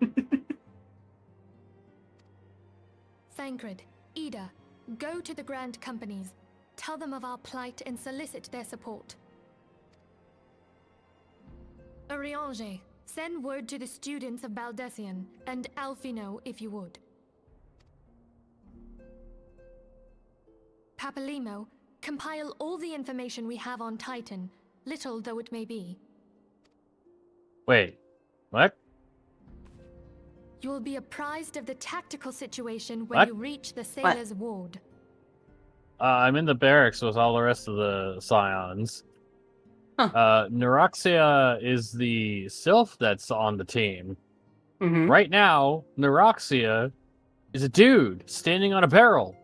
Thancred, Ida, go to the Grand Companies. Tell them of our plight and solicit their support. Urianger, send word to the students of Baldessian, and Alfino if you would. Papalimo, compile all the information we have on Titan, little though it may be. Wait, what? You will be apprised of the tactical situation when What? you reach the Sailor's Ward. I'm in the barracks with all the rest of the Scions. Huh. Neuroxia is the sylph that's on the team. Mhm. Right now, Neuroxia is a dude standing on a barrel.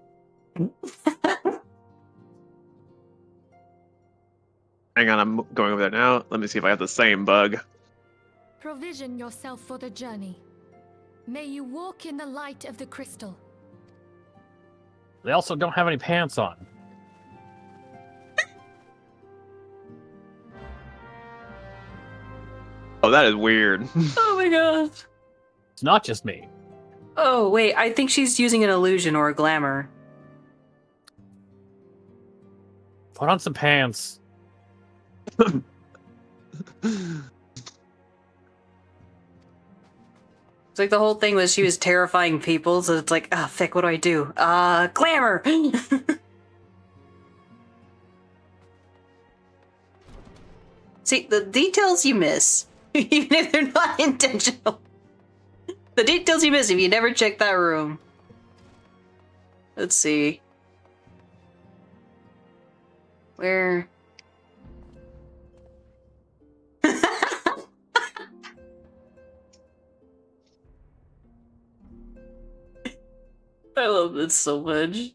Hang on, I'm going over there now. Let me see if I have the same bug. Provision yourself for the journey. May you walk in the light of the crystal. They also don't have any pants on. Oh, that is weird. Oh my god. It's not just me. Oh, wait, I think she's using an illusion or a glamour. Put on some pants. It's like the whole thing was she was terrifying people, so it's like, ah, Fick, what do I do? Glamour! See, the details you miss, even if they're not intentional. The details you miss if you never check that room. Let's see. Where? I love this so much.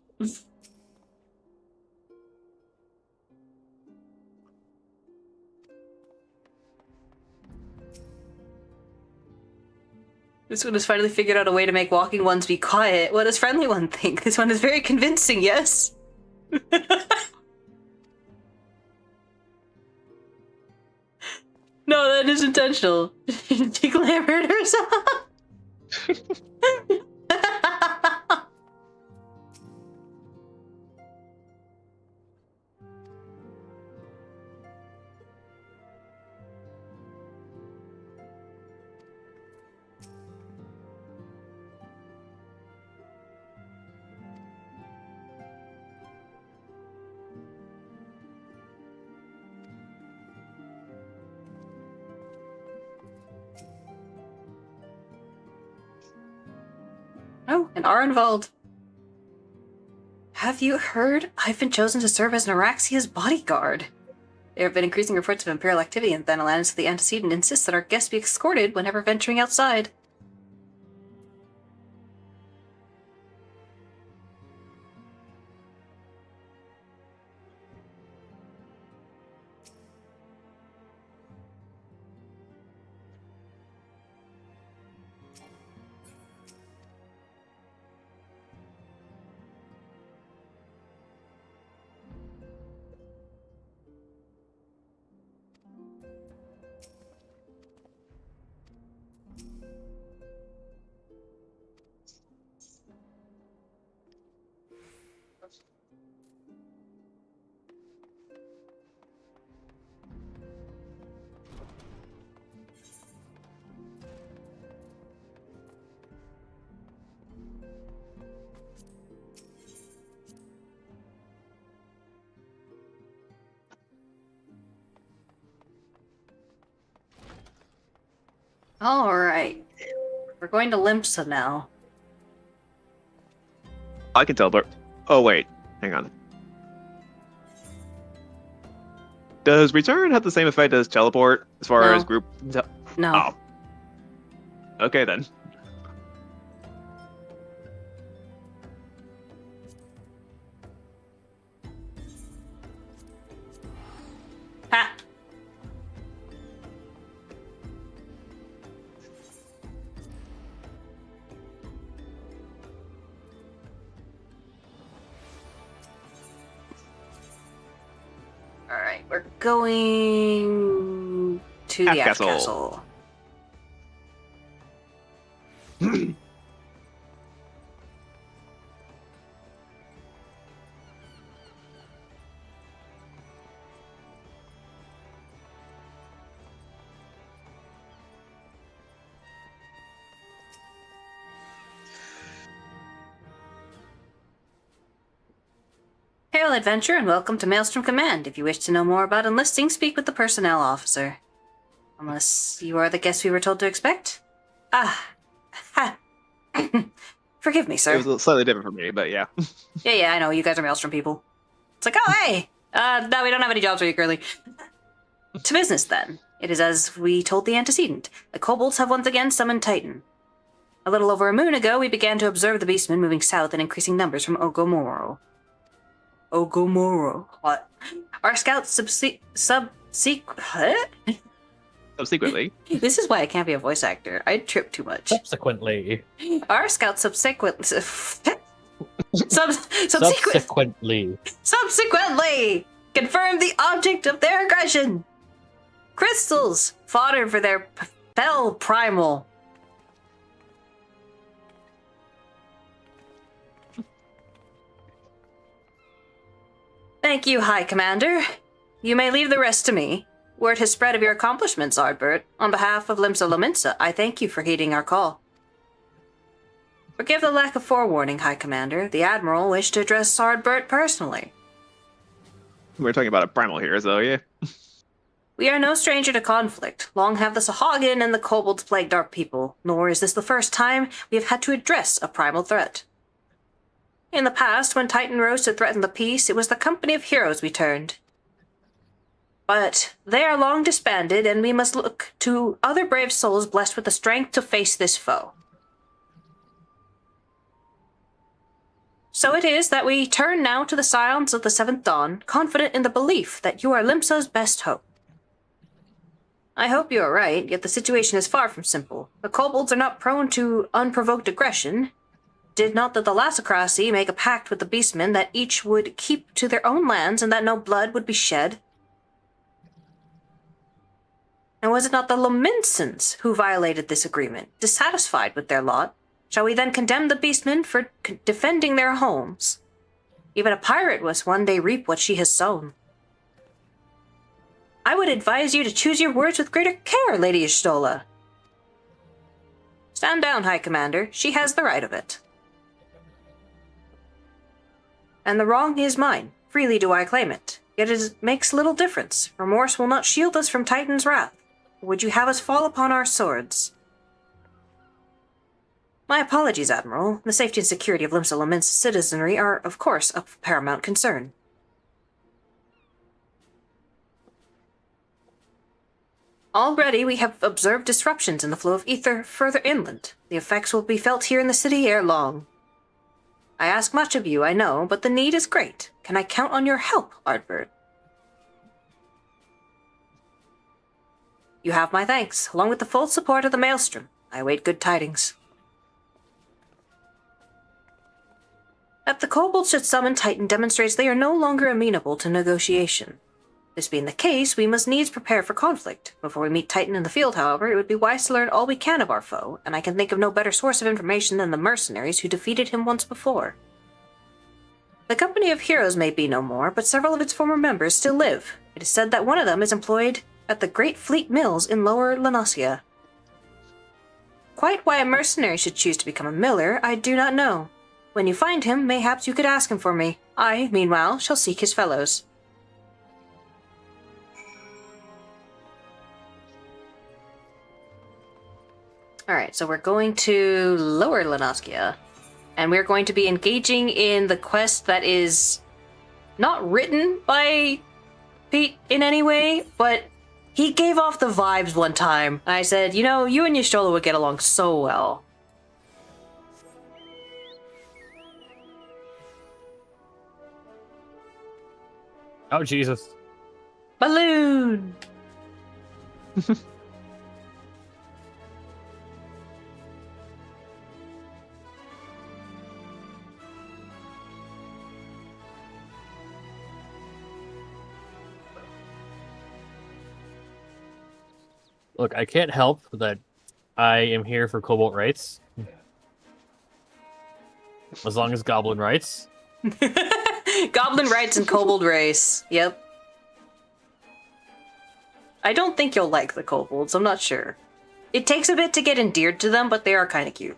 This one has finally figured out a way to make walking ones be quiet. What does Friendly One think? This one is very convincing, yes? No, that is intentional. She glamored herself. Oh, and Arenvald. Have you heard? I've been chosen to serve as Naraxia's bodyguard. There have been increasing reports of Imperial activity in Thanalan, so the antecedent insists that our guests be escorted whenever venturing outside. Alright. We're going to Limpsa now. I can teleport. Oh wait, hang on. Does return have the same effect as teleport as far No. as group? No. Oh. Okay then. Ha! Alright, we're going to the Half Half Castle. Castle. Hail, adventure, and welcome to Maelstrom Command. If you wish to know more about enlisting, speak with the personnel officer. Unless you are the guest we were told to expect? Ah. Ha. Forgive me, It sir. was slightly different for me, but yeah. Yeah, I know. You guys are Maelstrom people. It's like, oh, hey! No, we don't have any jobs for you, Curly. To business, then. It is as we told the antecedent. The kobolds have once again summoned Titan. A little over a moon ago, we began to observe the beastmen moving south in increasing numbers from Ogomoro. Ogomoro. What? Our scouts Subsequently, This is why I can't be a voice actor. I trip too much. Subsequently. Our scouts subsequently confirmed the object of their aggression. Crystals, fodder for their fell primal. Thank you, High Commander. You may leave the rest to me. Word has spread of your accomplishments, Ardbert. On behalf of Limsa Lominsa, I thank you for heeding our call. Forgive the lack of forewarning, High Commander. The Admiral wished to address Ardbert personally. we're talking about a primal here, so yeah. We are no stranger to conflict. Long have the Sahagin and the kobolds plagued our people, nor is this the first time we have had to address a primal threat. In the past, when Titan rose to threaten the peace, it was the company of heroes we turned. But they are long disbanded, and we must look to other brave souls blessed with the strength to face this foe. So it is that we turn now to the Scions of the Seventh Dawn, confident in the belief that you are Limsa's best hope. I hope you are right, yet the situation is far from simple. The kobolds are not prone to unprovoked aggression. Did not the Thalassocracy make a pact with the beastmen that each would keep to their own lands and that no blood would be shed? And was it not the Lominsons who violated this agreement, dissatisfied with their lot? Shall we then condemn the beastmen for defending their homes? Even a pirate must one day reap what she has sown. I would advise you to choose your words with greater care, Lady Y'shtola. Stand down, High Commander. She has the right of it. And the wrong is mine. Freely do I claim it. Yet it makes little difference. Remorse will not shield us from Titan's wrath. Or would you have us fall upon our swords? My apologies, Admiral. The safety and security of Limsa Lomin's citizenry are, of course, of paramount concern. Already we have observed disruptions in the flow of ether further inland. The effects will be felt here in the city ere long. I ask much of you, I know, but the need is great. Can I count on your help, Ardbert? You have my thanks, along with the full support of the Maelstrom. I await good tidings. That the kobolds should summon Titan demonstrates they are no longer amenable to negotiation. This being the case, we must needs prepare for conflict. Before we meet Titan in the field, however, it would be wise to learn all we can of our foe, and I can think of no better source of information than the mercenaries who defeated him once before. The Company of Heroes may be no more, but several of its former members still live. It is said that one of them is employed at the Great Fleet Mills in Lower Lanasia. Quite why a mercenary should choose to become a miller, I do not know. When you find him, mayhaps you could ask him for me. I, meanwhile, shall seek his fellows. Alright, so we're going to Lower Lanaskia, and we're going to be engaging in the quest that is not written by Pete in any way, but he gave off the vibes one time. I said, you know, you and Y'shtola would get along so well. Oh, Jesus. Balloon! Look, I can't help that I am here for Cobalt rights. As long as Goblin rights. Goblin rights and kobold race. Yep. I don't think you'll like the kobolds, I'm not sure. It takes a bit to get endeared to them, but they are kind of cute.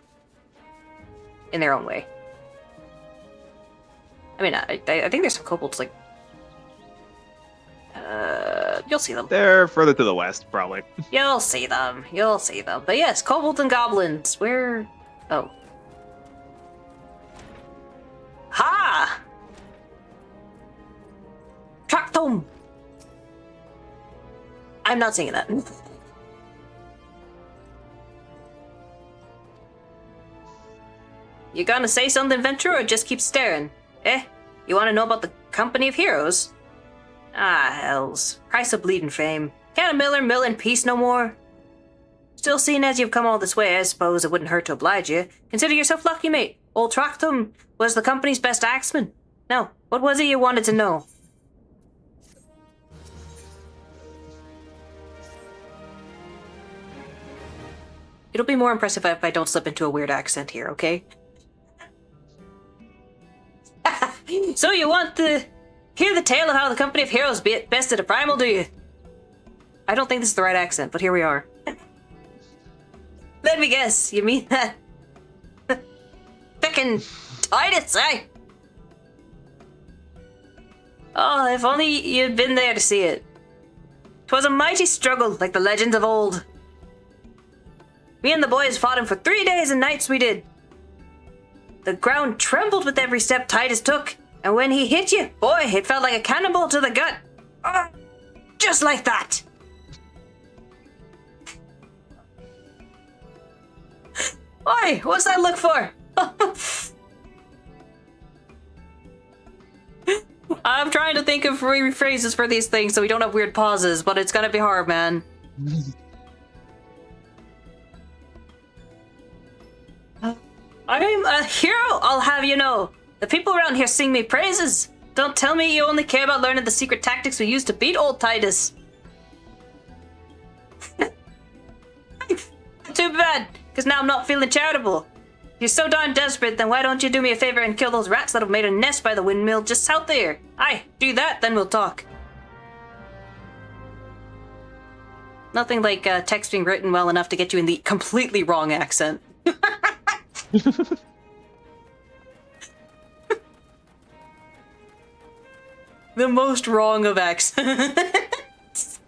In their own way. I mean, I think there's some kobolds, like... you'll see them. They're further to the west, probably. You'll see them. You'll see them. But yes, kobolds and goblins. Where... Oh. Ha! Tractum! I'm not singing that. You gonna say something, Ventura, or just keep staring? Eh? You wanna know about the Company of Heroes? Ah, hells. Price of bleeding fame. Can't a miller mill in peace no more? Still, seeing as you've come all this way, I suppose it wouldn't hurt to oblige you. Consider yourself lucky, mate. Old Tractum was the company's best axeman. Now, what was it you wanted to know? It'll be more impressive if I don't slip into a weird accent here, okay? So you want to hear the tale of how the Company of Heroes bested a primal, do you? I don't think this is the right accent, but here we are. Let me guess, you mean that... Frickin' Titus, eh? Oh, if only you'd been there to see it. 'Twas a mighty struggle, like the legends of old. Me and the boys fought him for 3 days and nights we did. The ground trembled with every step Titus took, and when he hit you, boy, it felt like a cannonball to the gut. Just like that. Why? What's that look for? I'm trying to think of phrases for these things so we don't have weird pauses, but it's gonna be hard, man. I'm a hero, I'll have you know. The people around here sing me praises. Don't tell me you only care about learning the secret tactics we used to beat old Titus. Too bad, because now I'm not feeling charitable. If you're so darn desperate, then why don't you do me a favor and kill those rats that have made a nest by the windmill just south there? Aye, do that, then we'll talk. Nothing like text being written well enough to get you in the completely wrong accent. The most wrong of accents.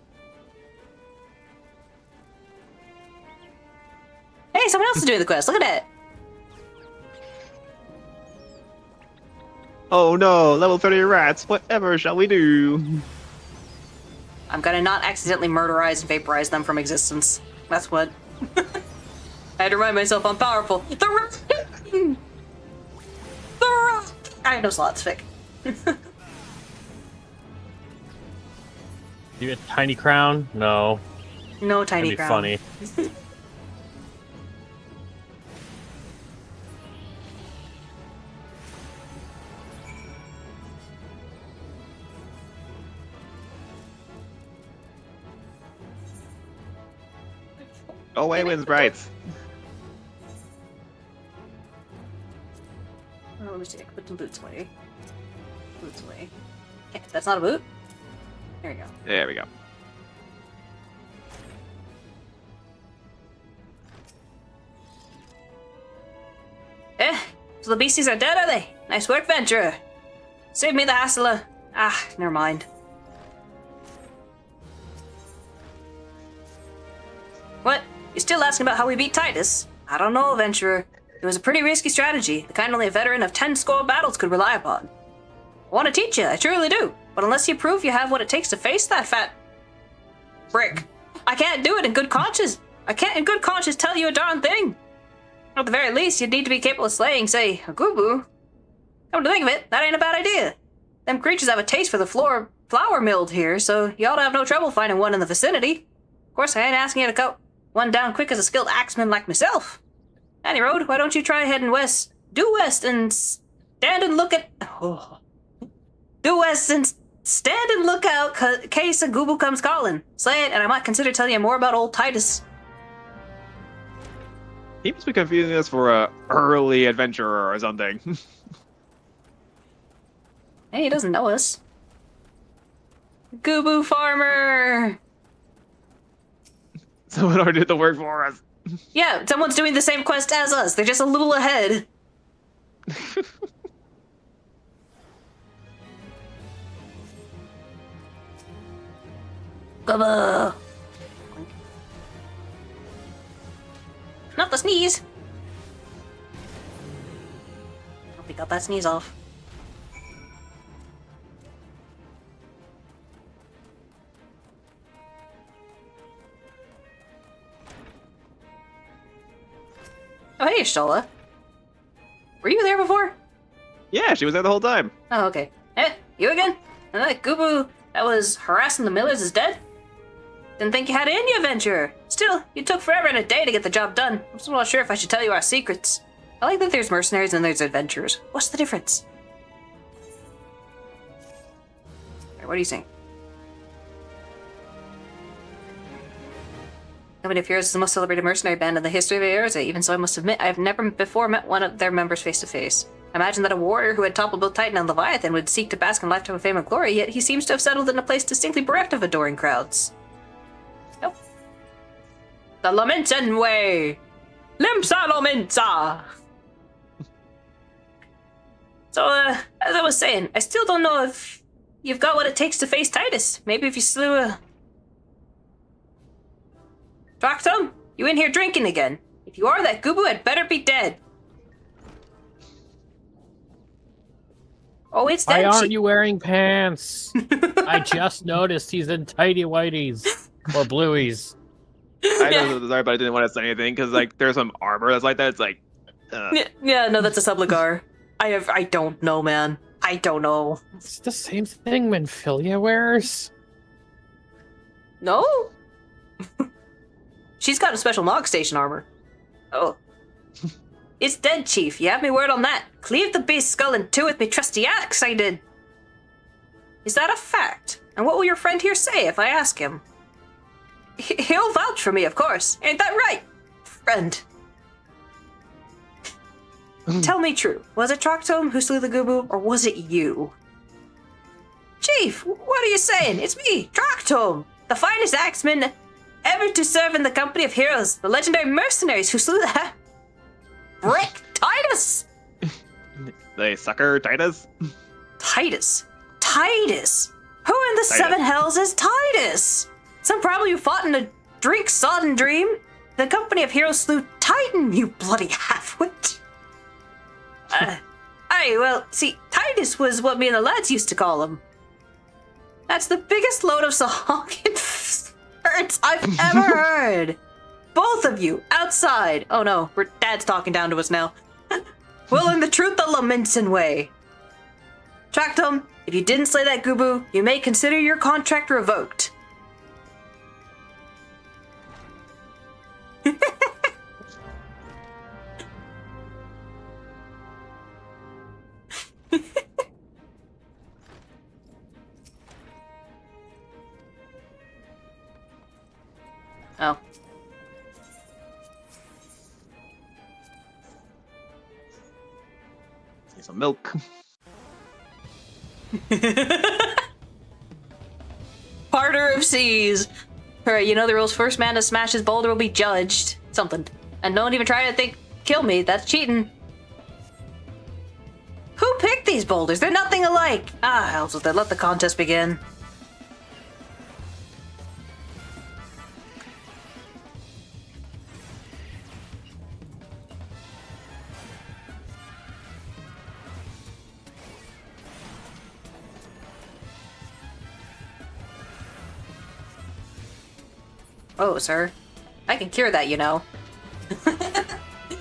Hey, someone else is doing the quest. Look at that. Oh no, level 30 rats. Whatever shall we do? I'm gonna not accidentally murderize and vaporize them from existence. That's what. I had to remind myself I'm powerful. The rat! The rat! I have no slots, Vic. You get tiny crown? No. No tiny That'd be crown. funny. Oh, away wins brights. Oh, let me see. I can put some boots away. Boots away. Okay, that's not a boot. There we go. There we go. So the beasties are dead, are they? Nice work, Venturer. Save me the hassle of... never mind. What? You're still asking about how we beat Titus? I don't know, Venturer. It was a pretty risky strategy, the kind only a veteran of 10 score battles could rely upon. I want to teach you, I truly do. But unless you prove you have what it takes to face that fat... brick, I can't do it in good conscience. I can't in good conscience tell you a darn thing. At the very least, you'd need to be capable of slaying, say, a Gubu. Come to think of it, that ain't a bad idea. Them creatures have a taste for the flour milled here, so you ought to have no trouble finding one in the vicinity. Of course, I ain't asking you to cut one down quick as a skilled axeman like myself. Any road, why don't you try heading west, due west, and stand and look at... Due west and stand and look out case a Gubu comes calling. Slay it, and I might consider telling you more about old Titus. He must be confusing us for a early adventurer or something. Hey, he doesn't know us. Gubu farmer! Someone already did the work for us. Yeah, someone's doing the same quest as us. They're just a little ahead. Gubu! Not the sneeze! Hope we got that sneeze off. Oh, hey, Stola. Were you there before? Yeah, she was there the whole time. Oh, okay. Eh, you again? And that Gubu that was harassing the Millers is dead? Didn't think you had it in you, Venturer. Still, you took forever and a day to get the job done. I'm still not sure if I should tell you our secrets. I like that there's mercenaries and there's adventurers. What's the difference? What are you saying? Company of Heroes is the most celebrated mercenary band in the history of Eorzea. Even so, I must admit, I have never before met one of their members face to face. I imagine that a warrior who had toppled both Titan and Leviathan would seek to bask in lifetime of fame and glory, yet he seems to have settled in a place distinctly bereft of adoring crowds. Nope. The Lamentin way! Limsa Lominsa! So, as I was saying, I still don't know if you've got what it takes to face Titus. Maybe if you slew a Draktum, you in here drinking again? If you are, that Gubu had better be dead. Oh, it's Why dead. aren't you wearing pants? I just noticed he's in tighty whities or blueies. I know sorry, but I didn't want to say anything because like there's some armor that's like that. It's like, Yeah, no, that's a subligar. I don't know, man. I don't know. It's the same thing Minfilia wears. No? She's got a special Nog Station armor. Oh. It's dead, Chief. You have me word on that. Cleave the beast's skull in two with me trusty axe, I did. Is that a fact? And what will your friend here say if I ask him? He'll vouch for me, of course. Ain't that right, friend? Tell me true. Was it Traktum who slew the Gubu, or was it you? Chief, what are you saying? It's me, Traktum, the finest axeman ever to serve in the company of heroes, the legendary mercenaries who slew that Brick Titus! the sucker Titus. Titus? Titus? Who in the Titus. seven hells is Titus? Some probably who fought in a drink-sodden dream? The company of heroes slew Titan, you bloody half-wit! Well, see, Titus was what me and the lads used to call him. That's the biggest load of Sahagin words I've ever heard. Both of you, outside. Oh no, Dad's talking down to us now. We'll learn the truth the Laminson way. Traktum, if you didn't slay that Gubu, you may consider your contract revoked. Oh. Need some milk. Parter of seas. Alright, you know the rules. First man to smash his boulder will be judged. Something. And don't even try to kill me. That's cheating. Who picked these boulders? They're nothing alike. Hells with it. Let the contest begin. Oh, sir. I can cure that, you know.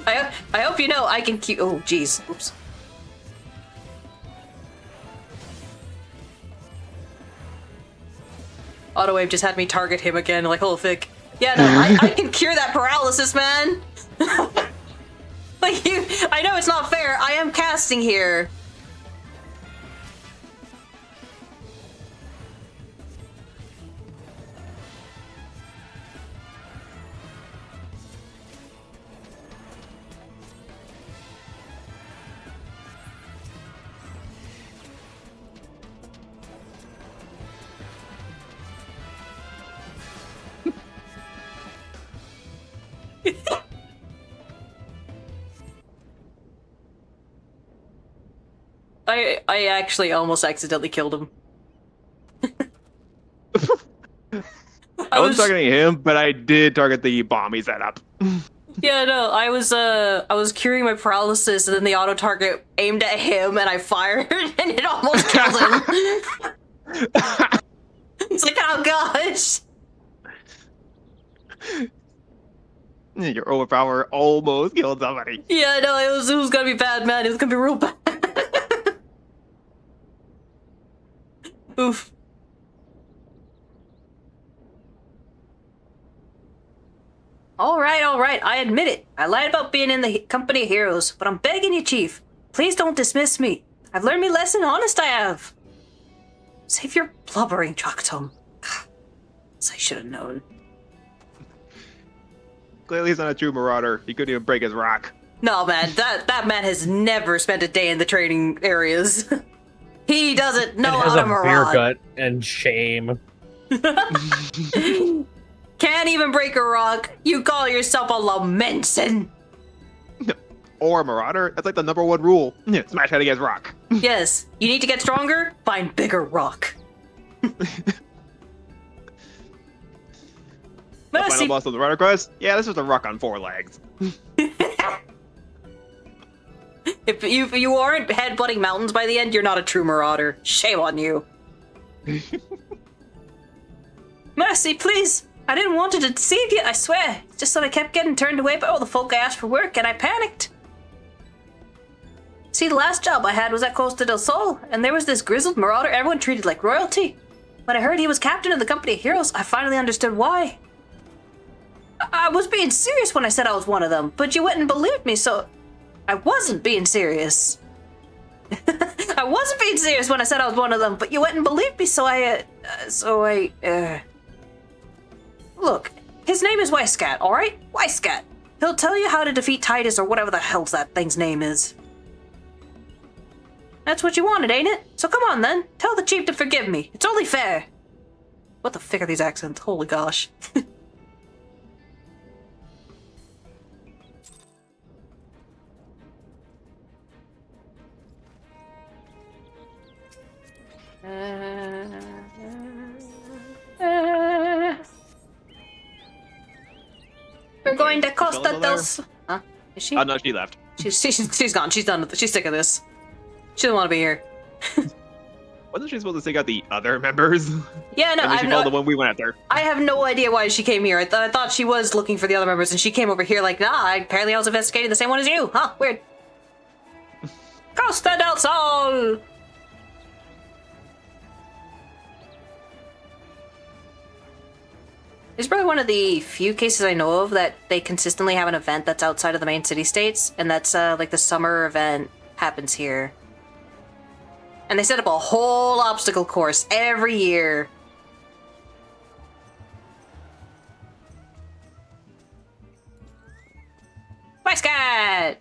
I hope you know I can cure... Oh, jeez. Oops. Autowave just had me target him again, like, oh, thick. Yeah, no, I can cure that paralysis, man! Like, I know it's not fair. I am casting here. I actually almost accidentally killed him. I wasn't targeting him, but I did target the bomb he set up. Yeah, no, I was curing my paralysis, and then the auto target aimed at him, and I fired, and it almost killed him. It's like, oh gosh. Your overpower almost killed somebody. Yeah, no, it was gonna be bad, man. It was gonna be real bad. Oof. All right. I admit it. I lied about being in the company of heroes, but I'm begging you, Chief. Please don't dismiss me. I've learned me lesson, honest I have. Save your blubbering, Traktum. As I should have known. Clearly he's not a true marauder. He couldn't even break his rock. No, man, that man has never spent a day in the training areas. He doesn't know how to beer maraud. gut and shame. Can't even break a rock. You call yourself a Lamenson. Or a marauder. That's like the #1 rule. Smash head against rock. Yes, you need to get stronger? Find bigger rock. The final Mercy, boss of the Runner Quest? Yeah, this was a rock on 4 legs. if you aren't headbutting mountains by the end, you're not a true marauder. Shame on you. Mercy, please. I didn't want to deceive you, I swear. It's just that I kept getting turned away by all the folk I asked for work, and I panicked. See, the last job I had was at Costa del Sol, and there was this grizzled marauder everyone treated like royalty. When I heard he was captain of the Company of Heroes, I finally understood why. I was being serious when I said I was one of them, but you wouldn't believe me, so I wasn't being serious. I wasn't being serious when I said I was one of them, but you wouldn't believe me, so I Look, his name is Weiscat, alright? Weiscat. He'll tell you how to defeat Titus or whatever the hell that thing's name is. That's what you wanted, ain't it? So come on then, tell the chief to forgive me. It's only fair. What the frick are these accents? Holy gosh. We're going to Costa del Sol. Huh? Is she? Oh, no, she left. She's gone. She's done. She's sick of this. She doesn't want to be here. Wasn't she supposed to take out the other members? Yeah, no, And then she followed the one we went after. I have no idea why she came here. I thought she was looking for the other members, and she came over here like, nah, apparently I was investigating the same one as you. Huh, weird. Costa del Sol! It's probably one of the few cases I know of that they consistently have an event that's outside of the main city-states, and that's like the summer event happens here. And they set up a whole obstacle course every year. Weiscat!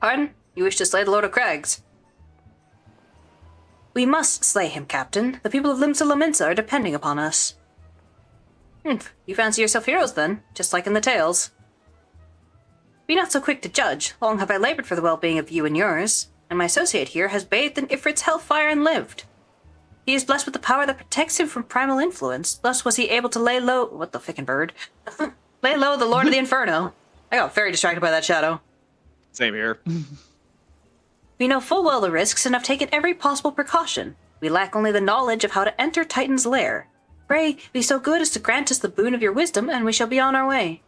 Pardon? You wish to slay the Lord of Crags? We must slay him, Captain. The people of Limsa Lominsa are depending upon us. You fancy yourself heroes, then? Just like in the tales. Be not so quick to judge. Long have I labored for the well-being of you and yours, and my associate here has bathed in Ifrit's hellfire and lived. He is blessed with the power that protects him from primal influence, thus was he able to lay low— what the fickin' bird? Lay low the Lord of the Inferno. I got very distracted by that shadow. Same here. We know full well the risks and have taken every possible precaution. We lack only the knowledge of how to enter Titan's lair. Pray, be so good as to grant us the boon of your wisdom, and we shall be on our way.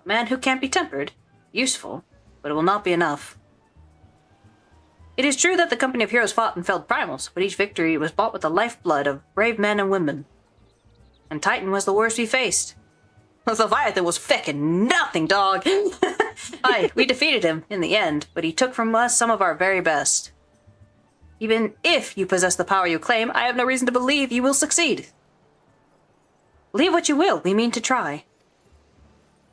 A man who can't be tempered. Useful, but it will not be enough. It is true that the Company of Heroes fought and felled primals, but each victory was bought with the lifeblood of brave men and women. And Titan was the worst we faced. Leviathan was feckin' nothing, dog! Aye, we defeated him in the end, but he took from us some of our very best. Even if you possess the power you claim, I have no reason to believe you will succeed. Believe what you will, we mean to try.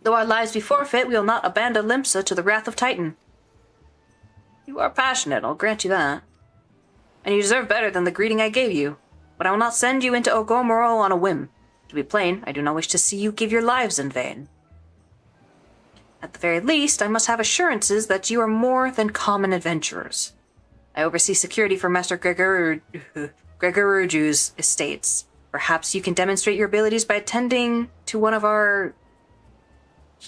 Though our lives be forfeit, we will not abandon Limsa to the wrath of Titan. You are passionate, I'll grant you that. And you deserve better than the greeting I gave you. But I will not send you into Ogomoro on a whim. To be plain, I do not wish to see you give your lives in vain. At the very least, I must have assurances that you are more than common adventurers. I oversee security for Master Gregoruju's estates. Perhaps you can demonstrate your abilities by attending to one of our...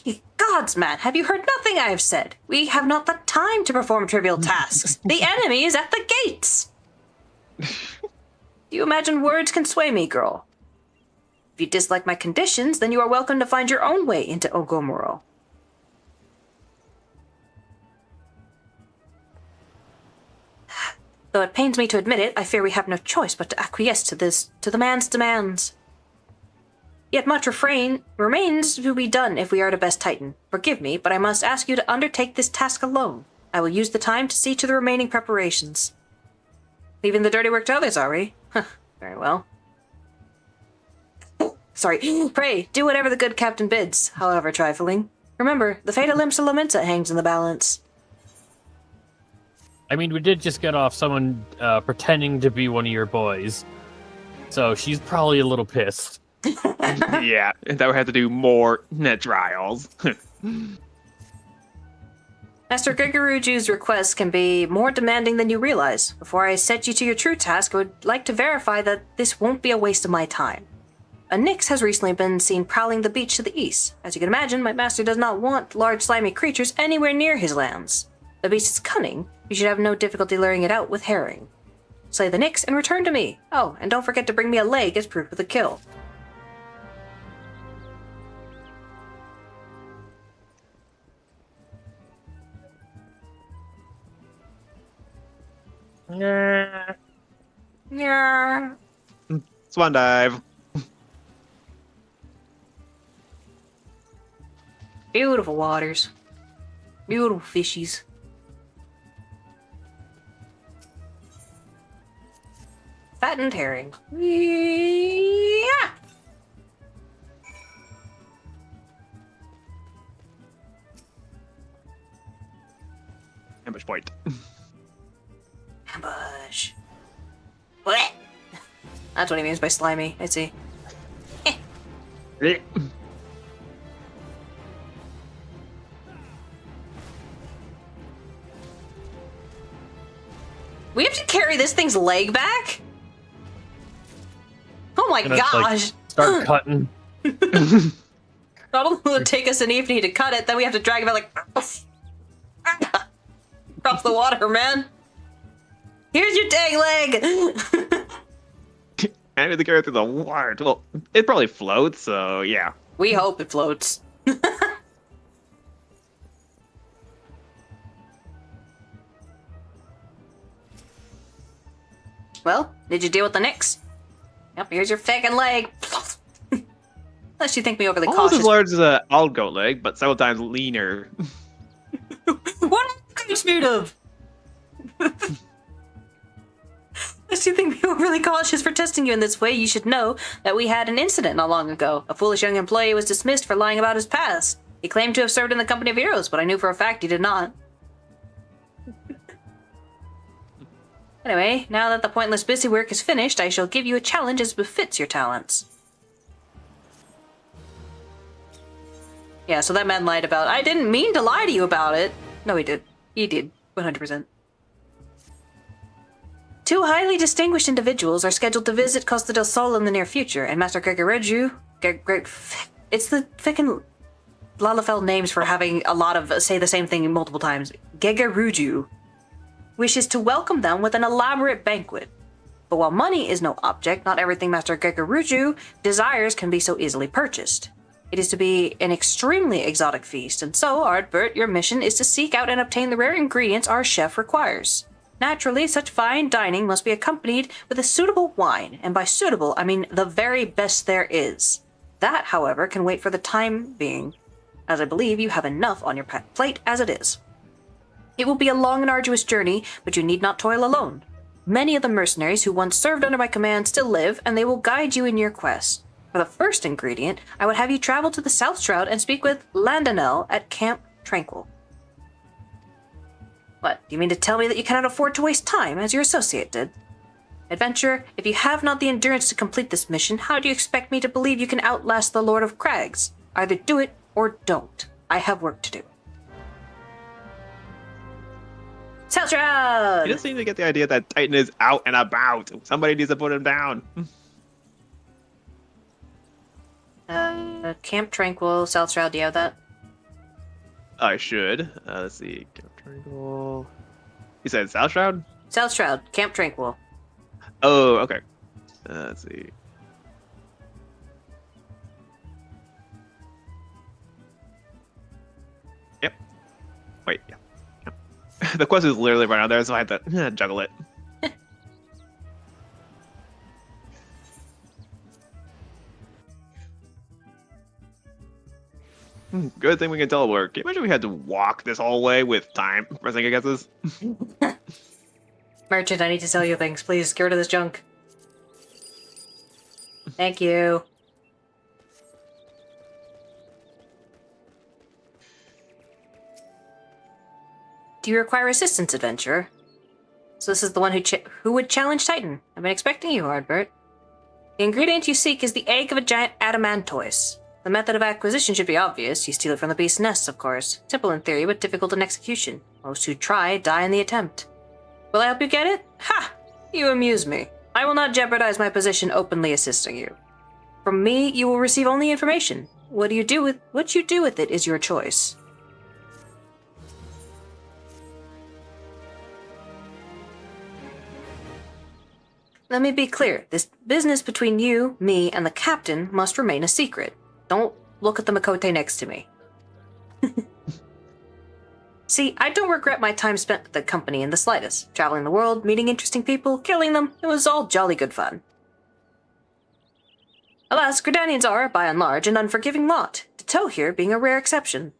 Ye gods, man, have you heard nothing I have said? We have not the time to perform trivial tasks. The enemy is at the gates! Do you imagine words can sway me, girl? If you dislike my conditions, then you are welcome to find your own way into Ogomoro. Though it pains me to admit it, I fear we have no choice but to acquiesce to the man's demands. Yet much remains to be done if we are to best Titan. Forgive me, but I must ask you to undertake this task alone. I will use the time to see to the remaining preparations. Leaving the dirty work to others, are we? Very well. Sorry. Pray, do whatever the good captain bids, however trifling. Remember, the fate of Limsa Lominsa hangs in the balance. I mean, we did just get off someone pretending to be one of your boys, so she's probably a little pissed. Yeah, and that would have to do more net trials. Master Gregoruju's requests can be more demanding than you realize. Before I set you to your true task, I would like to verify that this won't be a waste of my time. A Nyx has recently been seen prowling the beach to the east. As you can imagine, my master does not want large slimy creatures anywhere near his lands. The beast is cunning. You should have no difficulty luring it out with herring. Slay the Nyx and return to me. Oh, and don't forget to bring me a leg as proof of the kill. Yeah. Yeah. Swan dive. Beautiful waters. Beautiful fishies. Fattened herring. Yeah. Ambush point. Ambush. What? That's what he means by slimy. I see. We have to carry this thing's leg back? Oh my Gonna, gosh! like, start cutting. Not only will it take us an evening to cut it, then we have to drag it out like across the water, man. Here's your dang leg. I have to carry it through the water. Well, it probably floats, so yeah. We hope it floats. Well, did you deal with the Nyx? Yep, here's your fucking leg. Unless you think me overly Almost cautious. as large as a old goat leg, but several times leaner. What are you made of? Unless you think me overly cautious for testing you in this way, you should know that we had an incident not long ago. A foolish young employee was dismissed for lying about his past. He claimed to have served in the company of heroes, but I knew for a fact he did not. Anyway, now that the pointless busy work is finished, I shall give you a challenge as befits your talents. Yeah, so that man lied about... I didn't mean to lie to you about it. No, he did. He did. 100%. Two highly distinguished individuals are scheduled to visit Costa del Sol in the near future, and Master Gregoreju... It's the frickin' Lalafell names for having a lot of say the same thing multiple times. Gregoruju wishes to welcome them with an elaborate banquet. But while money is no object, not everything Master Gregoruju desires can be so easily purchased. It is to be an extremely exotic feast, and so, Ardbert, your mission is to seek out and obtain the rare ingredients our chef requires. Naturally, such fine dining must be accompanied with a suitable wine, and by suitable, I mean the very best there is. That, however, can wait for the time being, as I believe you have enough on your plate as it is. It will be a long and arduous journey, but you need not toil alone. Many of the mercenaries who once served under my command still live, and they will guide you in your quest. For the first ingredient, I would have you travel to the South Shroud and speak with Landonel at Camp Tranquil. What, do you mean to tell me that you cannot afford to waste time, as your associate did? Adventurer, if you have not the endurance to complete this mission, how do you expect me to believe you can outlast the Lord of Crags? Either do it, or don't. I have work to do. South Shroud! He doesn't seem to get the idea that Titan is out and about. Somebody needs to put him down. Camp Tranquil, South Shroud, do you have that? I should. Let's see. Camp Tranquil. You said South Shroud? South Shroud, Camp Tranquil. Oh, okay. Let's see. Yep. Wait, yeah. Yep. The quest is literally right out there, so I had to juggle it. Good thing we can teleport. Can you imagine we had to walk this whole way with time pressing against us? Merchant, I need to sell you things. Please, get rid of this junk. Thank you. Do you require assistance, adventurer? So this is the one who would challenge Titan. I've been expecting you, Ardbert. The ingredient you seek is the egg of a giant adamantoise. The method of acquisition should be obvious. You steal it from the beast's nests, of course. Simple in theory, but difficult in execution. Most who try die in the attempt. Will I help you get it? Ha! You amuse me. I will not jeopardize my position openly assisting you. From me, you will receive only information. What you do with it is your choice. Let me be clear. This business between you, me, and the captain must remain a secret. Don't look at the Makote next to me. See, I don't regret my time spent with the company in the slightest. Traveling the world, meeting interesting people, killing them, it was all jolly good fun. Alas, Gridanians are, by and large, an unforgiving lot, Ditto here being a rare exception.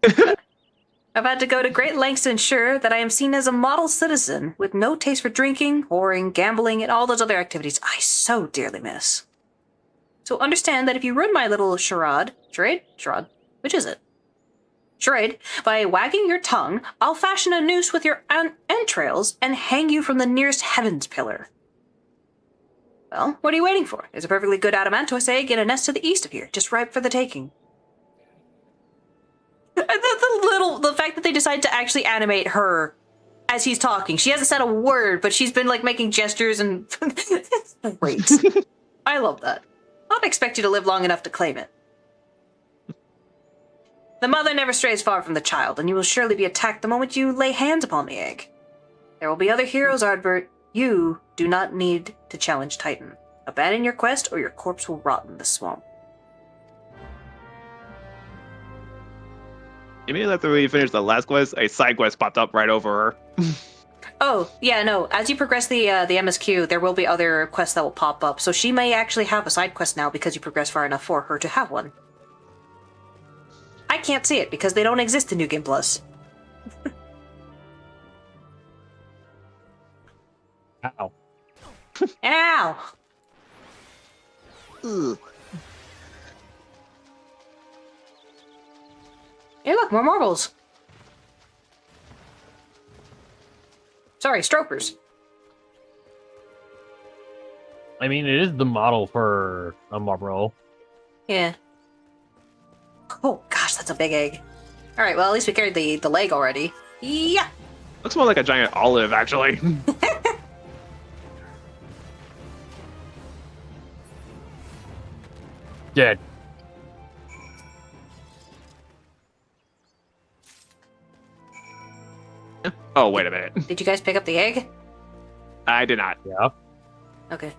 I've had to go to great lengths to ensure that I am seen as a model citizen, with no taste for drinking, whoring, gambling, and all those other activities I so dearly miss. So understand that if you ruin my little charade, which is it? Charade, by wagging your tongue, I'll fashion a noose with your entrails and hang you from the nearest heavens pillar. Well, what are you waiting for? There's a perfectly good adamantoise egg in a nest to the east of here, just ripe for the taking. The fact that they decide to actually animate her as he's talking. She hasn't said a word, but she's been like making gestures and it's great. I love that. I'd expect you to live long enough to claim it. The mother never strays far from the child, and you will surely be attacked the moment you lay hands upon the egg. There will be other heroes, Ardbert. You do not need to challenge Titan. Abandon your quest, or your corpse will rot in the swamp. Immediately after we finished the last quest, a side quest popped up right over her. Oh, yeah, no. As you progress the MSQ, there will be other quests that will pop up. So she may actually have a side quest now because you progress far enough for her to have one. I can't see it because they don't exist in New Game Plus. Ow. Ow! Ugh. Hey, look, more marbles. Sorry, stropers. I mean, it is the model for a marble. Yeah. Oh, gosh, that's a big egg. Alright, well, at least we carried the leg already. Yeah! Looks more like a giant olive, actually. Dead. Oh, wait a minute. Did you guys pick up the egg? I did not. Yeah. Okay.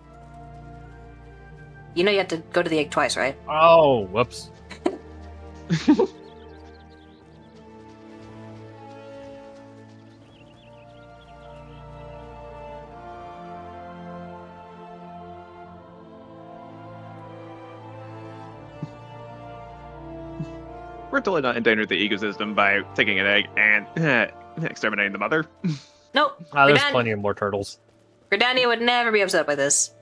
You know you have to go to the egg twice, right? Oh, whoops. We're totally not endangering the ecosystem by taking an egg and exterminating the mother. Nope. There's Gridan- plenty of more turtles. Gridania would never be upset by this.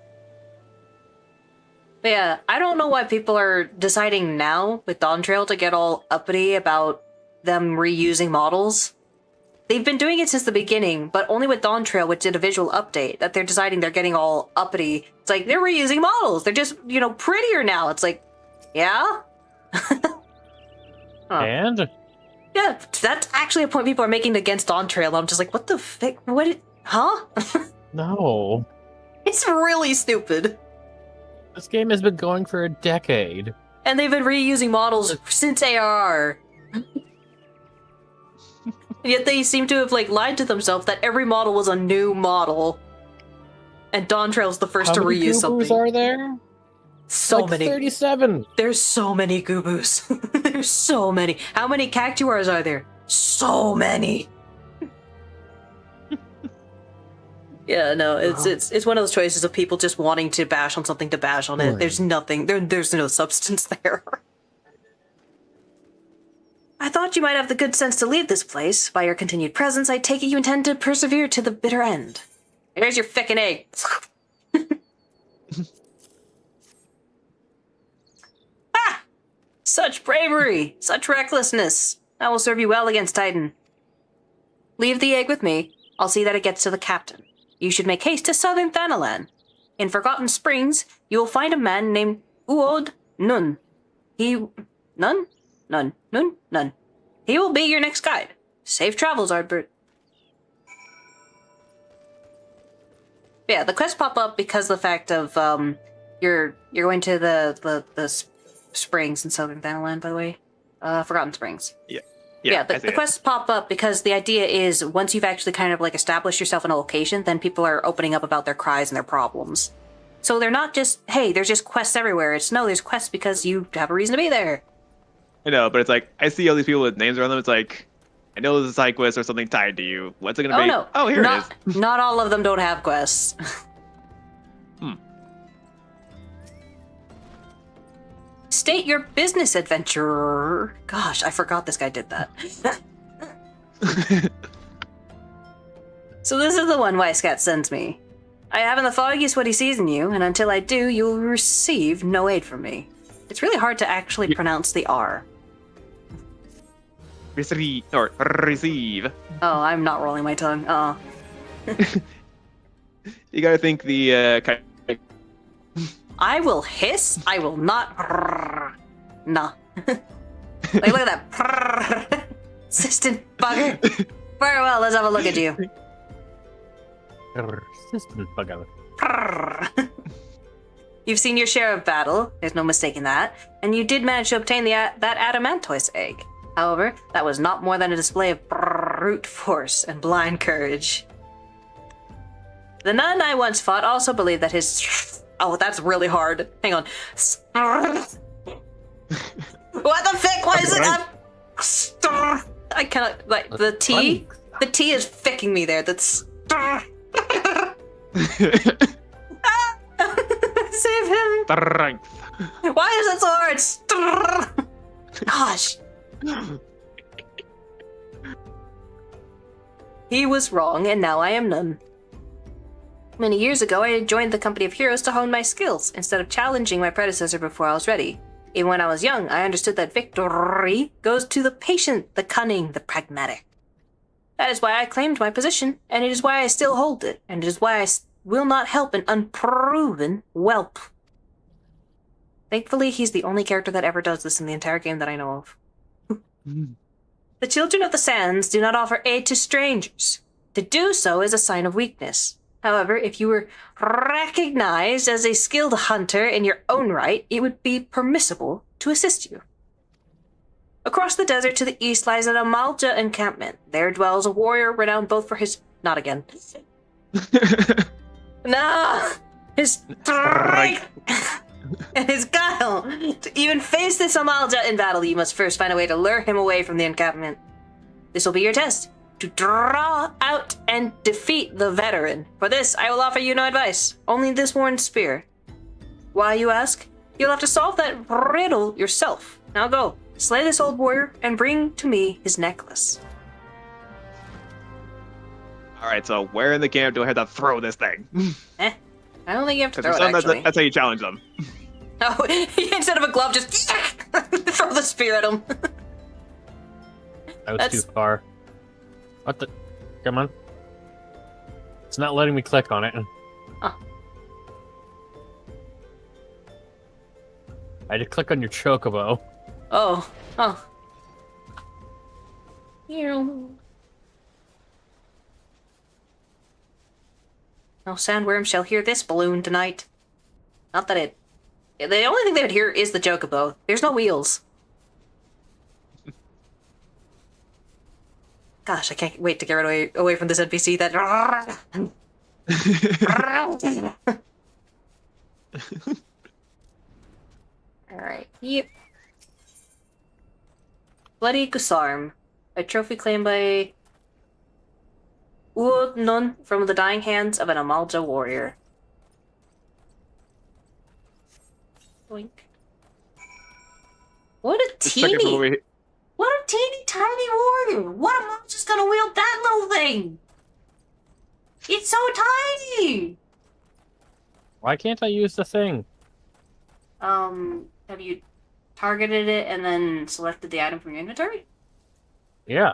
But yeah, I don't know why people are deciding now with Dawn Trail to get all uppity about them reusing models. They've been doing it since the beginning, but only with Dawn Trail, which did a visual update, that they're deciding they're getting all uppity. It's like, they're reusing models. They're just, prettier now. It's like, yeah? Huh. And? Yeah, that's actually a point people are making against Dawn Trail. I'm just like, what the frick? Huh? No. It's really stupid. This game has been going for a decade. And they've been reusing models since ARR. Yet they seem to have lied to themselves that every model was a new model. And Dawn Trail's the first to reuse something. How many are there? So like many. 37. There's so many Goobus. There's so many. How many Cactuars are there? So many. Yeah, no, it's one of those choices of people just wanting to bash on something to bash on it. Right. There's nothing. There's no substance there. I thought you might have the good sense to leave this place. By your continued presence, I take it you intend to persevere to the bitter end. Here's your feckin' egg. Ah! Such bravery! Such recklessness! That will serve you well against Titan. Leave the egg with me. I'll see that it gets to the captain. You should make haste to southern Thanalan. In Forgotten Springs, you will find a man named Uod Nun. None? He will be your next guide. Safe travels, Ardbert. Yeah, the quests pop up because of the fact of you're going to the springs in Southern Thanalan, by the way. Forgotten Springs. Yeah, the quests pop up because the idea is once you've actually kind of like established yourself in a location, then people are opening up about their cries and their problems. So they're not just, hey, there's just quests everywhere. It's no, there's quests because you have a reason to be there. I know, but it's like, I see all these people with names around them. It's like, I know there's a side quest or something tied to you. What's it going to be? No. Oh, here it is. Not all of them don't have quests. State your business, adventurer. Gosh, I forgot this guy did that. So this is the one Weiscat sends me. I haven't the foggiest what he sees in you, and until I do, you will receive no aid from me. It's really hard to actually pronounce the R. Receive. Oh, I'm not rolling my tongue. You gotta think the I will hiss. I will not. Nah. Like, look at that. Assistant bugger. Very well, let's have a look at you. Assistant bugger. You've seen your share of battle. There's no mistaking that. And you did manage to obtain that Adamantoise egg. However, that was not more than a display of brute force and blind courage. The nun I once fought also believed that his... Oh, that's really hard. Hang on. What the fuck? Why is it up? I cannot... Like, the T? The T is ficking me there. That's... Save him! strength. Why is it so hard? Gosh. He was wrong, and now I am none. Many years ago, I had joined the company of heroes to hone my skills, instead of challenging my predecessor before I was ready. Even when I was young, I understood that victory goes to the patient, the cunning, the pragmatic. That is why I claimed my position, and it is why I still hold it, and it is why I will not help an unproven whelp. Thankfully, he's the only character that ever does this in the entire game that I know of. The children of the sands do not offer aid to strangers. To do so is a sign of weakness. However, if you were recognized as a skilled hunter in your own right, it would be permissible to assist you. Across the desert to the east lies an Amalja encampment. There dwells a warrior renowned both for his... Not again. Nah! His strength and his guile. To even face this Amalja in battle, you must first find a way to lure him away from the encampment. This will be your test. To draw out and defeat the veteran. For this, I will offer you no advice. Only this worn spear. Why, you ask? You'll have to solve that riddle yourself. Now go. Slay this old warrior and bring to me his necklace. Alright, so where in the camp do I have to throw this thing? I don't think you have to throw it, That's, actually. that's how you challenge them. Oh, instead of a glove, just throw the spear at him. That was too far. What the? Come on. It's not letting me click on it. Oh. I had to click on your chocobo. Oh. No sandworm shall hear this balloon tonight. Not that it... The only thing they would hear is the chocobo. There's no wheels. Gosh, I can't wait to get away from this NPC that... Alright, yep. Bloody Gusarm. A trophy claimed by Uod Nun from the dying hands of an Amalja warrior. Boink. What a teeny tiny warrior! What Amalja's gonna wield that little thing? It's so tiny! Why can't I use the thing? Have you targeted it and then selected the item from your inventory? Yeah.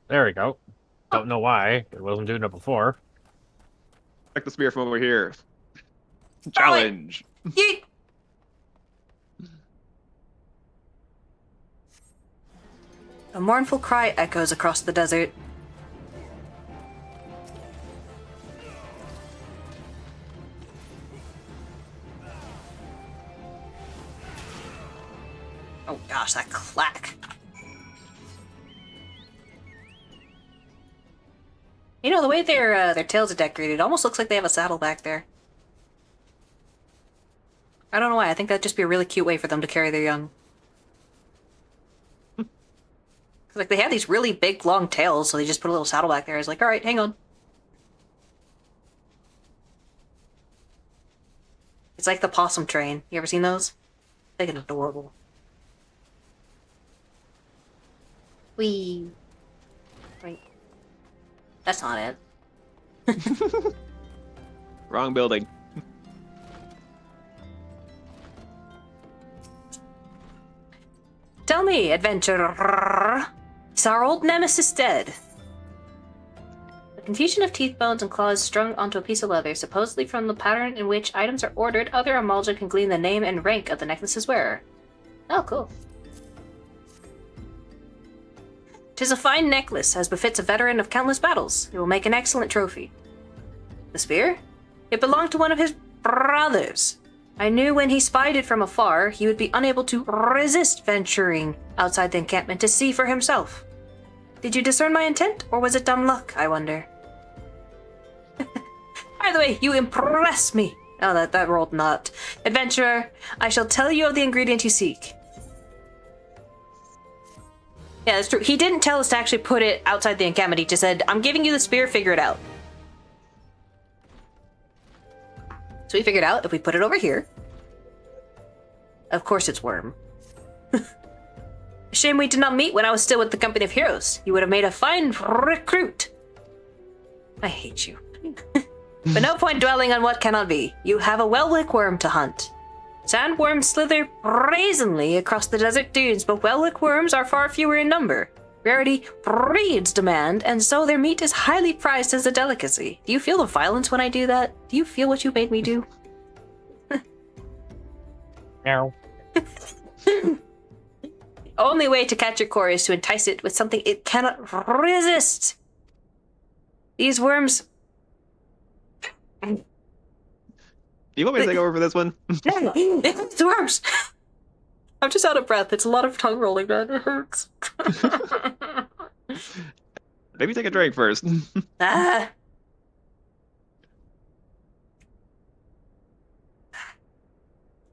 There we go. Don't know why. It wasn't doing it before. Like the spear from over here. Challenge. Yeet! A mournful cry echoes across the desert. Oh gosh, that clack. You know, the way their tails are decorated, it almost looks like they have a saddle back there. I don't know why, I think that'd just be a really cute way for them to carry their young. Like, they have these really big, long tails, so they just put a little saddle back there. It's like, alright, hang on. It's like the possum train. You ever seen those? They're adorable. Whee. Right. That's not it. Wrong building. Tell me, adventurer, is our old nemesis dead? A confusion of teeth, bones, and claws strung onto a piece of leather, supposedly from the pattern in which items are ordered, other Amalja can glean the name and rank of the necklace's wearer. Oh, cool. 'Tis a fine necklace, as befits a veteran of countless battles. It will make an excellent trophy. The spear? It belonged to one of his brothers. I knew when he spied it from afar, he would be unable to resist venturing outside the encampment to see for himself. Did you discern my intent, or was it dumb luck, I wonder? Either way, you impress me. Oh, that rolled not. Adventurer, I shall tell you of the ingredient you seek. Yeah, that's true. He didn't tell us to actually put it outside the encampment. He just said, I'm giving you the spear, figure it out. So we figured out if we put it over here. Of course it's worm. Shame we did not meet when I was still with the company of heroes. You would have made a fine recruit. I hate you. But no point dwelling on what cannot be. You have a Welwick worm to hunt. Sandworms slither brazenly across the desert dunes, but Welwick worms are far fewer in number. Rarity breeds demand, and so their meat is highly prized as a delicacy. Do you feel the violence when I do that? Do you feel what you made me do? Meow. Only way to catch your core is to entice it with something it cannot resist. These worms... You want me to take over for this one? No, it's worms! I'm just out of breath. It's a lot of tongue rolling, man. It hurts. Maybe take a drink first. Ah.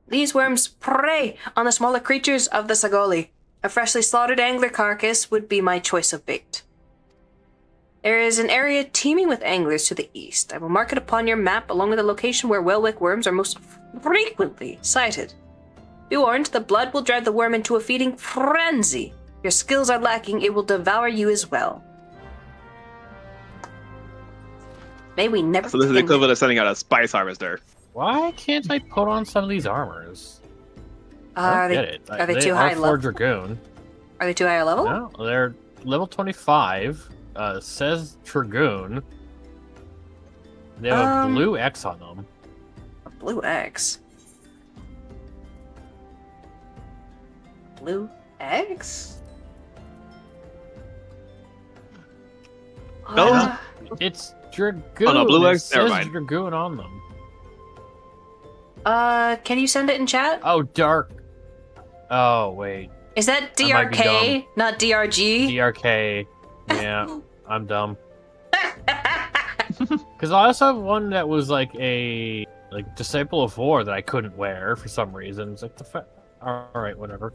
These worms prey on the smaller creatures of the Sagoli. A freshly slaughtered angler carcass would be my choice of bait. There is an area teeming with anglers to the east. I will mark it upon your map along with the location where Welwick worms are most frequently sighted. Be warned, the blood will drive the worm into a feeding frenzy. If your skills are lacking, it will devour you as well. May we never... So this is the equivalent of sending out a spice harvester. Why can't I put on some of these armors? Are Get they, it. are they too high for level? Dragoon. Are they too high a level? No, they're level 25. Says Dragoon. They have a blue X on them. A blue X. Blue X? No. It's Dragoon. Oh, no, blue It X? Never says mind. Dragoon on them. Can you send it in chat? Oh, dark. Oh, wait. Is that I might be DRK, not DRG? DRK. Yeah, I'm dumb. Because I also have one that was like a Disciple of War that I couldn't wear for some reason. It's like all right, whatever.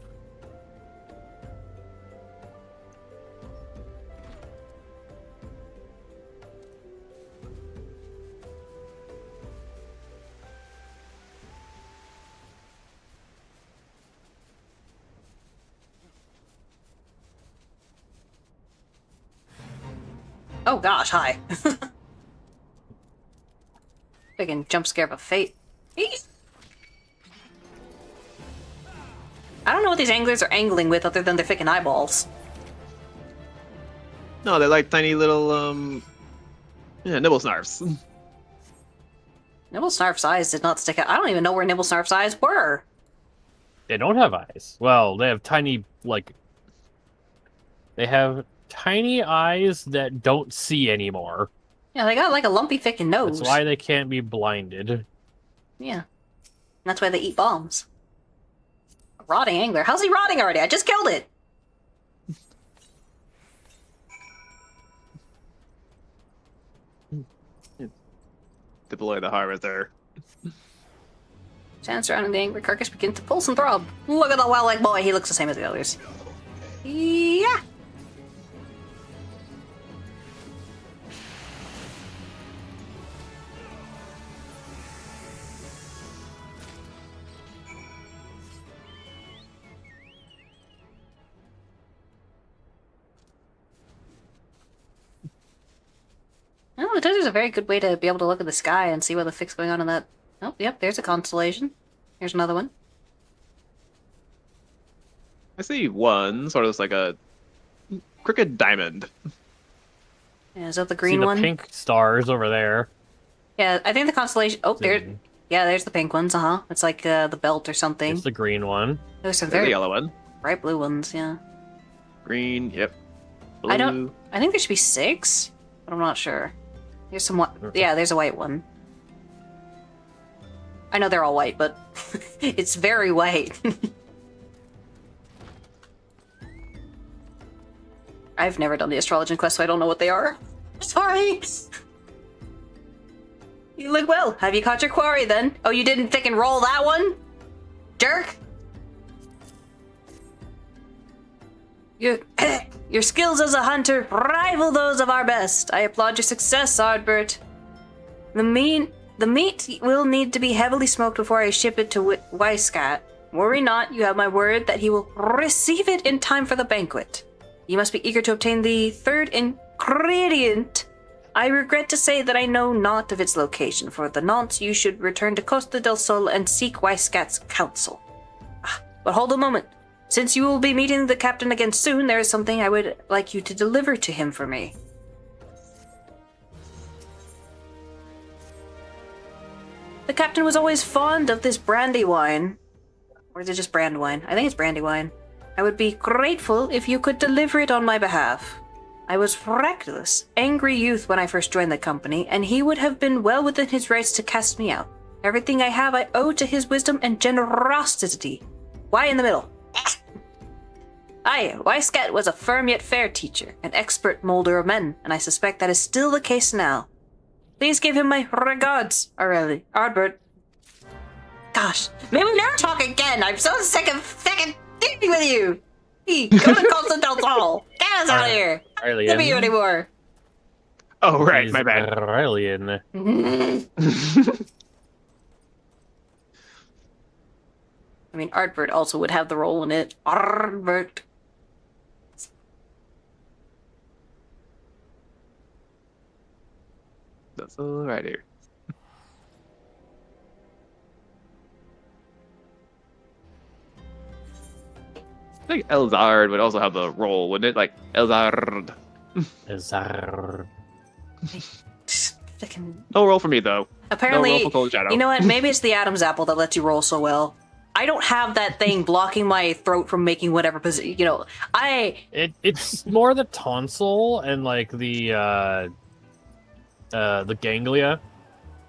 Oh gosh, hi. Friggin' jump scare of a fate. Eek. I don't know what these anglers are angling with other than their freaking eyeballs. No, they're like tiny little, nibble snarfs. Nibblesnarf's eyes did not stick out. I don't even know where Nibblesnarf's eyes were. They don't have eyes. Well, they have tiny, like... They have tiny eyes that don't see anymore. Yeah, they got like a lumpy fucking nose. That's why they can't be blinded. Yeah. That's why they eat bombs. A rotting angler. How's he rotting already? I just killed it! Deploy the harvester. Sand surrounding the angry carcass begins to pulse and throb. Look at the wild-like boy. He looks the same as the others. Yeah! Oh, the desert's a very good way to be able to look at the sky and see what the fuck's going on in that. Oh, yep, there's a constellation. Here's another one. I see one, sort of like a crooked diamond. Yeah, is that the See green the one? pink stars over there. Yeah, I think the constellation. Oh, there. Yeah, there's the pink ones. It's like the belt or something. It's the green one. There's some There's the very yellow one. bright blue ones. Yeah. Green, yep. Blue. I don't. I think there should be 6, but I'm not sure. There's some. Yeah, there's a white one. I know they're all white, but it's very white. I've never done the astrology quest, so I don't know what they are. Sorry. You look well. Have you caught your quarry then? Oh, you didn't thick and roll that one? Jerk. Your skills as a hunter rival those of our best. I applaud your success, Ardbert. The meat will need to be heavily smoked before I ship it to Weiskat. Worry not, you have my word that he will receive it in time for the banquet. You must be eager to obtain the third ingredient. I regret to say that I know not of its location. For the nonce, you should return to Costa del Sol and seek Weiskat's counsel. But hold a moment. Since you will be meeting the captain again soon, there is something I would like you to deliver to him for me. The captain was always fond of this brandy wine. Or is it just brand wine? I think it's brandy wine. I would be grateful if you could deliver it on my behalf. I was reckless, angry youth when I first joined the company, and he would have been well within his rights to cast me out. Everything I have I owe to his wisdom and generosity. Why in the middle? Aye, Weiskat was a firm yet fair teacher, an expert molder of men, and I suspect that is still the case now. Please give him my regards, Ardbert. Gosh, may we never talk again. I'm so sick of dealing with you. Hey, go to Costa del Sol. Get us out of here. Can't be you anymore. Oh, right, my bad. Aurelian. I mean, Ardbert also would have the role in it. Ardbert. That's all right here. I think Elzard would also have the role, wouldn't it? Like Elzard. Azar. Frickin- No role for me though. Apparently, no role for Cold Shadow. you know what? Maybe it's the Adam's apple that lets you roll so well. I don't have that thing blocking my throat from making whatever position. You know, It's more the tonsil and like the ganglia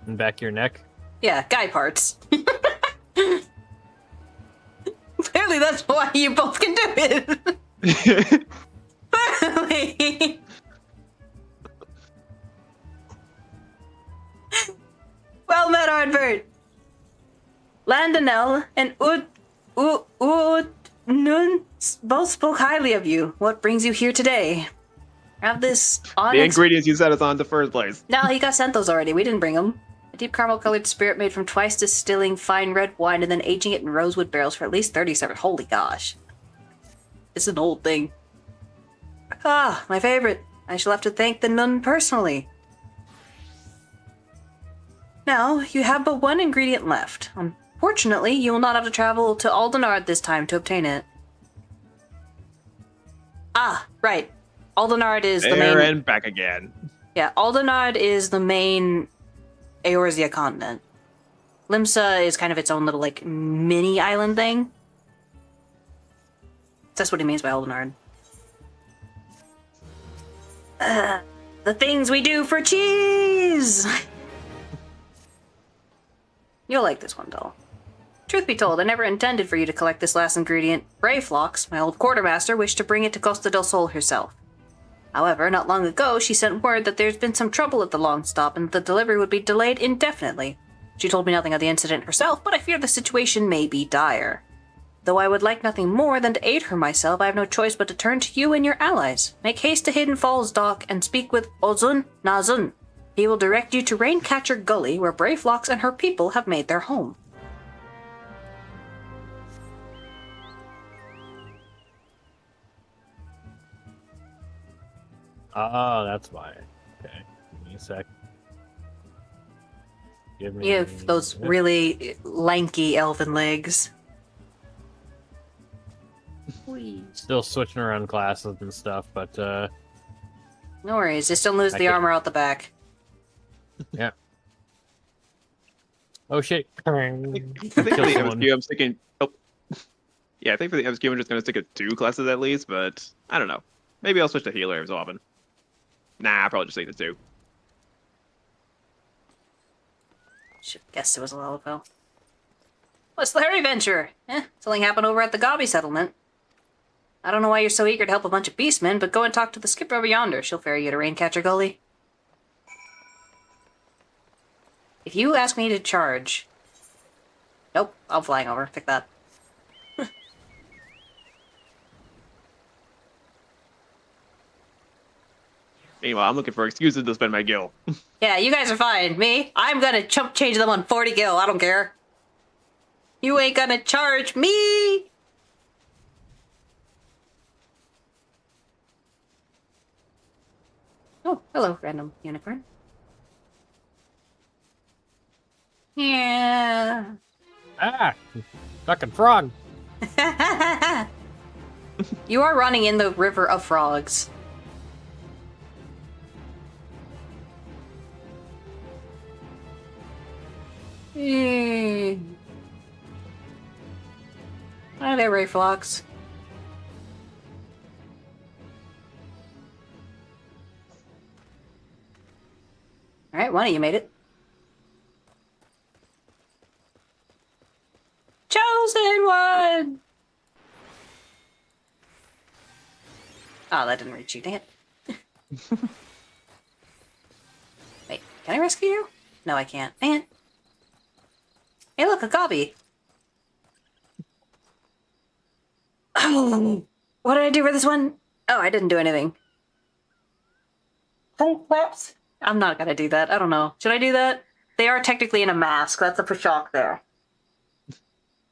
in back of your neck. Yeah, guy parts. Clearly, that's why you both can do it. Clearly. Well met, Ardbert. Landonel and Nun both spoke highly of you. What brings you here today? Have this The ingredients you set us on in the first place. No, he got sent those already. We didn't bring them. A deep caramel-colored spirit made from twice distilling fine red wine and then aging it in rosewood barrels for at least 37. Holy gosh. It's an old thing. Ah, my favorite. I shall have to thank the nun personally. Now, you have but one ingredient left. Unfortunately, you will not have to travel to Aldenard this time to obtain it. Ah, right. Aldenard is the main... There and back again. Yeah, Aldenard is the main Eorzea continent. Limsa is kind of its own little, like, mini island thing. That's what he means by Eldenard. The things we do for cheese! You'll like this one, doll. Truth be told, I never intended for you to collect this last ingredient. Brayflox, my old quartermaster, wished to bring it to Costa del Sol herself. However, not long ago, she sent word that there's been some trouble at the Long Stop and the delivery would be delayed indefinitely. She told me nothing of the incident herself, but I fear the situation may be dire. Though I would like nothing more than to aid her myself, I have no choice but to turn to you and your allies. Make haste to Hidden Falls Dock and speak with Ozun Nazun. He will direct you to Raincatcher Gully, where Brayflox and her people have made their home. Oh, that's why. Okay. Give me a sec. Give me... You have those really lanky elven legs. Still switching around classes and stuff, but No worries, just don't lose the armor out the back. yeah. Oh shit. I think for the MSQ, I'm sticking. Oh, yeah, I think for the MSQ, I'm just gonna stick to 2 classes at least. But I don't know. Maybe I'll switch to healer as often. Nah, I'll probably just stick to 2. Should have guessed it was a Lalafell. What's the hurry, Venture? Something happened over at the Gobby settlement. I don't know why you're so eager to help a bunch of beastmen, but go and talk to the skipper over yonder. She'll ferry you to Raincatcher Gully. If you ask me to charge... Nope, I'm flying over. Pick that. Meanwhile, I'm looking for excuses to spend my gil. Yeah, you guys are fine. Me? I'm gonna chump change them on 40 gil. I don't care. You ain't gonna charge me! Oh, hello, random unicorn. Yeah. Ah! Fucking frog! You are running in the river of frogs. Hi there, Rayflox. Alright, one of you made it. Chosen one! Oh, that didn't reach you, dang it. Wait, can I rescue you? No, I can't. Dang it. Hey, look, a Gobby. Oh, what did I do for this one? Oh, I didn't do anything. Tongue flaps? I'm not gonna do that. I don't know. Should I do that? They are technically in a mask. That's a shock there.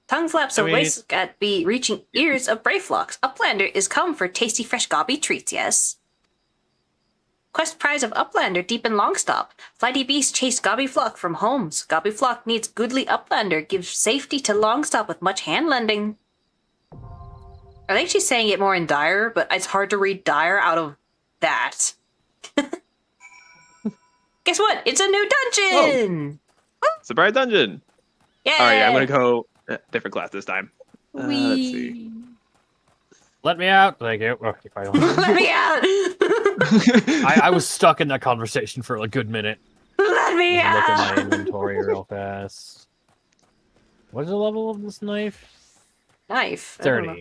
Tongue flaps are whisk at be reaching ears of Brayflox. Uplander is come for tasty fresh Gobby treats, yes? Quest prize of Uplander deep in Longstop. Flighty beast chase Gobby Flock from homes. Gobby Flock needs goodly Uplander. Gives safety to Longstop with much hand lending. I think she's saying it more in Dire, but it's hard to read Dire out of that. Guess what? It's a new dungeon! Surprise dungeon! Yeah. Alright, I'm gonna go different class this time. Let's see. Let me out! Thank you. Oh, if I don't... Let me out! I was stuck in that conversation for a good minute. Let me Look out! at my inventory real fast. What is the level of this knife? Knife. I don't know.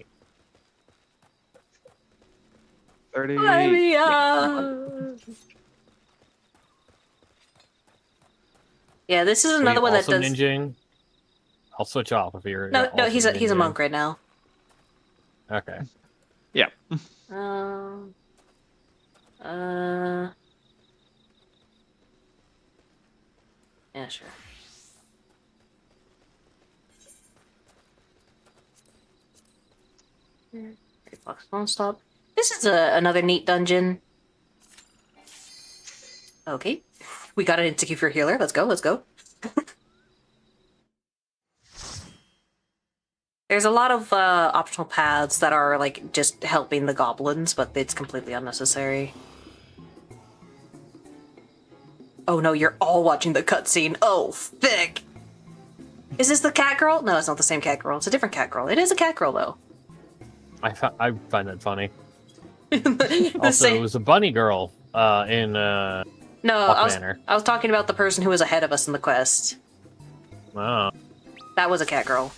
30. 30. Let me out! Yeah, this is another one that also does. Ninjing? I'll switch off if you're. No, also he's a ninjing. monk right now. Okay. Yeah. Yeah, sure. Fox won't stop. This is another neat dungeon. Okay, we got an insecure healer. Let's go. Let's go. There's a lot of optional paths that are like just helping the goblins, but it's completely unnecessary. Oh no, you're all watching the cutscene. Oh, thick. Is this the cat girl? No, it's not the same cat girl. It's a different cat girl. It is a cat girl, though. I find that funny. The Also, same- it was a bunny girl in No, Hawk Manor. I was talking about the person who was ahead of us in the quest. Oh. That was a cat girl.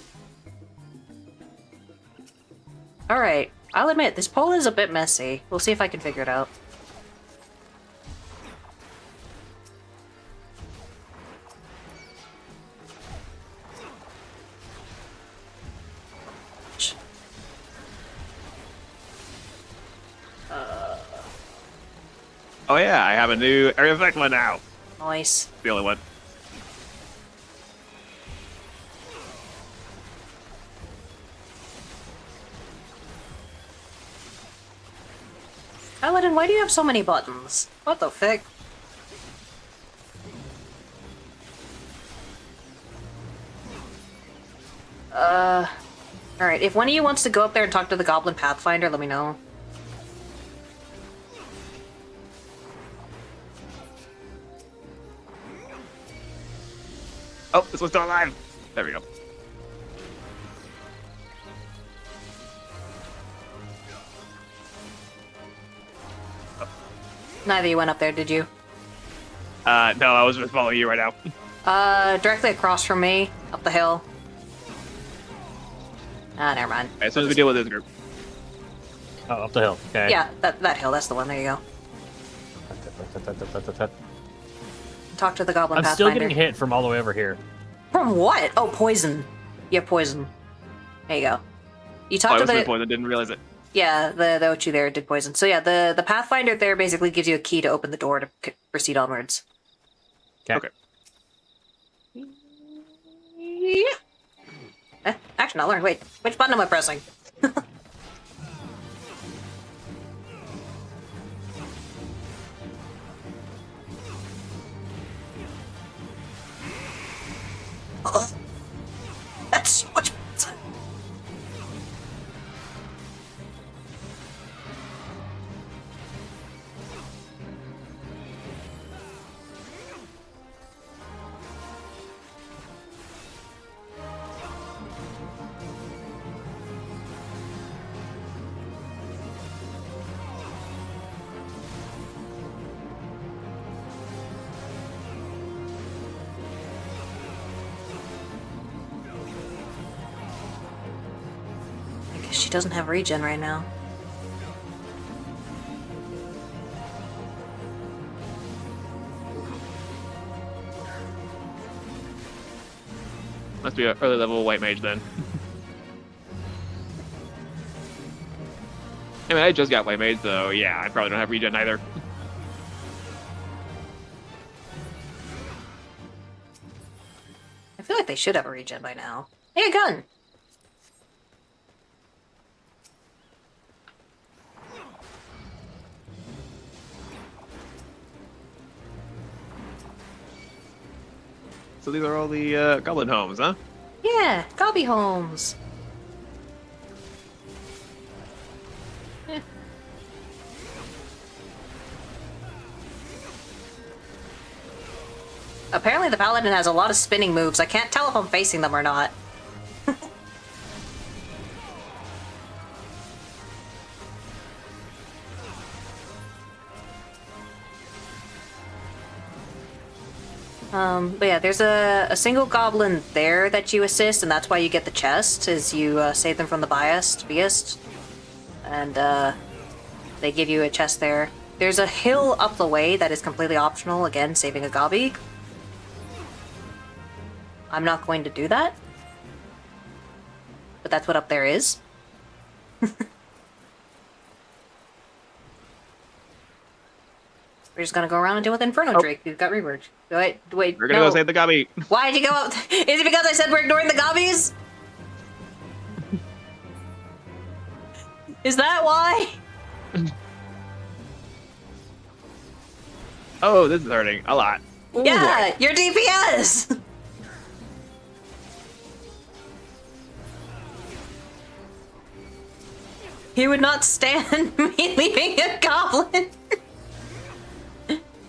Alright, I'll admit, this poll is a bit messy. We'll see if I can figure it out. Oh yeah, I have a new area effect one now. Nice. The only one. Paladin, why do you have so many buttons? What the frick? Alright, if one of you wants to go up there and talk to the Goblin Pathfinder, let me know. Oh, this one's still alive. There we go. Neither of you went up there, did you? No, I was just following you right now. Directly across from me, up the hill. Ah, never mind. As soon as we deal with this group. Oh, up the hill. Okay. Yeah, that hill, that's the one, there you go. Talk to the Goblin I'm Pathfinder. still getting hit from all the way over here. From what? Oh, poison. You have poison. There you go. You Oh, talk I to was the... the poison, didn't realize it. Yeah, the Ochu there did poison. So yeah, the Pathfinder there basically gives you a key to open the door to proceed onwards. Okay. Yeah. Action, I'll learn. Wait, which button am I pressing? Oh, that's so much better. I guess she doesn't have regen right now. Must be an early level white mage then. I mean, I just got white mage, so yeah, I probably don't have regen either. I feel like they should have a regen by now. Hey, a gun! So these are all the goblin homes, huh? Yeah, Gobby Holmes. Eh. Apparently the Paladin has a lot of spinning moves. I can't tell if I'm facing them or not. But yeah, there's a single goblin there that you assist, and that's why you get the chest, is you save them from the beast. And they give you a chest there. There's a hill up the way that is completely optional, again, saving a gobby. I'm not going to do that. But that's what up there is. We're just gonna go around and deal with Inferno Drake, who got reworked. Wait, We're gonna no. go save the gobby. Why'd you go up? Is it because I said we're ignoring the gobbies? Is that why? Oh, this is hurting a lot. Ooh, Yeah, boy. your DPS! He would not stand me leaving a goblin.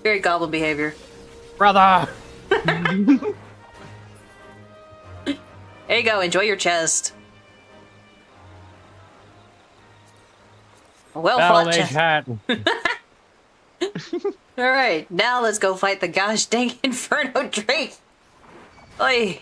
Very goblin behavior. Brother! There you go, enjoy your chest. Well Battle fought, Mage chest. hat. Alright, now let's go fight the gosh dang Inferno Drake. Oi.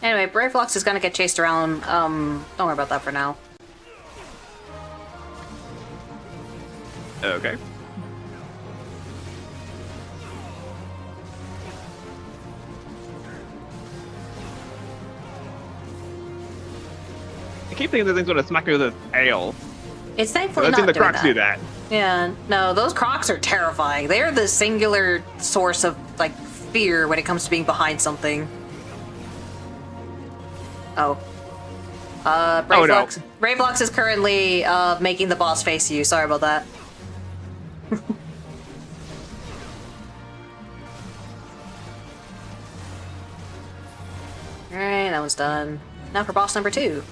Anyway, Braveflux is gonna get chased around. Don't worry about that for now. Okay. I keep thinking the thing's gonna smack me with a tail. It's But thankfully I've not seen the doing Crocs that. do that. Yeah, no, those Crocs are terrifying. They're the singular source of, like, fear when it comes to being behind something. Oh. Braveflux. no. Braveflux is currently, making the boss face you. Sorry about that. Alright, that one's done. Now for boss number 2.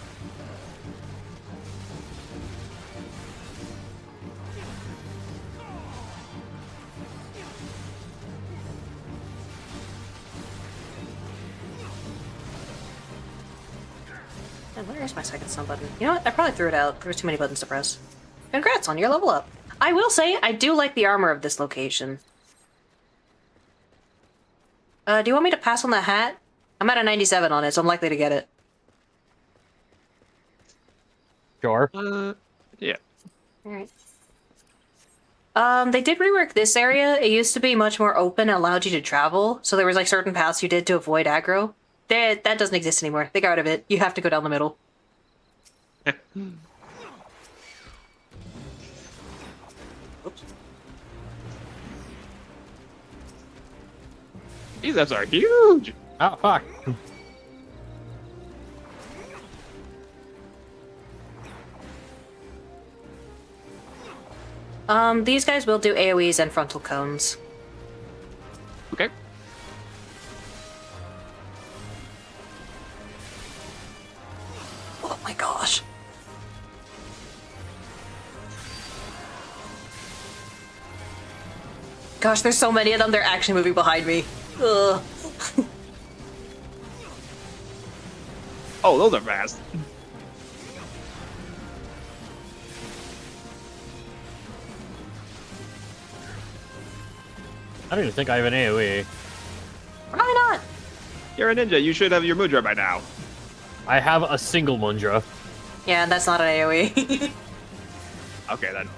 And where is my second stun button? You know what? I probably threw it out. There was too many buttons to press. Congrats on your level up. I will say, I do like the armor of this location. Do you want me to pass on the hat? I'm at a 97 on it, so I'm likely to get it. Sure. Yeah. Alright. They did rework this area. It used to be much more open and allowed you to travel, so there was like certain paths you did to avoid aggro. That doesn't exist anymore. They got rid of it. You have to go down the middle. Oops. These Fs are huge. Oh, fuck. These guys will do AoEs and frontal cones. Okay. Oh my gosh. Gosh, there's so many of them, they're actually moving behind me. Ugh. Oh, those are fast. I don't even think I have an AoE. Probably not. You're a ninja. You should have your Mudra by now. I have a single Mundra. Yeah, that's not an AoE. Okay, then.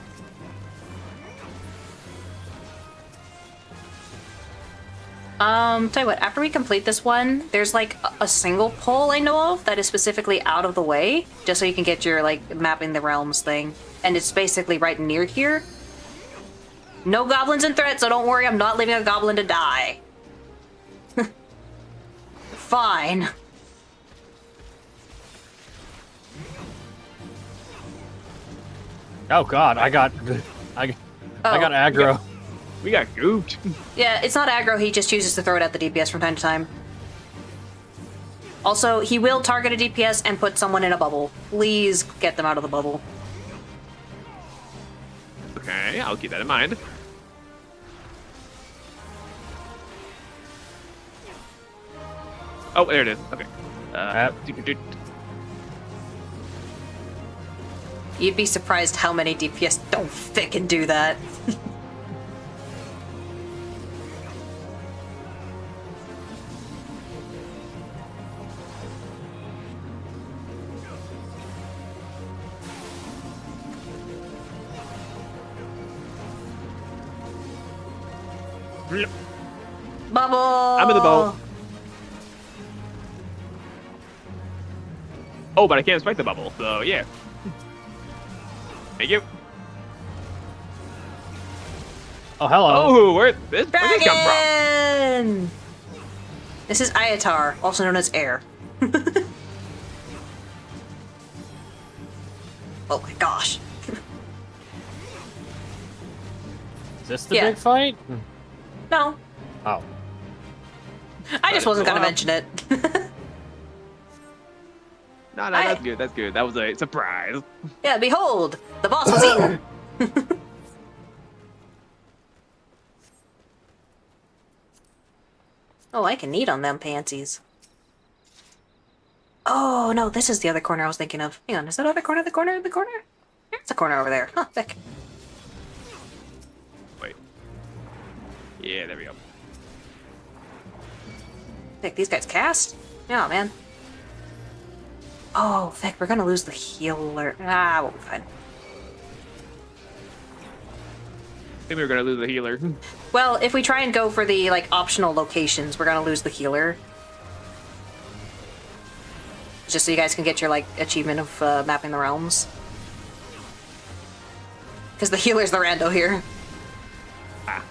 Tell you what, after we complete this one, there's like a single pole I know of that is specifically out of the way, just so you can get your like mapping the realms thing. And it's basically right near here. No goblins in threat, so don't worry, I'm not leaving a goblin to die. Fine. Oh god, I got aggro. We got gooped. Yeah, it's not aggro, he just chooses to throw it at the DPS from time to time. Also, he will target a DPS and put someone in a bubble. Please get them out of the bubble. Okay, I'll keep that in mind. Oh, there it is. Okay. You'd be surprised how many DPS don't frickin' do that. Bubble! I'm in the boat. Oh, but I can't strike the bubble, so yeah. Thank you. Oh, hello. Oh, where'd this come from? Dragon! This is Ayatar, also known as Air. Oh my gosh. Is this the Yeah. big fight? No, Oh. I just wasn't gonna mention it. No, that's good. That's good. That was a surprise. Yeah, behold, the boss was eaten. Oh, I can eat on them pansies. Oh, no, this is the other corner I was thinking of. Hang on, is that other corner the corner? There's a corner over there. Huh, thick. Wait. Yeah, there we go. Thick, these guys cast? Yeah, man. Oh, thick, we're gonna lose the healer. Ah, we'll be fine. I think we were gonna lose the healer. Well, if we try and go for the, like, optional locations, we're gonna lose the healer. Just so you guys can get your, like, achievement of mapping the realms. Because the healer's the rando here. Ah.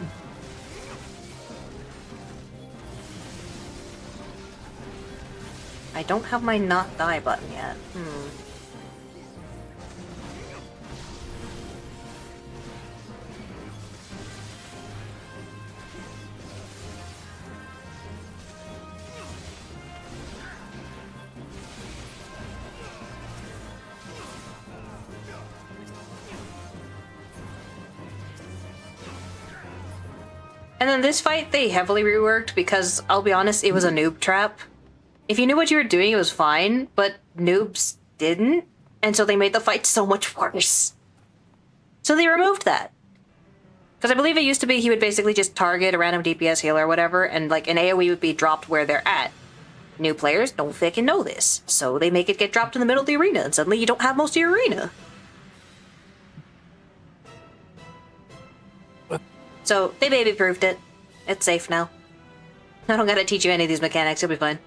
I don't have my not die button yet. And then this fight, they heavily reworked because, I'll be honest, it was a noob trap. If you knew what you were doing, it was fine, but noobs didn't, and so they made the fight so much worse. So they removed that. Because I believe it used to be he would basically just target a random DPS healer or whatever, and like an AoE would be dropped where they're at. New players don't fucking know this, so they make it get dropped in the middle of the arena, and suddenly you don't have most of your arena. So they baby-proofed it. It's safe now. I don't gotta teach you any of these mechanics, you'll be fine.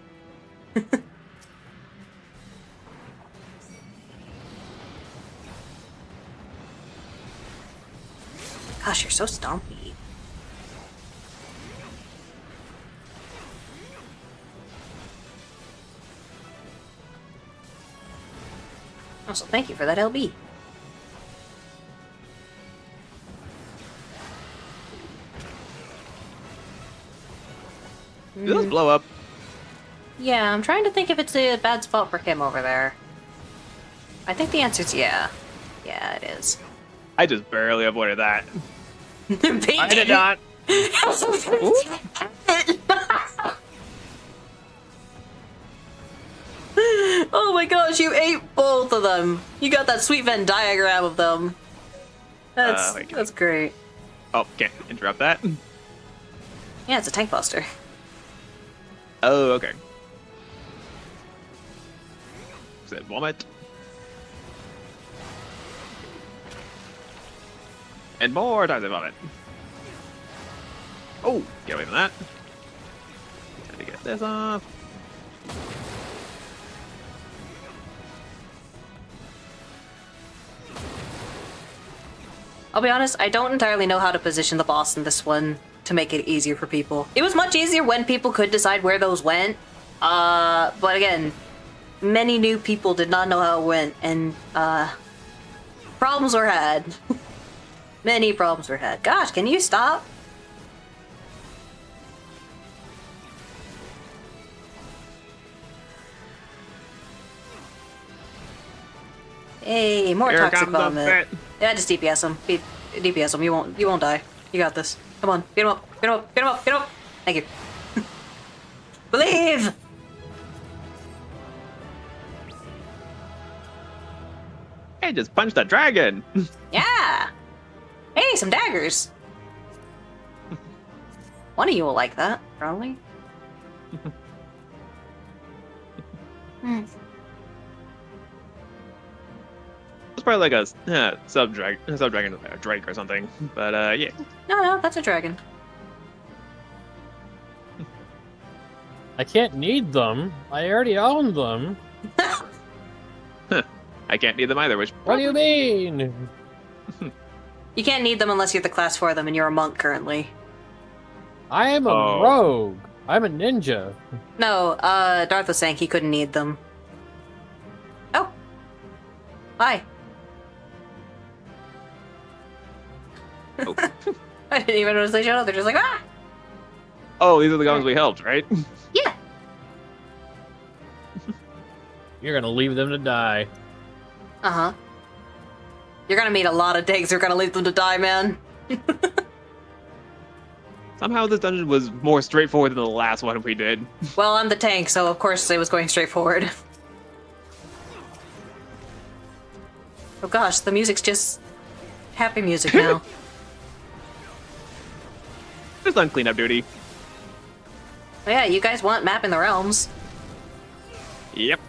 Gosh, you're so stompy. Also, thank you for that LB. Did those blow up? Yeah, I'm trying to think if it's a bad spot for him over there. I think the answer's yeah. Yeah, it is. I just barely avoided that. I did not. Oh my gosh, you ate both of them. You got that sweet Venn diagram of them. That's my God. that's great. Oh, can't interrupt that. Yeah, it's a tank buster. Oh, okay. Is it vomit? And more times I vomit. Oh, get away from that. Time to get this off. I'll be honest, I don't entirely know how to position the boss in this one to make it easier for people. It was much easier when people could decide where those went. But again, many new people did not know how it went, and problems were had. Many problems were had. Gosh, can you stop? Hey, more Here toxic comes the vomit. fit. Yeah, just DPS him. DPS him. You won't die. You got this. Come on, get him up. Get him up. Get him up. Get him up. Thank you. Believe. Hey, just punch the dragon. Yeah. Hey, some daggers. One of you will like that, probably. It's probably like a sub dragon Drake or something. But yeah. No, that's a dragon. I can't need them. I already own them. I can't need them either, which What do you mean? You can't need them unless you're the class for them, and you're a monk currently. I am a Oh. rogue. I'm a ninja. No, Darth was saying he couldn't need them. Oh. Hi. oh. I didn't even notice they showed up. They're just like, ah! Oh, these are the goblins we helped, right? Yeah. You're gonna leave them to die. Uh-huh. You're gonna meet a lot of dicks. You're gonna leave them to die, man. Somehow this dungeon was more straightforward than the last one we did. Well, I'm the tank, so of course it was going straight forward. Oh gosh, the music's just happy music now. Just on cleanup duty. Oh, yeah, you guys want mapping the realms. Yep.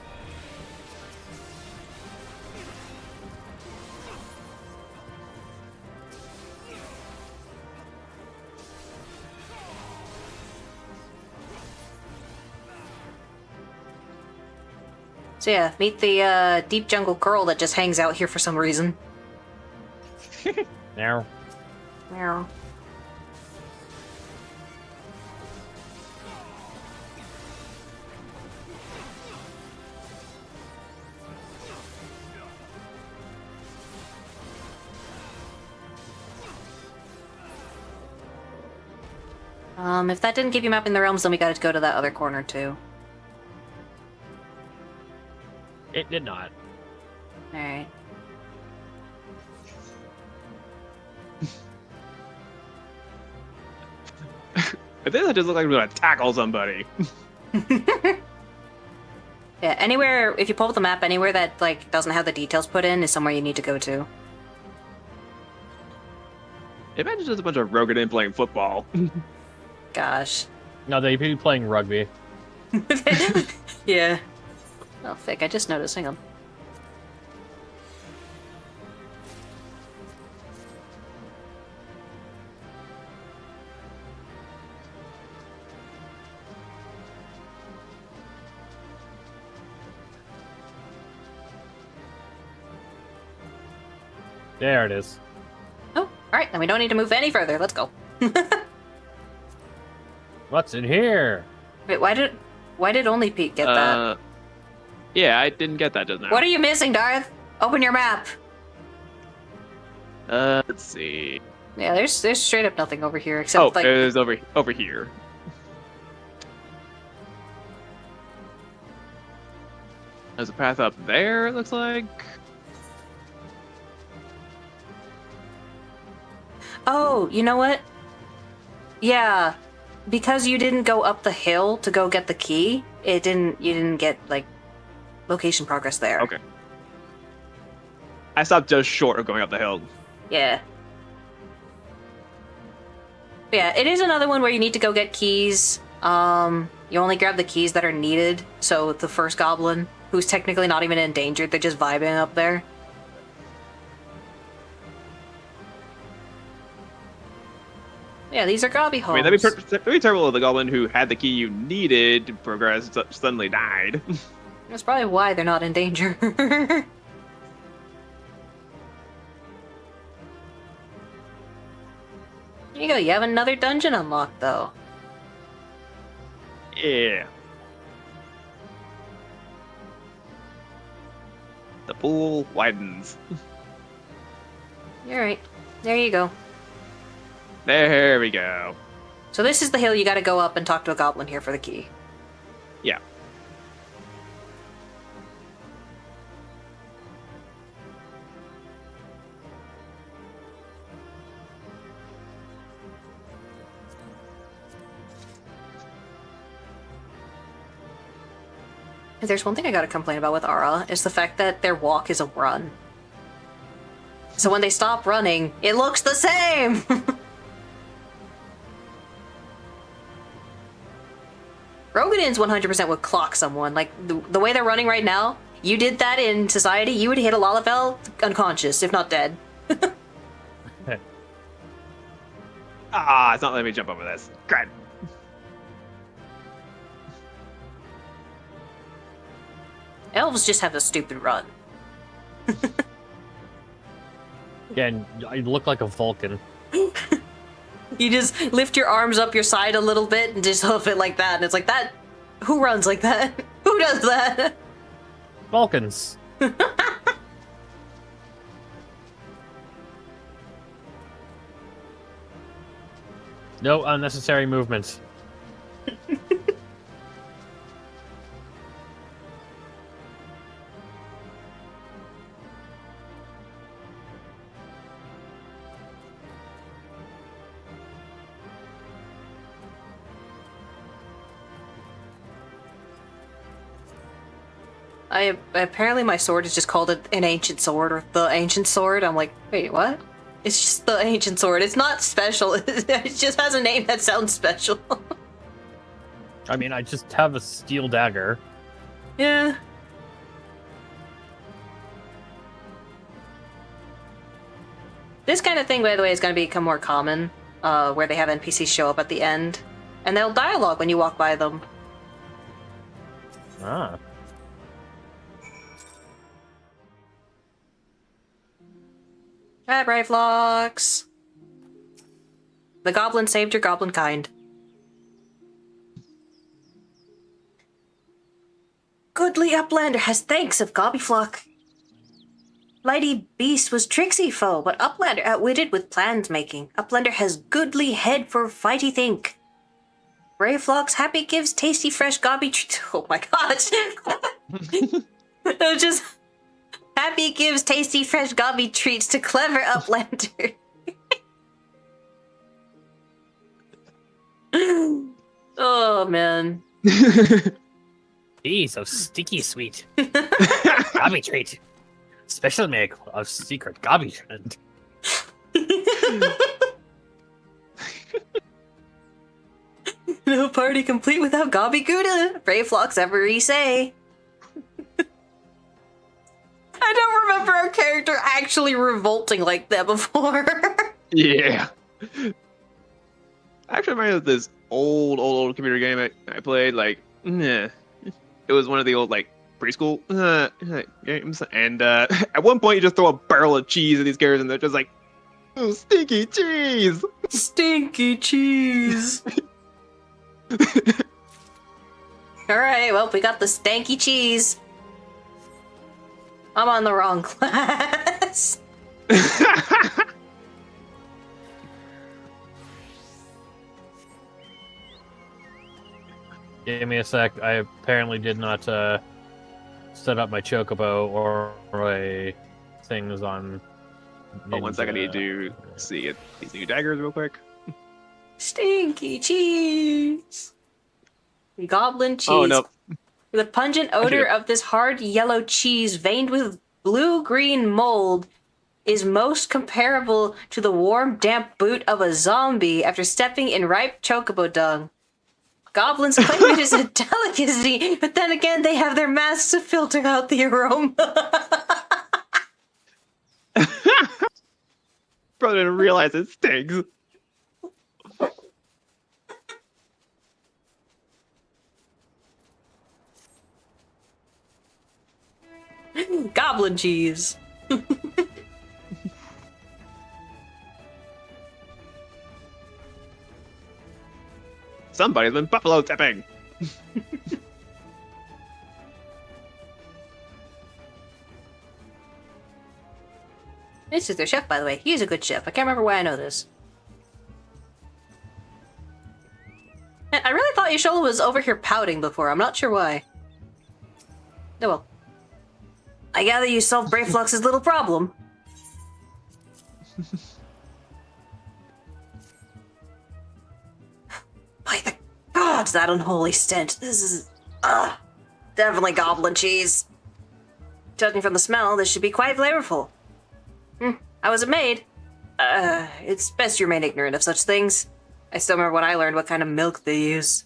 So yeah, meet the deep jungle girl that just hangs out here for some reason. Now, Meow. If that didn't give you mapping the realms, then we gotta go to that other corner too. it did not. Alright. I think that just looked like we were gonna tackle somebody. Yeah, anywhere, if you pull up the map, anywhere that, like, doesn't have the details put in is somewhere you need to go to. Imagine just a bunch of Rogadin playing football. Gosh. No, they'd be playing rugby. Yeah. Oh, Fick, I just noticed. Hang on. There it is. Oh, alright, then we don't need to move any further. Let's go. What's in here? Wait, why did only Pete get that? Yeah, I didn't get that just now. What are you missing, Darth? Open your map. Let's see. Yeah, there's straight up nothing over here except Oh, like there's over here. There's a path up there, it looks like. Oh, you know what? Yeah, because you didn't go up the hill to go get the key, you didn't get like location progress there. Okay. I stopped just short of going up the hill. Yeah. But yeah, it is another one where you need to go get keys. You only grab the keys that are needed. So the first goblin, who's technically not even endangered, they're just vibing up there. Yeah, these are gobby homes. I mean, that'd be terrible if the goblin who had the key you needed to progress suddenly died. That's probably why they're not in danger. Here you go, you have another dungeon unlocked, though. Yeah. The pool widens. Alright, there you go. There we go. So this is the hill you gotta go up and talk to a goblin here for the key. Yeah. If there's one thing I gotta complain about with Ara, is the fact that their walk is a run. So when they stop running, it looks the same! Rogadin's 100% would clock someone. Like, the way they're running right now, you did that in society, you would hit a Lalafell unconscious, if not dead. Ah, it's not letting me jump over this. Great. Elves just have a stupid run. Again, you look like a Vulcan. You just lift your arms up your side a little bit and just hoof it like that, and it's like that. Who runs like that? Who does that? Vulcans. No unnecessary movements. Apparently my sword is just called an ancient sword or the ancient sword. I'm like, wait, what? It's just the ancient sword. It's not special. It just has a name that sounds special. I mean, I just have a steel dagger. Yeah. This kind of thing, by the way, is going to become more common, where they have NPCs show up at the end, and they'll dialogue when you walk by them. Ah. Alright, Brave-Locks. The goblin saved your goblin kind. Goodly Uplander has thanks of Gobbyflock. Lighty Beast was tricksy foe, but Uplander outwitted with plans making. Uplander has goodly head for fighty think. Brave-Locks happy gives tasty fresh gobby oh my gosh. It was just happy gives tasty fresh gobby treats to clever Uplander. Oh man. Gee, so sticky sweet. Gobby treat. Special make of secret gobby trend. No party complete without Gobby Gouda. Brave-Locks every say. I don't remember our character actually revolting like that before. Yeah. I actually remember this old computer game I played. Like, it was one of the old like preschool games, and at one point you just throw a barrel of cheese at these characters, and they're just like, "Oh, stinky cheese!" Stinky cheese. Alright, well, we got the stanky cheese. I'm on the wrong class. Give me a sec. I apparently did not set up my chocobo or a things on. Oh, 1 second, I need to see it. These new daggers real quick. Stinky cheese. Goblin cheese. Oh no. The pungent odor of this hard yellow cheese veined with blue-green mold is most comparable to the warm, damp boot of a zombie after stepping in ripe chocobo dung. Goblins claim it is a delicacy, but then again, they have their masks to filter out the aroma. Brother didn't realize it stinks. Goblin cheese. Somebody's been buffalo tipping. This is their chef, by the way. He's a good chef. I can't remember why I know this. And I really thought Y'shtola was over here pouting before. I'm not sure why. Oh well. I gather you solved Brave-Locks' little problem. By the gods, that unholy stench. This is... definitely goblin cheese. Judging from the smell, this should be quite flavorful. How was it made? It's best you remain ignorant of such things. I still remember when I learned what kind of milk they use.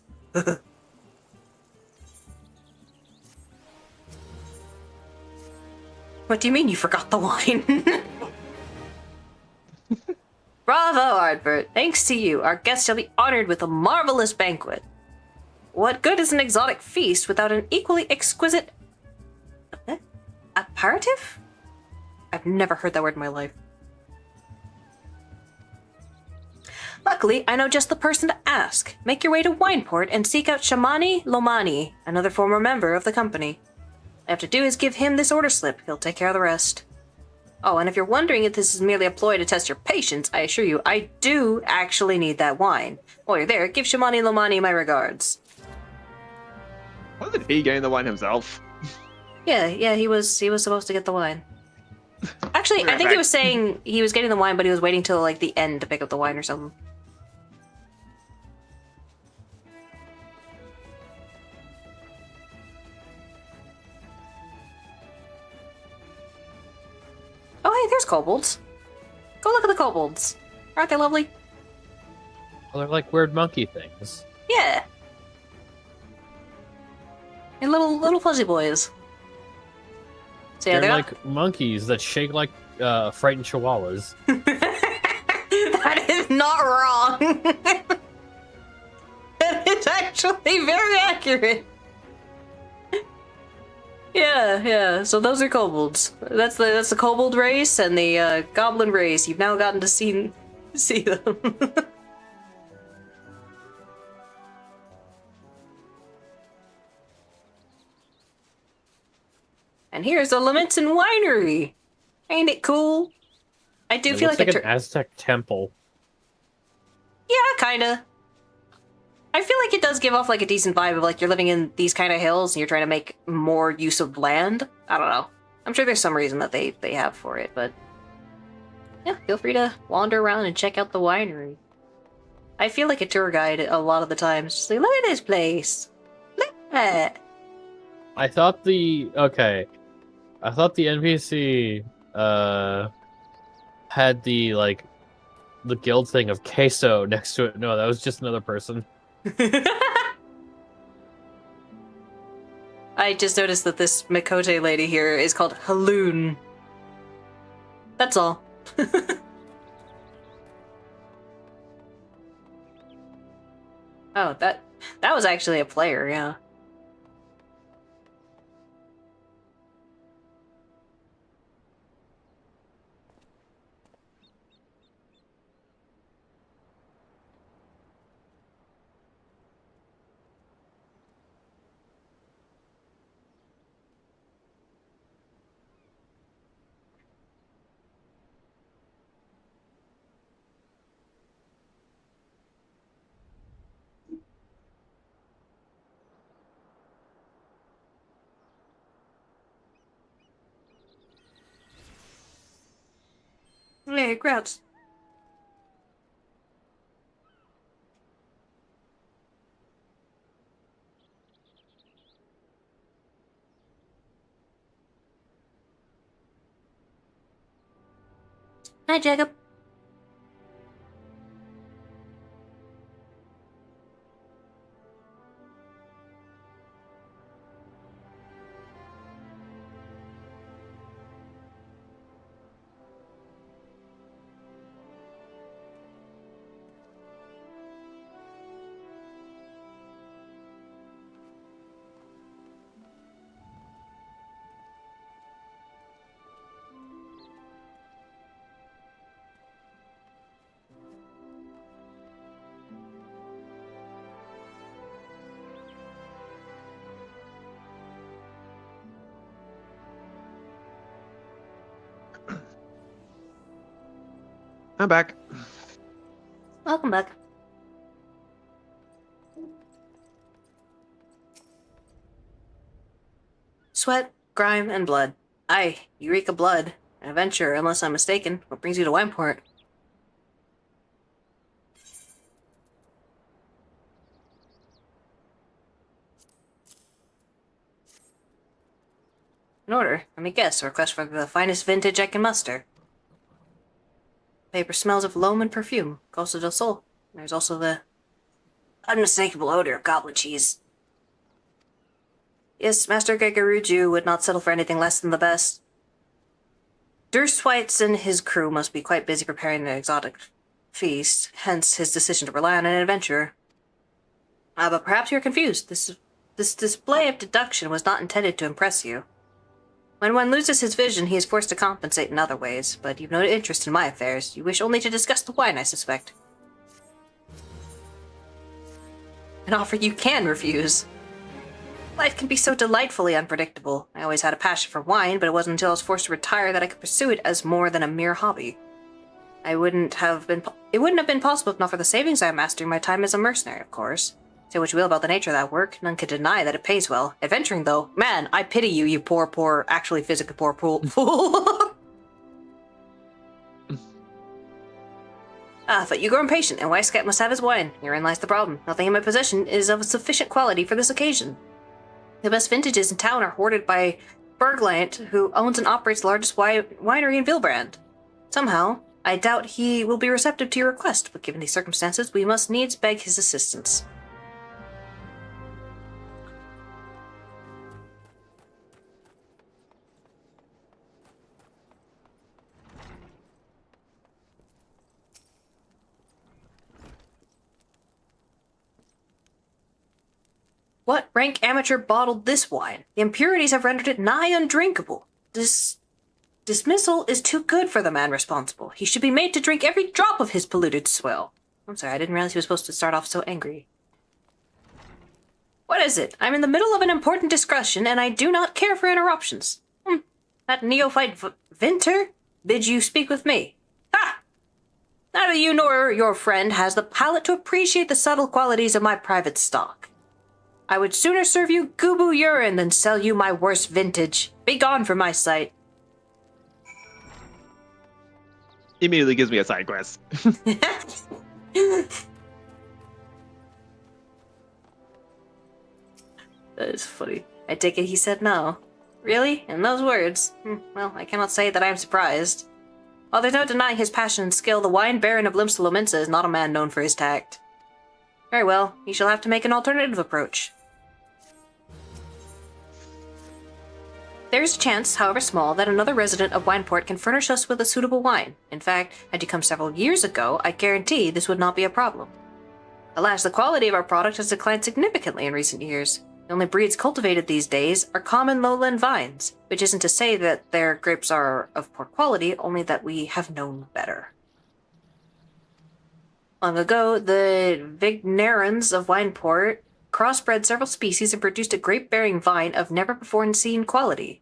What do you mean you forgot the wine? Bravo, Ardbert. Thanks to you, our guests shall be honored with a marvelous banquet. What good is an exotic feast without an equally exquisite... aperitif? I've never heard that word in my life. Luckily, I know just the person to ask. Make your way to Wineport and seek out Shamani Lomani, another former member of the company. All I have to do is give him this order slip. He'll take care of the rest. Oh, and if you're wondering if this is merely a ploy to test your patience, I assure you, I do actually need that wine. While you're there, give Shamani Lomani my regards. Wasn't he getting the wine himself? Yeah, he was supposed to get the wine. Actually, We'll be I right think he back. was saying he was getting the wine, but he was waiting till like the end to pick up the wine or something. Oh, hey, there's kobolds. Go look at the kobolds. Aren't they lovely? Well, they're like weird monkey things. Yeah. And little fuzzy boys. So yeah, They're they're like monkeys that shake like frightened chihuahuas. That is not wrong. That is actually very accurate. Yeah. So those are kobolds. That's the kobold race and the goblin race. You've now gotten to see them. And here's the Lamentin Winery. Ain't it cool? I do It feel looks like like an Aztec temple. Yeah, kinda. I feel like it does give off like a decent vibe of like you're living in these kind of hills and you're trying to make more use of land. I don't know. I'm sure there's some reason that they have for it, but yeah, feel free to wander around and check out the winery. I feel like a tour guide a lot of the times. Just like, look at this place. Look at that. I thought the NPC had the guild thing of queso next to it. No, that was just another person. I just noticed that this Mikote lady here is called Haloon. That's all. Oh, that was actually a player, yeah. Hey, Grouts. Hi, Jacob. I'm back. Welcome back. Sweat, grime, and blood. Aye, Eureka blood. An adventure, unless I'm mistaken. What brings you to Wineport? In order, let me guess, a request for the finest vintage I can muster. Paper smells of loam and perfume, Costa del Sol. There's also the unmistakable odor of goblin cheese. Yes, Master Gegaruju would not settle for anything less than the best. Durstwitz and his crew must be quite busy preparing an exotic feast, hence his decision to rely on an adventurer. But perhaps you're confused. This display of deduction was not intended to impress you. When one loses his vision, he is forced to compensate in other ways, but you've no interest in my affairs. You wish only to discuss the wine, I suspect. An offer you can refuse. Life can be so delightfully unpredictable. I always had a passion for wine, but it wasn't until I was forced to retire that I could pursue it as more than a mere hobby. It wouldn't have been possible if not for the savings I amassed during my time as a mercenary, of course. Say what you will about the nature of that work, none can deny that it pays well. Adventuring, though, man, I pity you, you poor, actually physically poor fool. But you grow impatient, and Weiscat must have his wine. Herein lies the problem. Nothing in my possession is of sufficient quality for this occasion. The best vintages in town are hoarded by Berglant, who owns and operates the largest winery in Vilbrand. Somehow, I doubt he will be receptive to your request, but given these circumstances, we must needs beg his assistance. What rank amateur bottled this wine? The impurities have rendered it nigh undrinkable. Dismissal is too good for the man responsible. He should be made to drink every drop of his polluted swill. I'm sorry, I didn't realize he was supposed to start off so angry. What is it? I'm in the middle of an important discussion, and I do not care for interruptions. That neophyte Vinter bids you speak with me. Ha! Neither you nor your friend has the palate to appreciate the subtle qualities of my private stock. I would sooner serve you Gubu urine than sell you my worst vintage. Be gone from my sight. Immediately gives me a side quest. That is funny. I take it he said no. Really? In those words? Well, I cannot say that I am surprised. While there's no denying his passion and skill, the wine baron of Limsa is not a man known for his tact. Very well, he shall have to make an alternative approach. There is a chance, however small, that another resident of Wineport can furnish us with a suitable wine. In fact, had you come several years ago, I guarantee this would not be a problem. Alas, the quality of our product has declined significantly in recent years. The only breeds cultivated these days are common lowland vines, which isn't to say that their grapes are of poor quality, only that we have known better. Long ago, the Vignarans of Wineport crossbred several species and produced a grape-bearing vine of never-before-seen quality.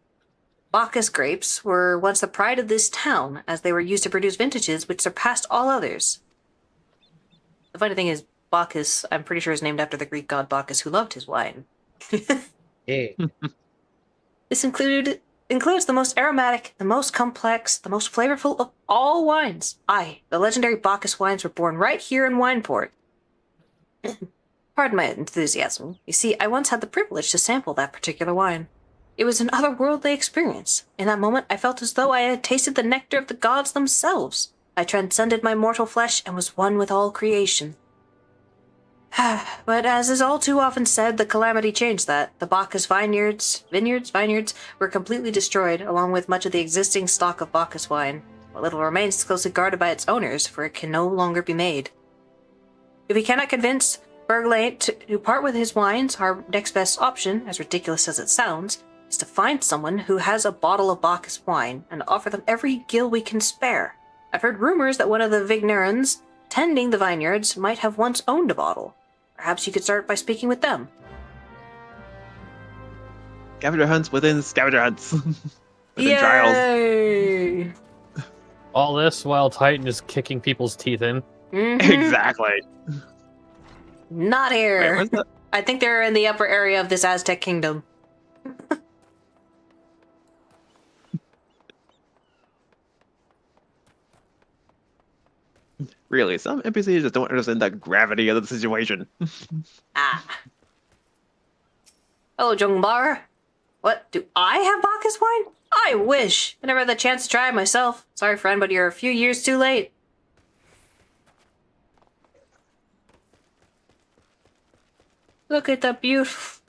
Bacchus grapes were once the pride of this town, as they were used to produce vintages which surpassed all others. The funny thing is, Bacchus, I'm pretty sure, is named after the Greek god Bacchus, who loved his wine. Yeah. This includes the most aromatic, the most complex, the most flavorful of all wines. Aye, the legendary Bacchus wines were born right here in Wineport. Pardon my enthusiasm. You see, I once had the privilege to sample that particular wine. It was an otherworldly experience. In that moment, I felt as though I had tasted the nectar of the gods themselves. I transcended my mortal flesh and was one with all creation. But as is all too often said, the calamity changed that. The Bacchus vineyards were completely destroyed, along with much of the existing stock of Bacchus wine. What little remains is closely guarded by its owners, for it can no longer be made. If we cannot convince Berglant to part with his wines, our next best option, as ridiculous as it sounds, is to find someone who has a bottle of Bacchus wine and offer them every gill we can spare. I've heard rumors that one of the Vignarans tending the vineyards might have once owned a bottle. Perhaps you could start by speaking with them. Scavenger hunts within scavenger hunts. Within trials. Yay! All this while Titan is kicking people's teeth in. Exactly. Not Wait, here. where's the... I think they're in the upper area of this Aztec kingdom. Really, some NPCs just don't understand the gravity of the situation. Ah. Hello, Jungbar. What, do I have Bacchus wine? I wish. I never had the chance to try it myself. Sorry, friend, but you're a few years too late. Look at that beautiful...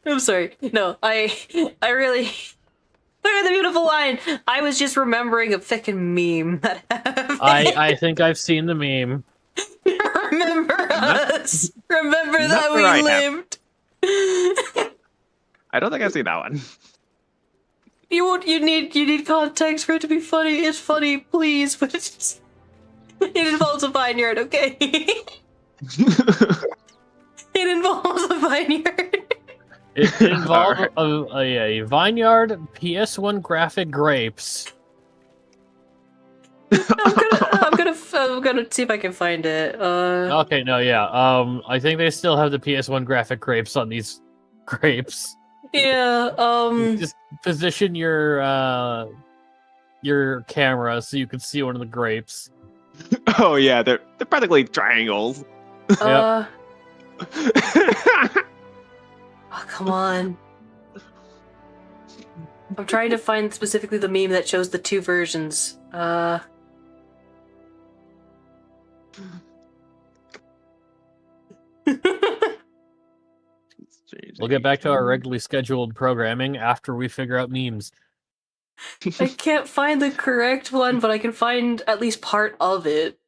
I'm sorry. No, I really... Look at the beautiful wine! I was just remembering a fucking meme that happened. I think I've seen the meme. Remember us! Remember that Not we right, lived! I don't think I've seen that one. You need context for it to be funny. It's funny, please, but it's just... It involves a vineyard, okay? It involves a vineyard. It involved a vineyard, PS1 graphic grapes. I'm gonna see if I can find it. Okay, no, yeah. I think they still have the PS1 graphic grapes on these grapes. Yeah. Just position your camera so you can see one of the grapes. Oh yeah, they're practically triangles. Oh, come on. I'm trying to find specifically the meme that shows the two versions. We'll get back to our regularly scheduled programming after we figure out memes. I can't find the correct one, but I can find at least part of it.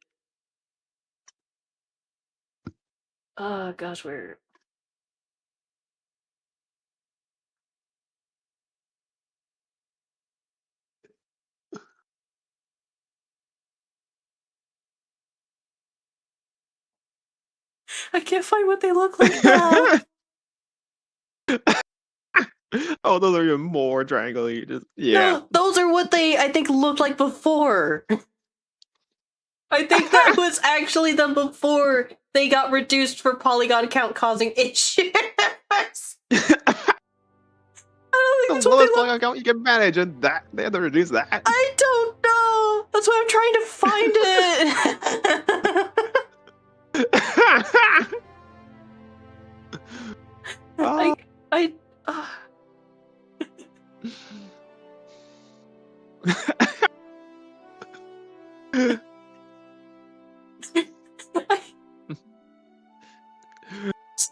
Oh gosh, where? I can't find what they look like now. Oh, those are even more triangle-y. Just yeah. No, those are what they, I think, looked like before. I think that was actually them before they got reduced for polygon count causing issues. I don't think The that's what they lowest look. polygon count you can manage, and that they had to reduce that. I don't know. That's why I'm trying to find it.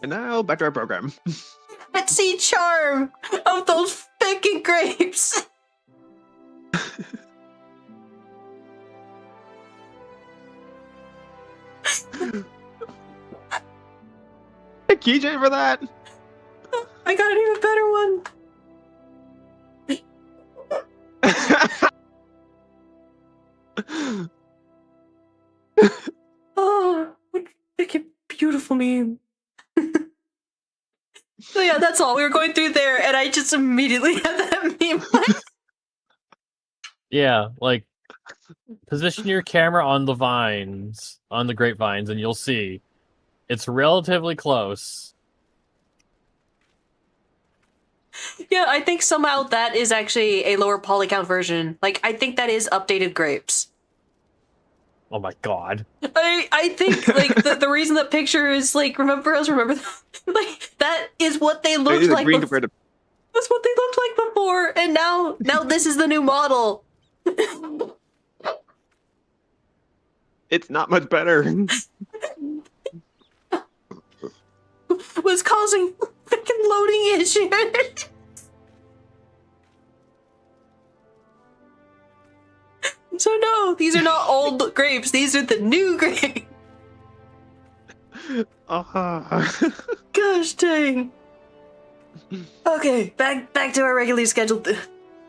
And now back to our program. Let's see charm of those fucking grapes. A keychain for that. I got an even better one. Oh, what a beautiful meme. So yeah, that's all. We were going through there, and I just immediately had that meme. Yeah, like position your camera on the vines, on the grapevines, and you'll see it's relatively close. Yeah, I think somehow that is actually a lower poly count version. Like, I think that is updated grapes. Oh my god. I think, like, the reason that picture is, like, remember, like, that is what they looked like. Green compared to... That's what they looked like before, and now this is the new model. It's not much better. Was causing freaking loading issues. So no, these are not old grapes. These are the new grapes. Gosh dang. Okay, back to our regularly scheduled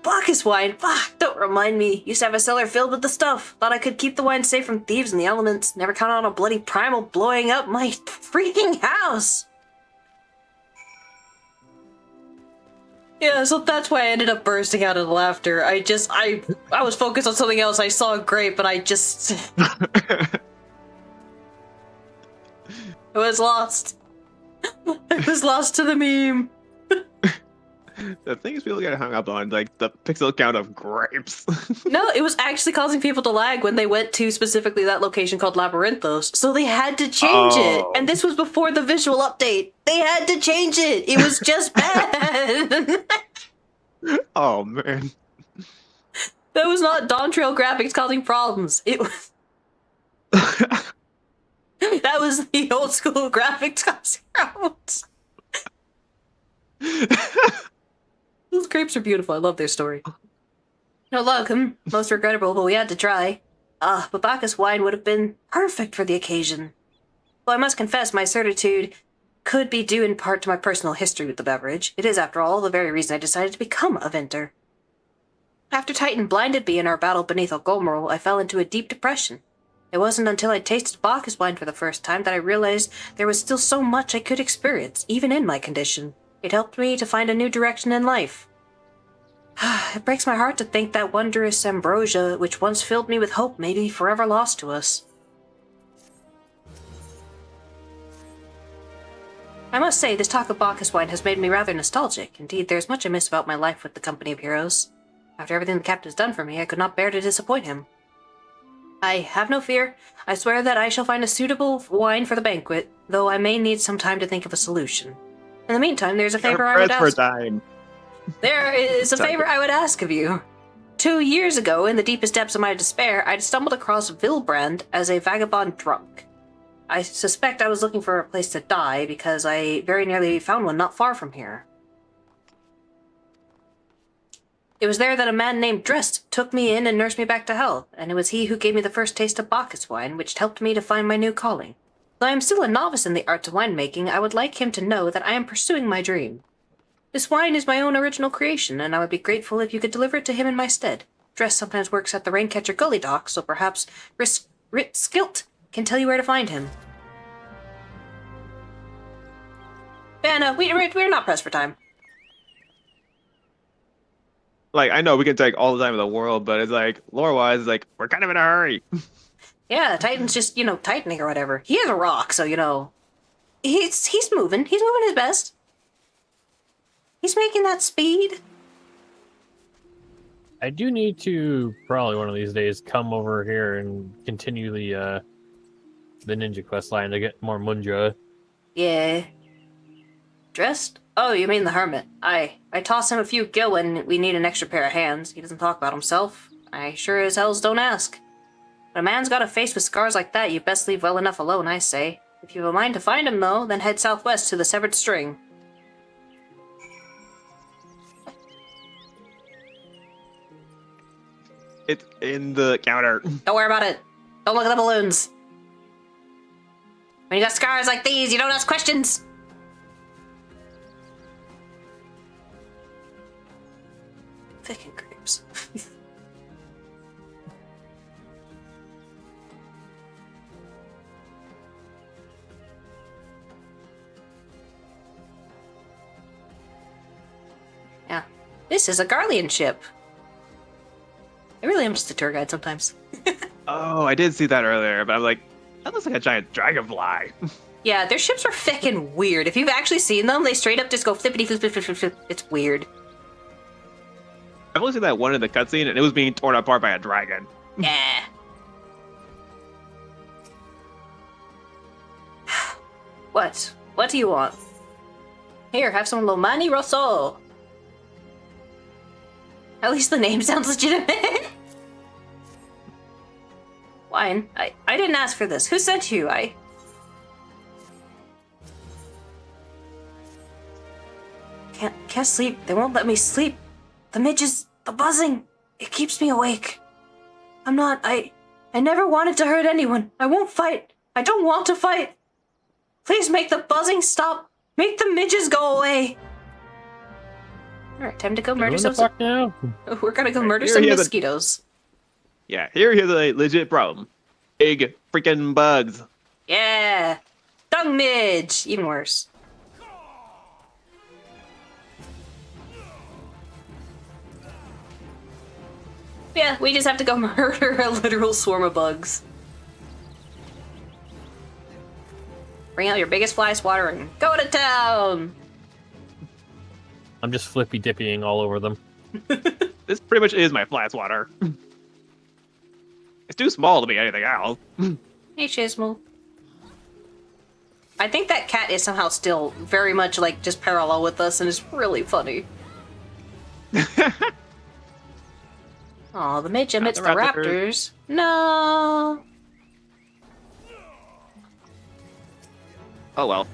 Bacchus wine. Don't remind me. Used to have a cellar filled with the stuff. Thought I could keep the wine safe from thieves and the elements. Never counted on a bloody primal blowing up my freaking house. Yeah, so that's why I ended up bursting out of laughter. I was focused on something else. I saw a grape, and I was lost. I was lost to the meme. The thing is, people get hung up on like the pixel count of grapes. No, it was actually causing people to lag when they went to specifically that location called Labyrinthos. So they had to change it. And this was before the visual update. They had to change it. It was just bad. Oh man. That was not Dawn Trail graphics causing problems. It was that was the old school graphics causing problems. Those grapes are beautiful. I love their story. No luck, most regrettable, but we had to try. But Bacchus wine would have been perfect for the occasion. Though I must confess, my certitude could be due in part to my personal history with the beverage. It is, after all, the very reason I decided to become a vintner. After Titan blinded me in our battle beneath Ogolmerl, I fell into a deep depression. It wasn't until I tasted Bacchus wine for the first time that I realized there was still so much I could experience, even in my condition. It helped me to find a new direction in life. It breaks my heart to think that wondrous ambrosia, which once filled me with hope, may be forever lost to us. I must say, this talk of Bacchus wine has made me rather nostalgic. Indeed, there's much I miss about my life with the Company of Heroes. After everything the captain's done for me, I could not bear to disappoint him. I have no fear. I swear that I shall find a suitable wine for the banquet, though I may need some time to think of a solution. In the meantime, there's a favor I would Press for ask. time. There is a favor I would ask of you. 2 years ago, in the deepest depths of my despair, I'd stumbled across Vilbrand as a vagabond drunk. I suspect I was looking for a place to die because I very nearly found one not far from here. It was there that a man named Drest took me in and nursed me back to health, and it was he who gave me the first taste of Bacchus wine, which helped me to find my new calling. Though I am still a novice in the art of winemaking, I would like him to know that I am pursuing my dream. This wine is my own original creation, and I would be grateful if you could deliver it to him in my stead. Drest sometimes works at the Raincatcher Gully dock, so perhaps Skilt can tell you where to find him. Yeah, no, we're not pressed for time. Like, I know we can take all the time in the world, but it's like, lore-wise, it's like, we're kind of in a hurry. Yeah, Titan's just, tightening or whatever. He is a rock, so, he's moving. He's moving his best. He's making that speed. I do need to probably one of these days come over here and continue the Ninja Quest line to get more Munja. Yeah. Dressed? Oh, you mean the hermit. I toss him a few gil when we need an extra pair of hands. He doesn't talk about himself. I sure as hells don't ask. When a man's got a face with scars like that, you best leave well enough alone, I say. If you have a mind to find him, though, then head southwest to the Severed String. It's in the counter. Don't worry about it. Don't look at the balloons. When you got scars like these, you don't ask questions. Fucking creeps. Yeah. This is a Garlean ship. I really am just a tour guide sometimes. Oh, I did see that earlier, but I'm like, that looks like a giant dragonfly. Yeah, their ships are fucking weird. If you've actually seen them, they straight up just go flippity flip flip flip flip flip. It's weird. I've only seen that one in the cutscene, and it was being torn apart by a dragon. Yeah. What? What do you want? Here, have some Lomani Rosso. At least the name sounds legitimate. Wine? I didn't ask for this. Who sent you? Can't sleep. They won't let me sleep. The midges, the buzzing, it keeps me awake. I never wanted to hurt anyone. I won't fight. I don't want to fight. Please make the buzzing stop. Make the midges go away. Alright, time to go murder some... Fuck now? We're gonna go murder Here, some here's mosquitoes. Yeah, here's a legit problem. Big freaking bugs. Yeah! Dung midge! Even worse. Yeah, we just have to go murder a literal swarm of bugs. Bring out your biggest fly swatter and go to town! I'm just flippy dippying all over them. This pretty much is my fly swatter. It's too small to be anything else. Hey, Chismel. I think that cat is somehow still very much, just parallel with us, and it's really funny. Aw, the midge amidst the raptors. No! Oh well.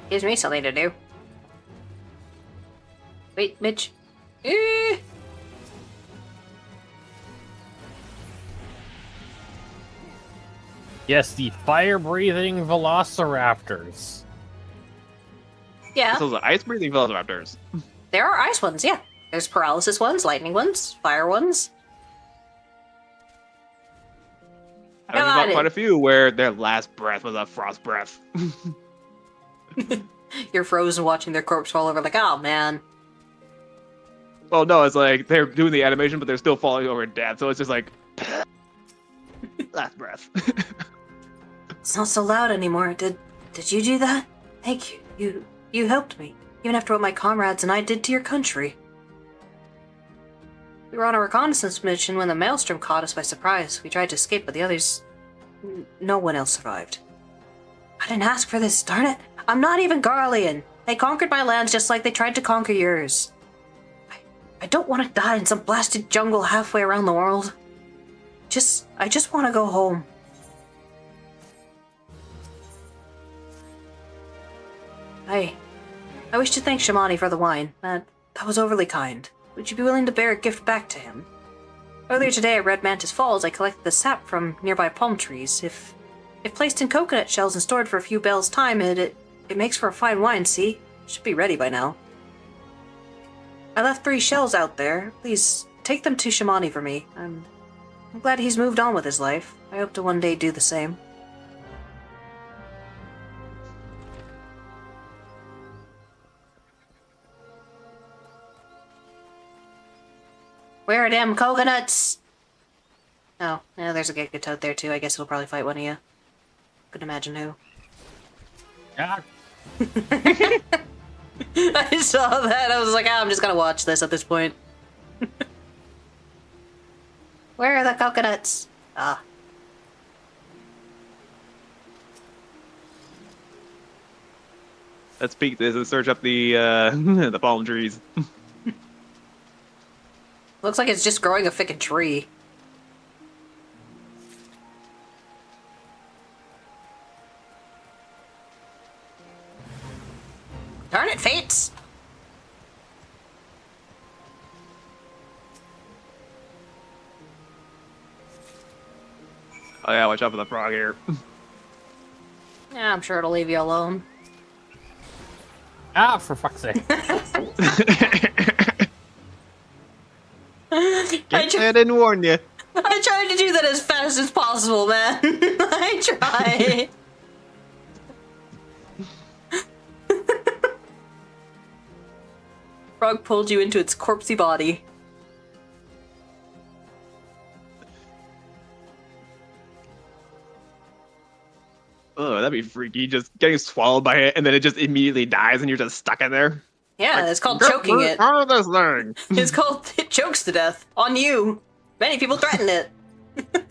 Gives me something to do. Wait, Midge. Eh. Yes, the fire-breathing velociraptors. Yeah, Those are ice-breathing velociraptors. there are ice ones, yeah. There's paralysis ones, lightning ones, fire ones. I've Come fought on quite a in. few where their last breath was a frost breath. You're frozen watching their corpse fall over like, oh man. Well, no, it's like they're doing the animation, but they're still falling over dead. So it's just like last breath. It's not so loud anymore. Did you do that? Thank you. You helped me. Even after what my comrades and I did to your country. We were on a reconnaissance mission when the Maelstrom caught us by surprise. We tried to escape, but the others... no one else survived. I didn't ask for this, darn it. I'm not even Garlean. They conquered my lands just like they tried to conquer yours. I don't want to die in some blasted jungle halfway around the world. I just want to go home. I wish to thank Shamani for the wine. That was overly kind. Would you be willing to bear a gift back to him? Earlier today at Red Mantis Falls, I collected the sap from nearby palm trees. If placed in coconut shells and stored for a few bells' time, it makes for a fine wine, see? Should be ready by now. I left 3 shells out there. Please, take them to Shamani for me. I'm glad he's moved on with his life. I hope to one day do the same. Where are them coconuts? Oh, yeah, there's a Giga Toad there too. I guess he'll probably fight one of you. Couldn't imagine who. Yeah. I saw that. I was like, I'm just gonna watch this at this point. Where are the coconuts? Ah. Let's peek this and search up the the palm trees. Looks like it's just growing a frickin' tree. Darn it, Fates! Oh yeah, watch out for the frog here. Yeah, I'm sure it'll leave you alone. Ah, for fuck's sake. I didn't warn you. I tried to do that as fast as possible, man. I tried. Frog pulled you into its corpsey body. Oh, that'd be freaky. Just getting swallowed by it, and then it just immediately dies, and you're just stuck in there. Yeah, Like, it's called "Get choking me it. out of this thing." It's called it chokes to death. On you. Many people threaten it. It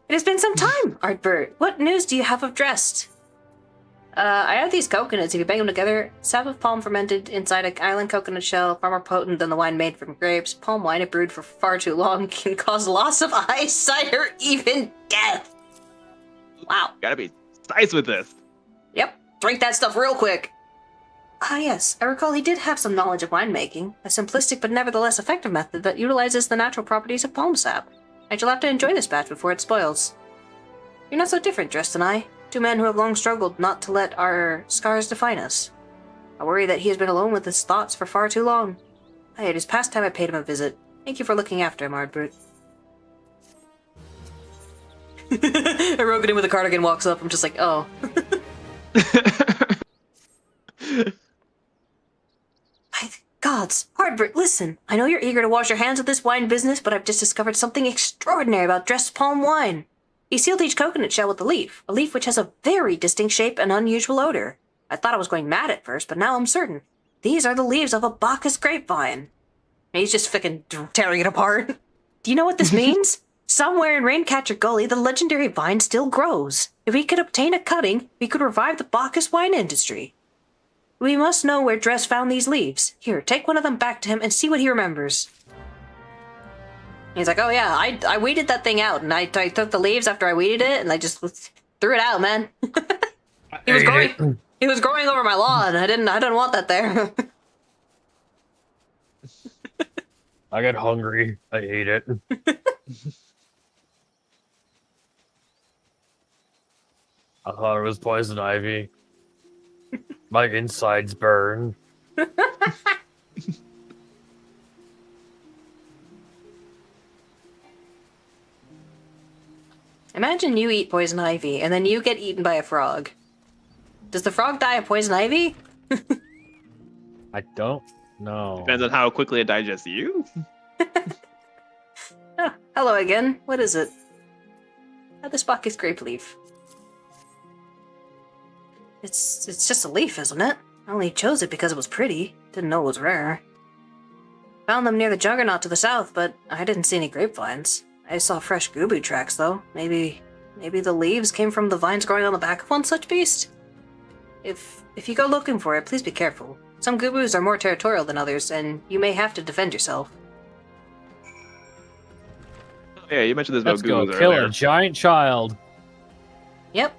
has been some time, Artbert. What news do you have of Drest? I have these coconuts. If you bang them together, sap of palm fermented inside an island coconut shell, far more potent than the wine made from grapes. Palm wine, if brewed for far too long, can cause loss of eyesight or even death. Wow. Gotta be precise with this. Yep. Drink that stuff real quick. Ah, yes. I recall he did have some knowledge of winemaking, a simplistic but nevertheless effective method that utilizes the natural properties of palm sap. I shall have to enjoy this batch before it spoils. You're not so different, Drest and I. 2 men who have long struggled not to let our scars define us. I worry that he has been alone with his thoughts for far too long. Hey, it is past time I paid him a visit. Thank you for looking after him, Ardbert. Rogan with a cardigan walks up. I'm just like, oh. By the gods, Ardbert, listen. I know you're eager to wash your hands of this wine business, but I've just discovered something extraordinary about Drest palm wine. He sealed each coconut shell with a leaf which has a very distinct shape and unusual odor. I thought I was going mad at first, but now I'm certain. These are the leaves of a Bacchus grapevine. And he's just fucking tearing it apart. Do you know what this means? Somewhere in Raincatcher Gully, the legendary vine still grows. If we could obtain a cutting, we could revive the Bacchus wine industry. We must know where Drest found these leaves. Here, take one of them back to him and see what he remembers. He's like, oh yeah, I weeded that thing out, and I took the leaves after I weeded it, and I just threw it out, man. It was growing over my lawn. I didn't want that there. I got hungry. I ate it. I thought it was poison ivy. My insides burn. Imagine you eat poison ivy, and then you get eaten by a frog. Does the frog die of poison ivy? I don't know. Depends on how quickly it digests you. Oh, hello again. What is it? Oh, this Bacchus grape leaf. It's just a leaf, isn't it? I only chose it because it was pretty. Didn't know it was rare. Found them near the Juggernaut to the south, but I didn't see any grapevines. I saw fresh gubu tracks, though. Maybe the leaves came from the vines growing on the back of one such beast? If you go looking for it, please be careful. Some gubus are more territorial than others, and you may have to defend yourself. Yeah, you mentioned there's Let's no go goos kill earlier. a giant child. Yep.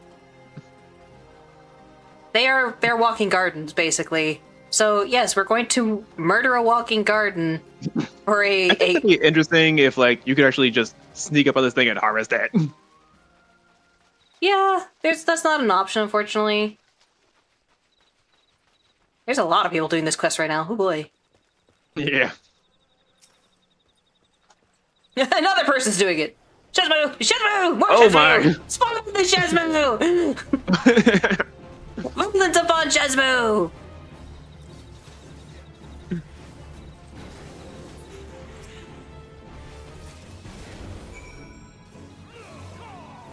They're walking gardens, basically. So yes, we're going to murder a walking garden for I think it'd be interesting if like you could actually just sneak up on this thing and harvest it. Yeah, that's not an option, unfortunately. There's a lot of people doing this quest right now. Oh boy. Yeah. Another person's doing it. Shazmu! Shazmu! More Oh Shazmu! my. Spawn the Shazmu! Movements upon Shazmu!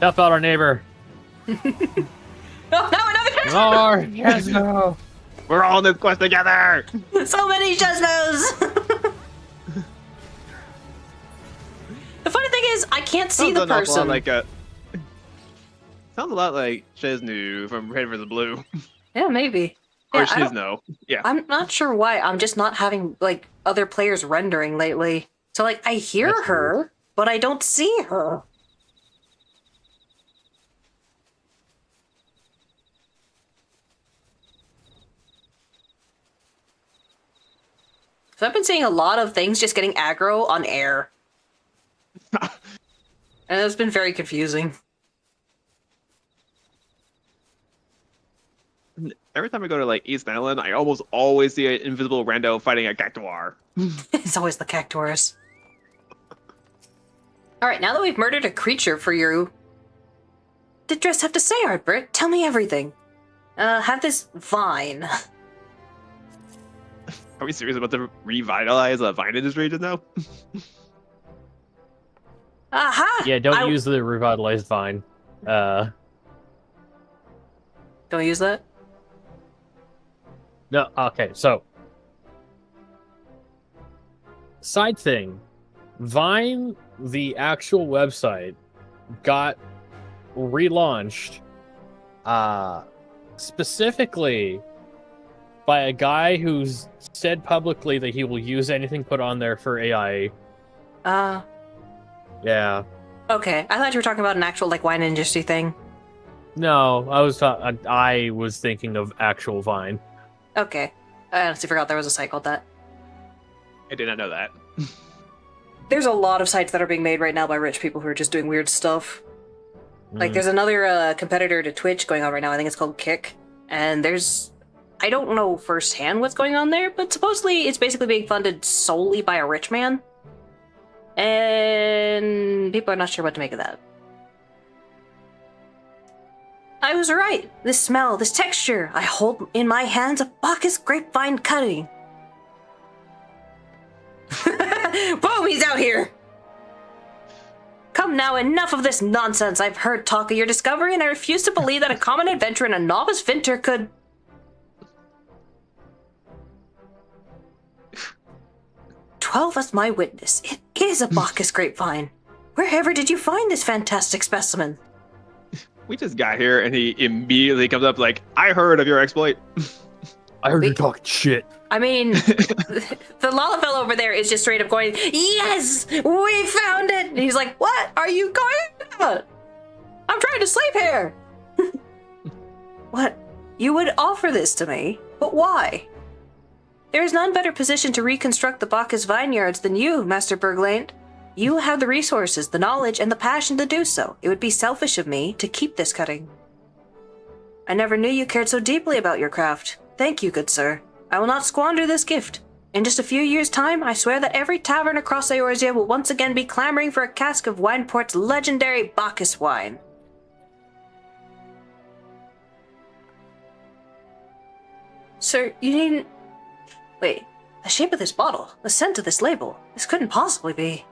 Help out our neighbor. Oh, no, another Shazmu! More Shazmu. We're all in this quest together. So many Shazmus! The funny thing is, I can't see Sounds the an awful lot person. like sounds a lot like Shiznu from Red vs. Blue. Yeah, maybe. Or Yeah, I don't- Shizno. Yeah. I'm not sure why. I'm just not having like other players rendering lately. So like I hear That's her, but I don't see her. So I've been seeing a lot of things just getting aggro on air. And it's been very confusing. Every time I go to like East Island, I almost always see an invisible rando fighting a cactuar. It's always the cactuars. Alright, now that we've murdered a creature for you, what did Dress have to say, Artbert? Tell me everything. Have this vine. Are we serious about to revitalize a vine industry just now? Aha! Yeah, don't use the revitalized vine. Don't use that? No, okay, so. Side thing. Vine, the actual website, got relaunched specifically by a guy who's said publicly that he will use anything put on there for AI. Yeah. Okay. I thought you were talking about an actual, like, wine industry thing. No, I was thinking of actual Vine. Okay. I honestly forgot there was a site called that. I did not know that. There's a lot of sites that are being made right now by rich people who are just doing weird stuff. Like, there's another competitor to Twitch going on right now. I think it's called Kick. And I don't know firsthand what's going on there, but supposedly it's basically being funded solely by a rich man. And people are not sure what to make of that. I was right. This smell, this texture. I hold in my hands a Bacchus grapevine cutting. Boom, he's out here. Come now, enough of this nonsense. I've heard talk of your discovery, and I refuse to believe that a common adventurer and a novice vintner could... "12 as my witness. It is a Bacchus grapevine. Wherever did you find this fantastic specimen?" We just got here and he immediately comes up like, I heard of your exploit. I heard you talking shit. I mean, the Lalafell over there is just straight up going, "Yes, we found it!" And he's like, "What are you going about? I'm trying to sleep here." What? You would offer this to me? But why? There is none better positioned to reconstruct the Bacchus vineyards than you, Master Berglaint. You have the resources, the knowledge, and the passion to do so. It would be selfish of me to keep this cutting. I never knew you cared so deeply about your craft. Thank you, good sir. I will not squander this gift. In just a few years' time, I swear that every tavern across Eorzea will once again be clamoring for a cask of Wineport's legendary Bacchus wine. Sir, you needn't... Wait, the shape of this bottle, the scent of this label, this couldn't possibly be...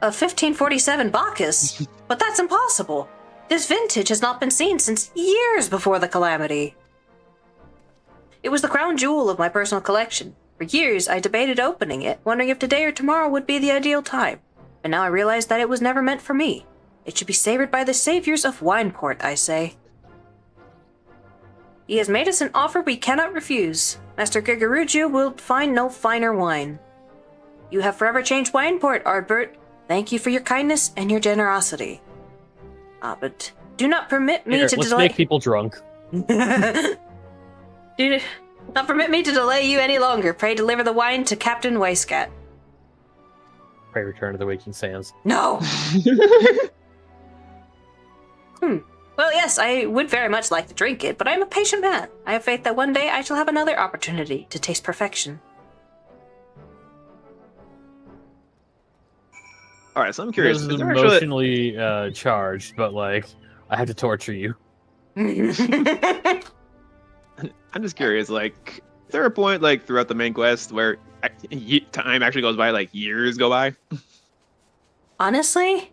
a 1547 Bacchus? But that's impossible. This vintage has not been seen since years before the calamity. It was the crown jewel of my personal collection. For years, I debated opening it, wondering if today or tomorrow would be the ideal time. But now I realize that it was never meant for me. It should be savored by the saviors of Wineport, I say. He has made us an offer we cannot refuse. Master Gregoruju will find no finer wine. You have forever changed Wineport, Ardbert. Thank you for your kindness and your generosity. But do not permit me to let's delay... make people drunk. Do not permit me to delay you any longer. Pray deliver the wine to Captain Weiskat. Pray return to the waking sands. No! Well, yes, I would very much like to drink it, but I am a patient man. I have faith that one day I shall have another opportunity to taste perfection. All right, so I'm curious. This Is is there actually... emotionally charged, but like, I have to torture you. I'm just curious, like, is there a point, like, throughout the main quest where time actually goes by, like, years go by? Honestly?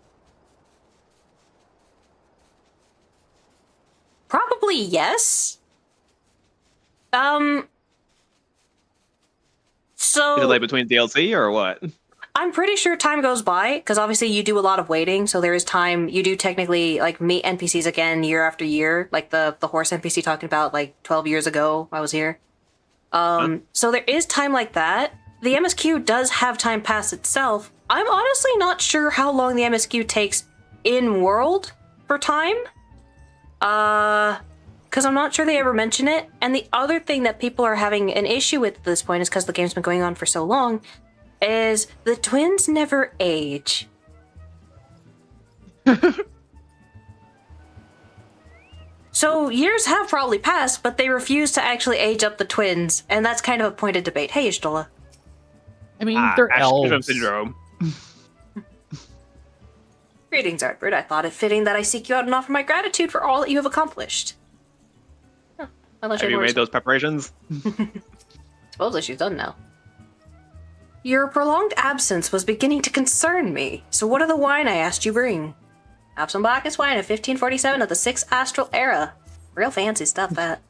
Probably yes. So... Is it, like, between DLC or what? I'm pretty sure time goes by, because obviously you do a lot of waiting, so there is time. You do technically, like, meet NPCs again year after year, like the horse NPC talking about, like, 12 years ago I was here. So there is time like that. The MSQ does have time pass itself. I'm honestly not sure how long the MSQ takes in-world for time. Because I'm not sure they ever mention it. And the other thing that people are having an issue with at this point is because the game's been going on for so long, is the twins never age. So years have probably passed, but they refuse to actually age up the twins, and that's kind of a point of debate. Hey, Ishtola. I mean, they're Ashton elves. syndrome. Greetings, Ardbert. I thought it fitting that I seek you out and offer my gratitude for all that you have accomplished. Huh. Have you made those preparations? Supposedly she's done now. Your prolonged absence was beginning to concern me, so what of the wine I asked you bring? Have some Bacchus wine of 1547 of the 6th Astral Era. Real fancy stuff, that.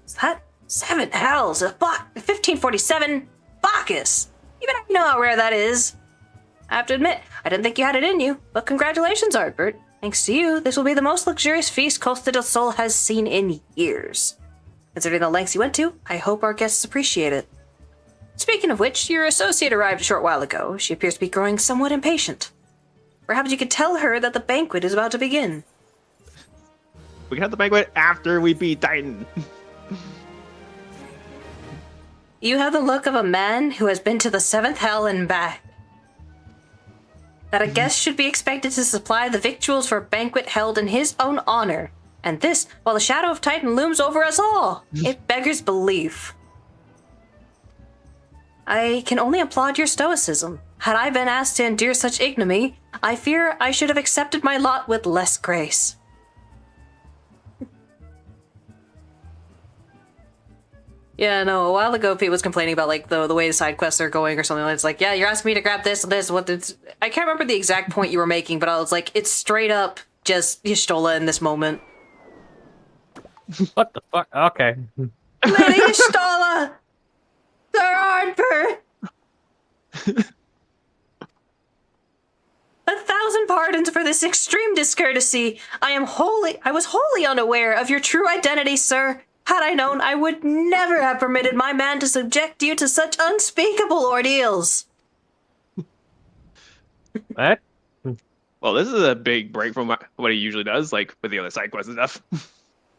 Is that 7 hells of 1547 Bacchus? Even I know how rare that is. I have to admit, I didn't think you had it in you, but congratulations, Ardbert. Thanks to you, this will be the most luxurious feast Costa del Sol has seen in years. Considering the lengths you went to, I hope our guests appreciate it. Speaking of which, your associate arrived a short while ago. She appears to be growing somewhat impatient. Perhaps you could tell her that the banquet is about to begin. We can have the banquet after we beat Titan. You have the look of a man who has been to the 7th hell and back. That a guest should be expected to supply the victuals for a banquet held in his own honor. And this, while the shadow of Titan looms over us all. It beggars belief. I can only applaud your stoicism. Had I been asked to endure such ignominy, I fear I should have accepted my lot with less grace. Yeah, no, a while ago Pete was complaining about like the way the side quests are going or something. It's like, yeah, you're asking me to grab this and this. I can't remember the exact point you were making, but I was like, it's straight up just Y'shtola in this moment. What the fuck? Okay. Lady Y'shtola! Sir Ardbert! 1,000 pardons for this extreme discourtesy. I was wholly unaware of your true identity, sir. Had I known, I would never have permitted my man to subject you to such unspeakable ordeals. What? Well, this is a big break from what he usually does, like with the other side quests and stuff.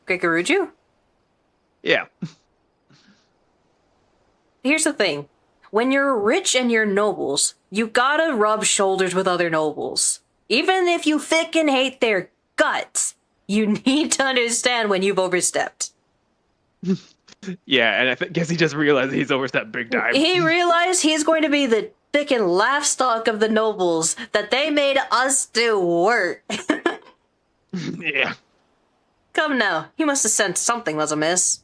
Gregoruju? Yeah. Here's the thing. When you're rich and you're nobles, you gotta rub shoulders with other nobles. Even if you frickin' hate their guts, you need to understand when you've overstepped. Yeah, and guess he just realized he's overstepped big time. He realized he's going to be the frickin' laugh stock of the nobles, that they made us do work. Yeah. Come now, he must have sensed something was amiss.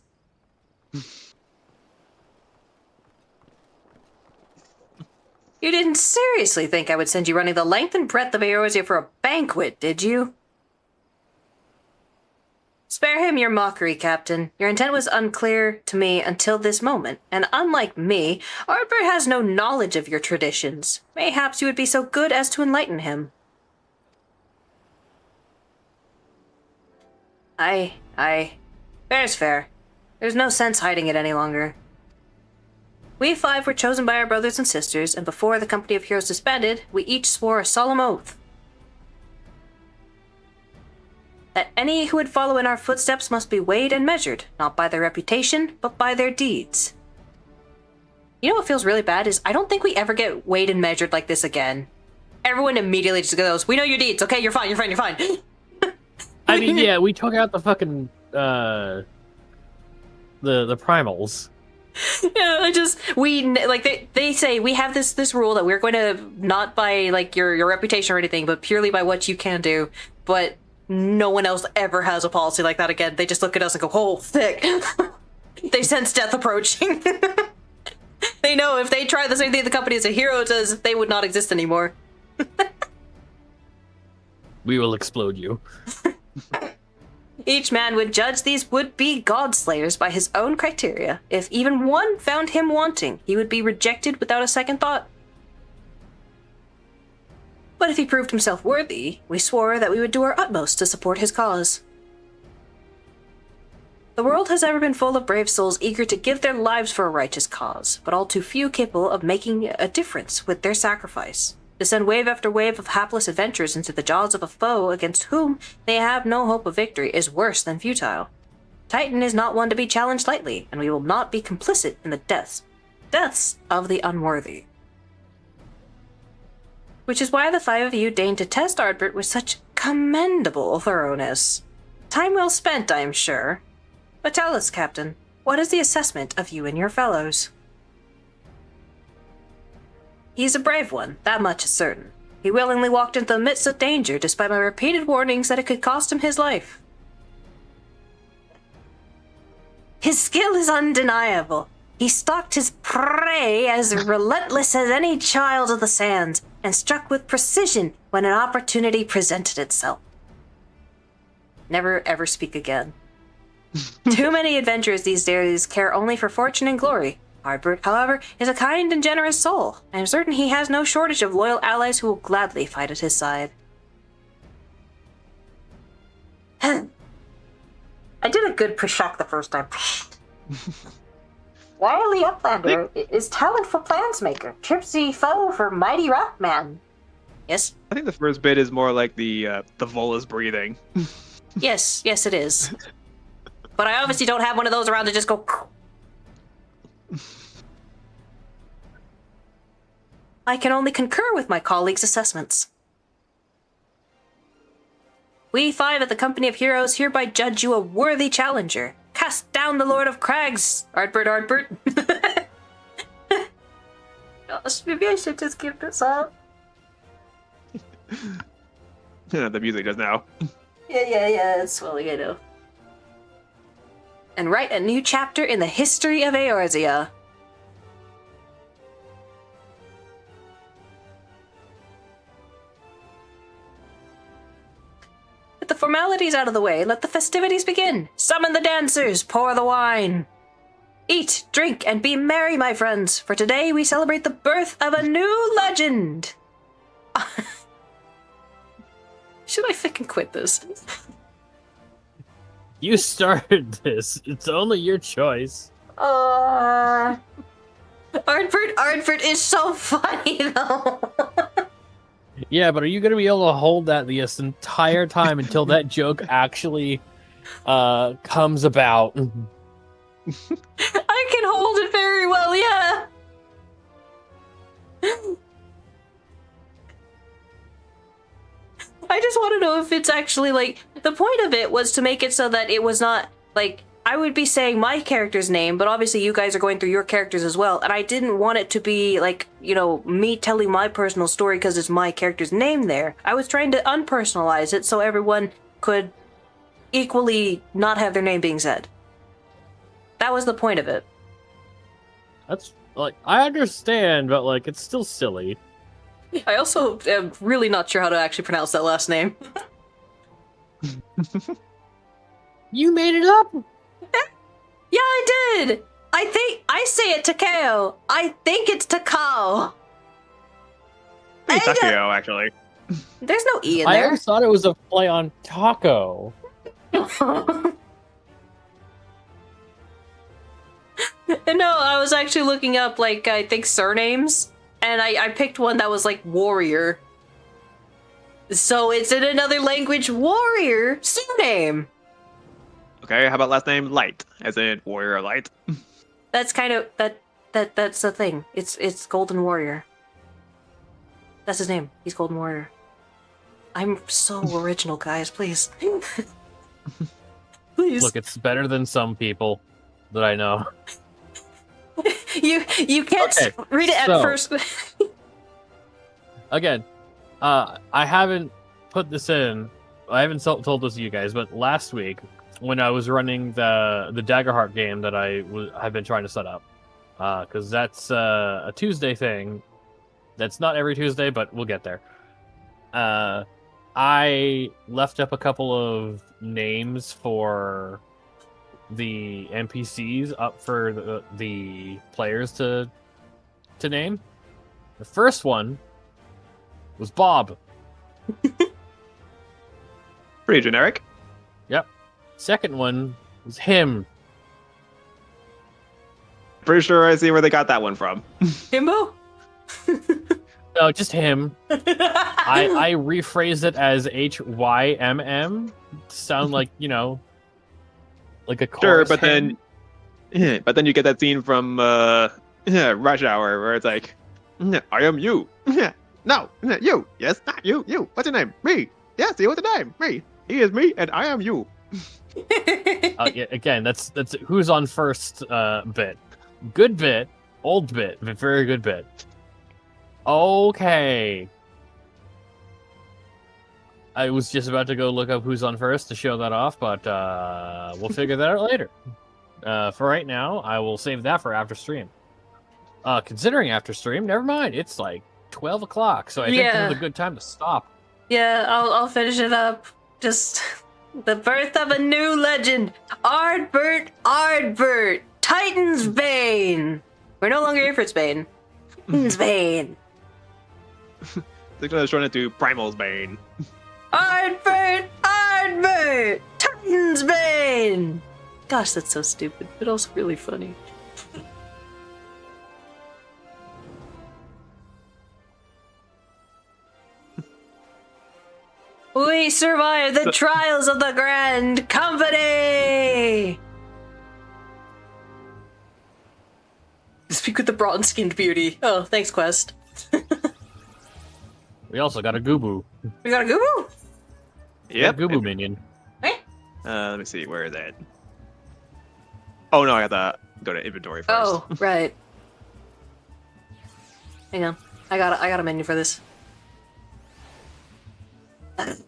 You didn't seriously think I would send you running the length and breadth of Eorzea for a banquet, did you? Spare him your mockery, Captain. Your intent was unclear to me until this moment, and unlike me, Ardbert has no knowledge of your traditions. Mayhaps you would be so good as to enlighten him. Fair's fair. There's no sense hiding it any longer. We 5 were chosen by our brothers and sisters, and before the Company of Heroes disbanded, we each swore a solemn oath that any who would follow in our footsteps must be weighed and measured, not by their reputation, but by their deeds. You know what feels really bad is I don't think we ever get weighed and measured like this again. Everyone immediately just goes, "We know your deeds, okay? You're fine, you're fine, you're fine." I mean, yeah, we took out the fucking the primals. Yeah, they say we have this rule that we're going to not by like your reputation or anything, but purely by what you can do. But no one else ever has a policy like that again. They just look at us and go, "Oh, thick." They sense death approaching. They know if they try the same thing the Company as a hero does, they would not exist anymore. We will explode you. Each man would judge these would-be god-slayers by his own criteria. If even one found him wanting, he would be rejected without a second thought. But if he proved himself worthy, we swore that we would do our utmost to support his cause. The world has ever been full of brave souls eager to give their lives for a righteous cause, but all too few capable of making a difference with their sacrifice. To send wave after wave of hapless adventurers into the jaws of a foe against whom they have no hope of victory is worse than futile. Titan is not one to be challenged lightly, and we will not be complicit in the deaths of the unworthy. Which is why the 5 of you deigned to test Ardbert with such commendable thoroughness. Time well spent, I am sure. But tell us, Captain, what is the assessment of you and your fellows? He's a brave one, that much is certain. He willingly walked into the midst of danger despite my repeated warnings that it could cost him his life. His skill is undeniable. He stalked his prey as relentless as any child of the sands, and struck with precision when an opportunity presented itself. Never ever speak again. Too many adventurers these days care only for fortune and glory. Ardbert, however, is a kind and generous soul. I am certain he has no shortage of loyal allies who will gladly fight at his side. I did a good push-shock the first time. Wily Uplander is talent for Plansmaker, Tripsy foe for Mighty Rockman. Yes? I think the first bit is more like the Vola's breathing. Yes, it is. But I obviously don't have one of those around to just go... I can only concur with my colleagues' assessments. We 5 at the Company of Heroes hereby judge you a worthy challenger. Cast down the Lord of Crags, Ardbert. Gosh, maybe I should just give this up. The music does now. Yeah, it's swelling, I know. And write a new chapter in the history of Eorzea. With the formalities out of the way, let the festivities begin. Summon the dancers, pour the wine. Eat, drink, and be merry, my friends, for today we celebrate the birth of a new legend. Should I fucking quit this? You started this. It's only your choice. Ardbert is so funny, though. Yeah, but are you going to be able to hold that this entire time until that joke actually comes about? I can hold it very well, yeah. I just want to know if it's actually, like, the point of it was to make it so that it was not, like, I would be saying my character's name, but obviously you guys are going through your characters as well, and I didn't want it to be like, you know, me telling my personal story because it's my character's name there. I was trying to unpersonalize it so everyone could equally not have their name being said. That was the point of it. That's like, I understand, but like, it's still silly. I also am really not sure how to actually pronounce that last name. You made it up. Yeah, I did. I think I say it Takeo. I think it's Takao. Pretty Takeo, actually. There's no E in I there. always thought it was a play on taco. No, I was actually looking up, like, I think surnames, and I picked one that was like warrior. So it's in another language, warrior surname. Okay, how about last name Light, as in Warrior Light? That's kind of that's the thing. It's Golden Warrior. That's his name. He's Golden Warrior. I'm so original, guys. Please, please. Look, it's better than some people that I know. You can't Okay, read it at so- first. Again, I haven't put this in. I haven't told this to you guys, but last week when I was running the Daggerheart game that I've been trying to set up, because that's a Tuesday thing. That's not every Tuesday, but we'll get there. I left up a couple of names for the NPCs up for the players to name. The first one was Bob. Pretty generic. Yep. Second one was him. Pretty sure I see where they got that one from. Himbo? No, just him. I rephrased it as HYMM to sound like, you know, like a Sure, chorus but hymn. then you get that scene from Rush Hour where it's like, I am you. No, you. Yes, not you. You. What's your name? Me. Yes, you. What's your name? Me. He is me, and I am you. Yeah, again, that's who's on first bit. Good bit, old bit, but very good bit. Okay. I was just about to go look up who's on first to show that off, but we'll figure that out later. For right now, I will save that for after stream. Considering after stream, never mind. It's like 12 o'clock, so I think this Yeah. is a good time to stop. Yeah, I'll finish it up. Just the birth of a new legend. Ardbert, Titan's Bane. We're no longer here for Bane. Titan's Bane. They're gonna turn into Primal's Bane. Ardbert, Titan's Bane. Gosh, that's so stupid, but also really funny. We survived the trials of the Grand Company! Speak with the bronze-skinned beauty. Oh, thanks, Quest. We also got a Goobu. We got a Goobu? Yep. Goobu minion. Let me see. Where is it? Oh no, I got to go to inventory first. Oh, right. Hang on. I got a menu for this. It's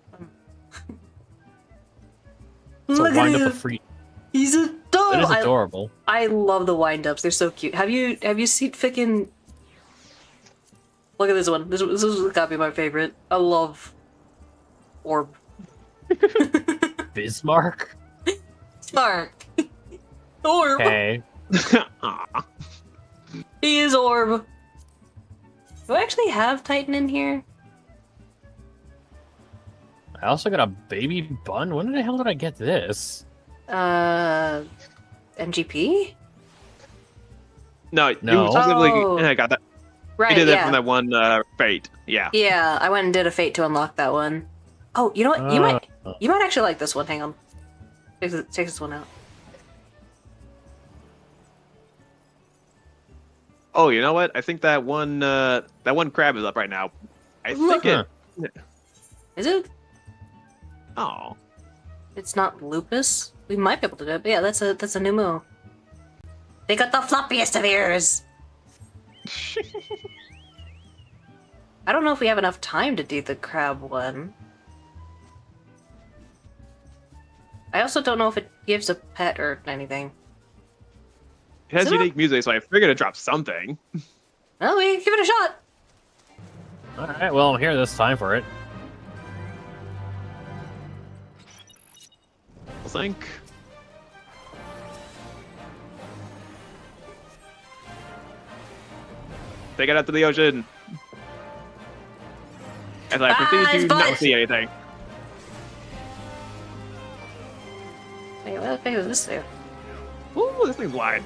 Look a wind at up him. a free. He's It adorable. is adorable. I love the wind-ups. They're so cute. Have you seen frickin'... Look at this one. This has got to be my favorite. I love Orb. Bismarck. Spark. Orb. Okay. Aw. He is Orb. Do I actually have Titan in here? I also got a baby bun. When the hell did I get this? MGP? No, No. you specifically Oh. got that. Right, You did that yeah. from that one Fate. Yeah. Yeah, I went and did a fate to unlock that one. Oh, you know what? You might actually like this one. Hang on. Check this one out. Oh, you know what? I think that one crab is up right now. I think Huh. it. Is it? Oh. It's not lupus. We might be able to do it, but yeah, that's a new move. They got the floppiest of ears. I don't know if we have enough time to do the crab one. I also don't know if it gives a pet or anything. It has Is it unique music, so I figured it'd drop something. Well, we can give it a shot. Alright, well, I'm here this time for it. Sync. Take it out to the ocean. As I proceed his to butt. not see anything. Wait, what the fuck does this do? Ooh, this thing's wide.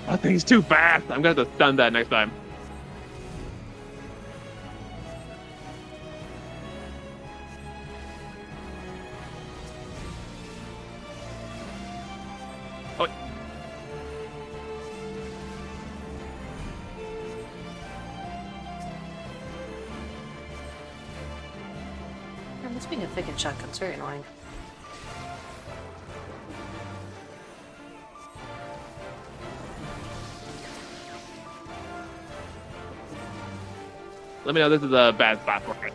That thing's too fast. I'm gonna have to stun that next time. Oh. Man, this being a thick shotgun's very annoying. Let me know this is a bad spot for it.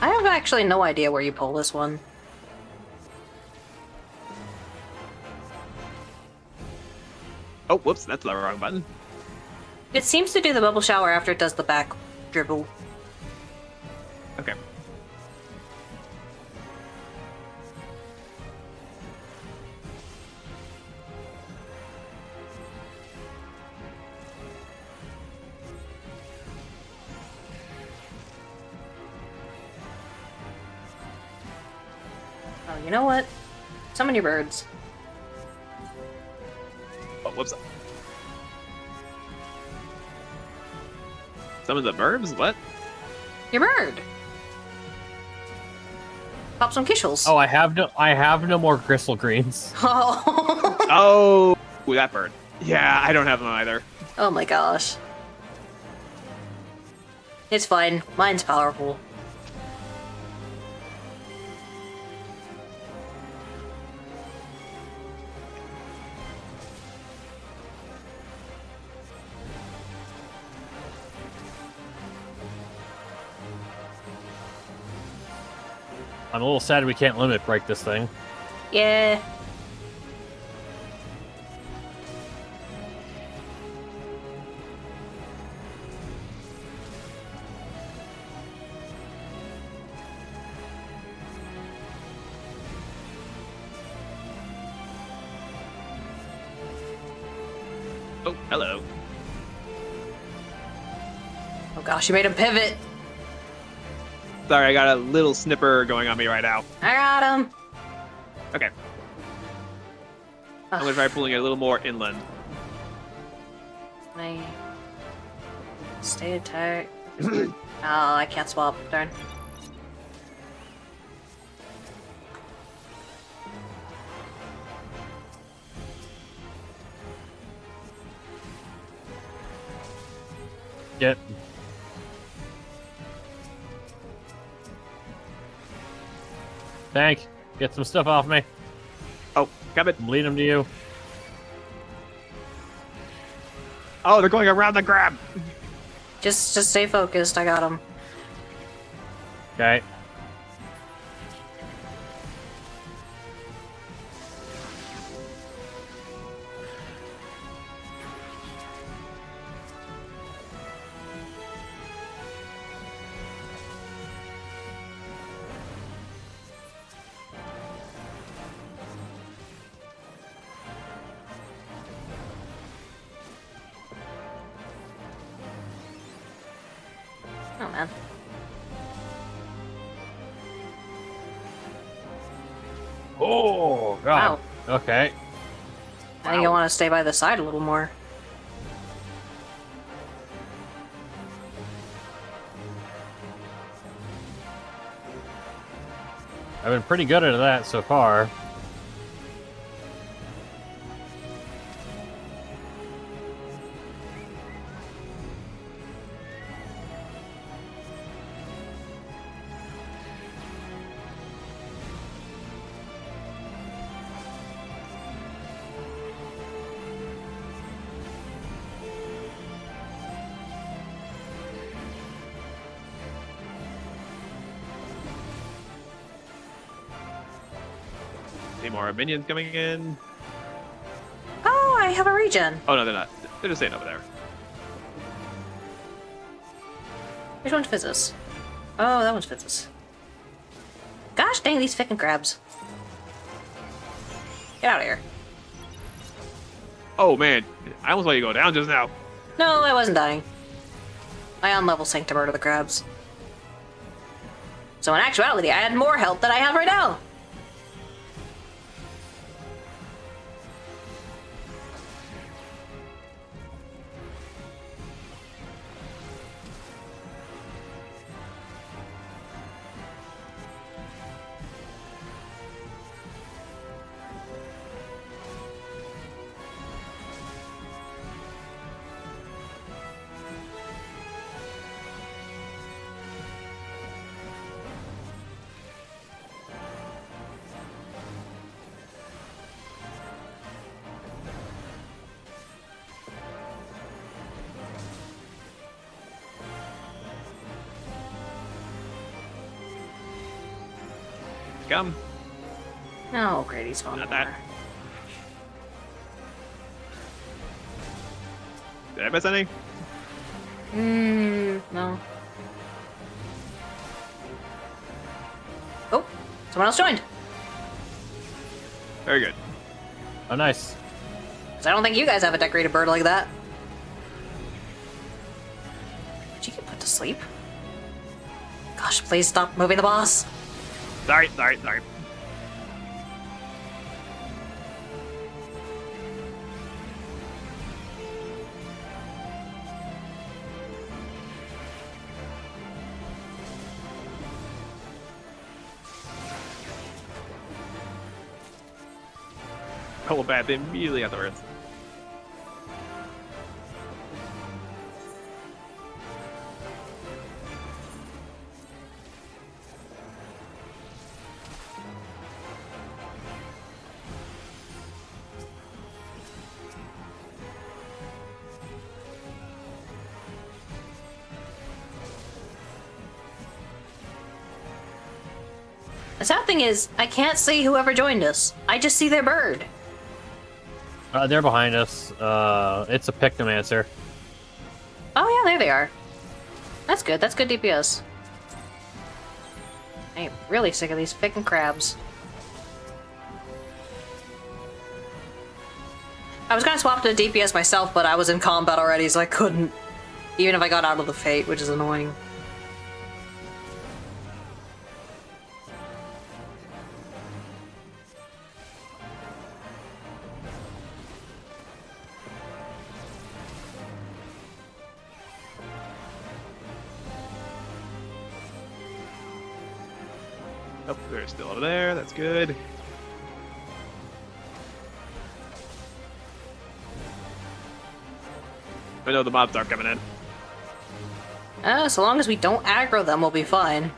I have actually no idea where you pull this one. Oh, whoops, that's the wrong button. It seems to do the bubble shower after it does the back dribble. Okay. Oh, you know what? Summon your birds. Oh, whoops. Some of the verbs? What? Your bird! Pop some kishels. Oh, I have no more crystal greens. Oh. Oh, ooh, that bird. Yeah, I don't have them either. Oh my gosh. It's fine. Mine's powerful. I'm a little sad we can't limit break this thing. Yeah. Oh, hello. Oh gosh, you made him pivot. Sorry, I got a little snipper going on me right now. I got him. Okay. I'm gonna try pulling it a little more inland. I stay attack. Oh, I can't swap. Darn. Get. Tank, get some stuff off me. Oh, come it. I'm leading them to you. Oh, they're going around the grab. Just stay focused. I got him. Okay. Oh man. Oh, God. Wow. Okay. I think I want to stay by the side a little more. I've been pretty good at that so far. Any more minions coming in? Oh, I have a regen. Oh no, they're not. They're just staying over there. Which one's Fizzes? Oh, that one's Fizzes. Gosh dang these fucking crabs. Get out of here. Oh man, I almost let you go down just now. No, I wasn't dying. I on-level sank to murder the crabs. So in actuality, I had more health than I have right now. Come. Oh, great, he's falling Not over. that. Did I miss any? No. Oh, someone else joined. Very good. Oh, nice. 'Cause I don't think you guys have a decorated bird like that. Did you get put to sleep? Gosh, please stop moving the boss. Sorry. Couple bad immediately afterwards. The sad thing is, I can't see whoever joined us. I just see their bird. They're behind us. It's a Pictomancer. Oh yeah, there they are. That's good. That's good DPS. I am really sick of these fucking crabs. I was gonna swap to DPS myself, but I was in combat already, so I couldn't. Even if I got out of the Fate, which is annoying. Oh, they're still over there. That's good. I know the mobs aren't coming in. So long as we don't aggro them, we'll be fine.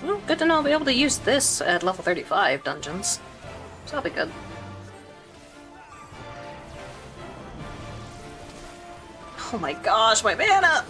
Well, good to know I'll be able to use this at level 35 dungeons. So that'll be good. Oh my gosh, my mana!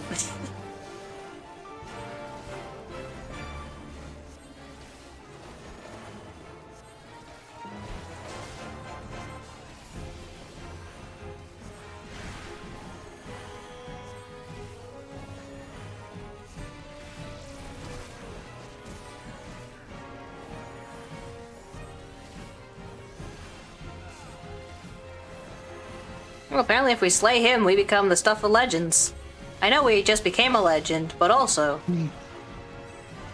Well, apparently if we slay him, we become the stuff of legends. I know we just became a legend, but also...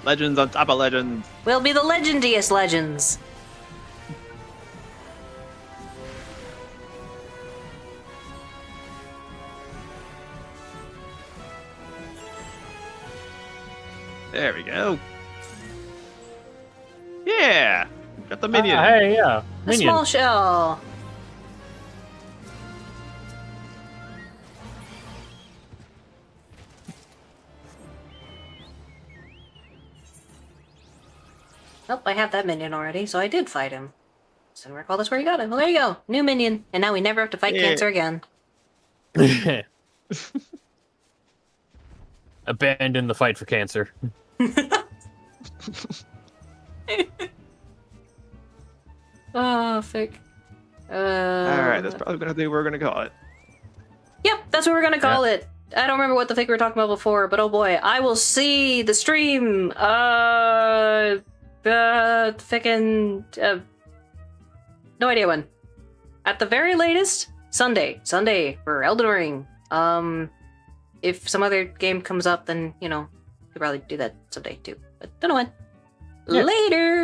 Legends on top of legends. we'll be the legendiest legends. There we go. Yeah! Got the minion. Hey, yeah. A Minion. small shell. Nope, I have that minion already, so I did fight him. So I recall that's where you got him. Well, there you go. New minion. And now we never have to fight Yeah. cancer again. Abandon the fight for cancer. Oh, fick. Alright, that's probably gonna be what we're gonna call it. Yep, that's what we're gonna call it. I don't remember what the fick we were talking about before, but oh boy, I will see the stream. No idea when. At the very latest, Sunday for Elden Ring. If some other game comes up, then you know, we'll probably do that someday too. But don't know when. Yeah. Later.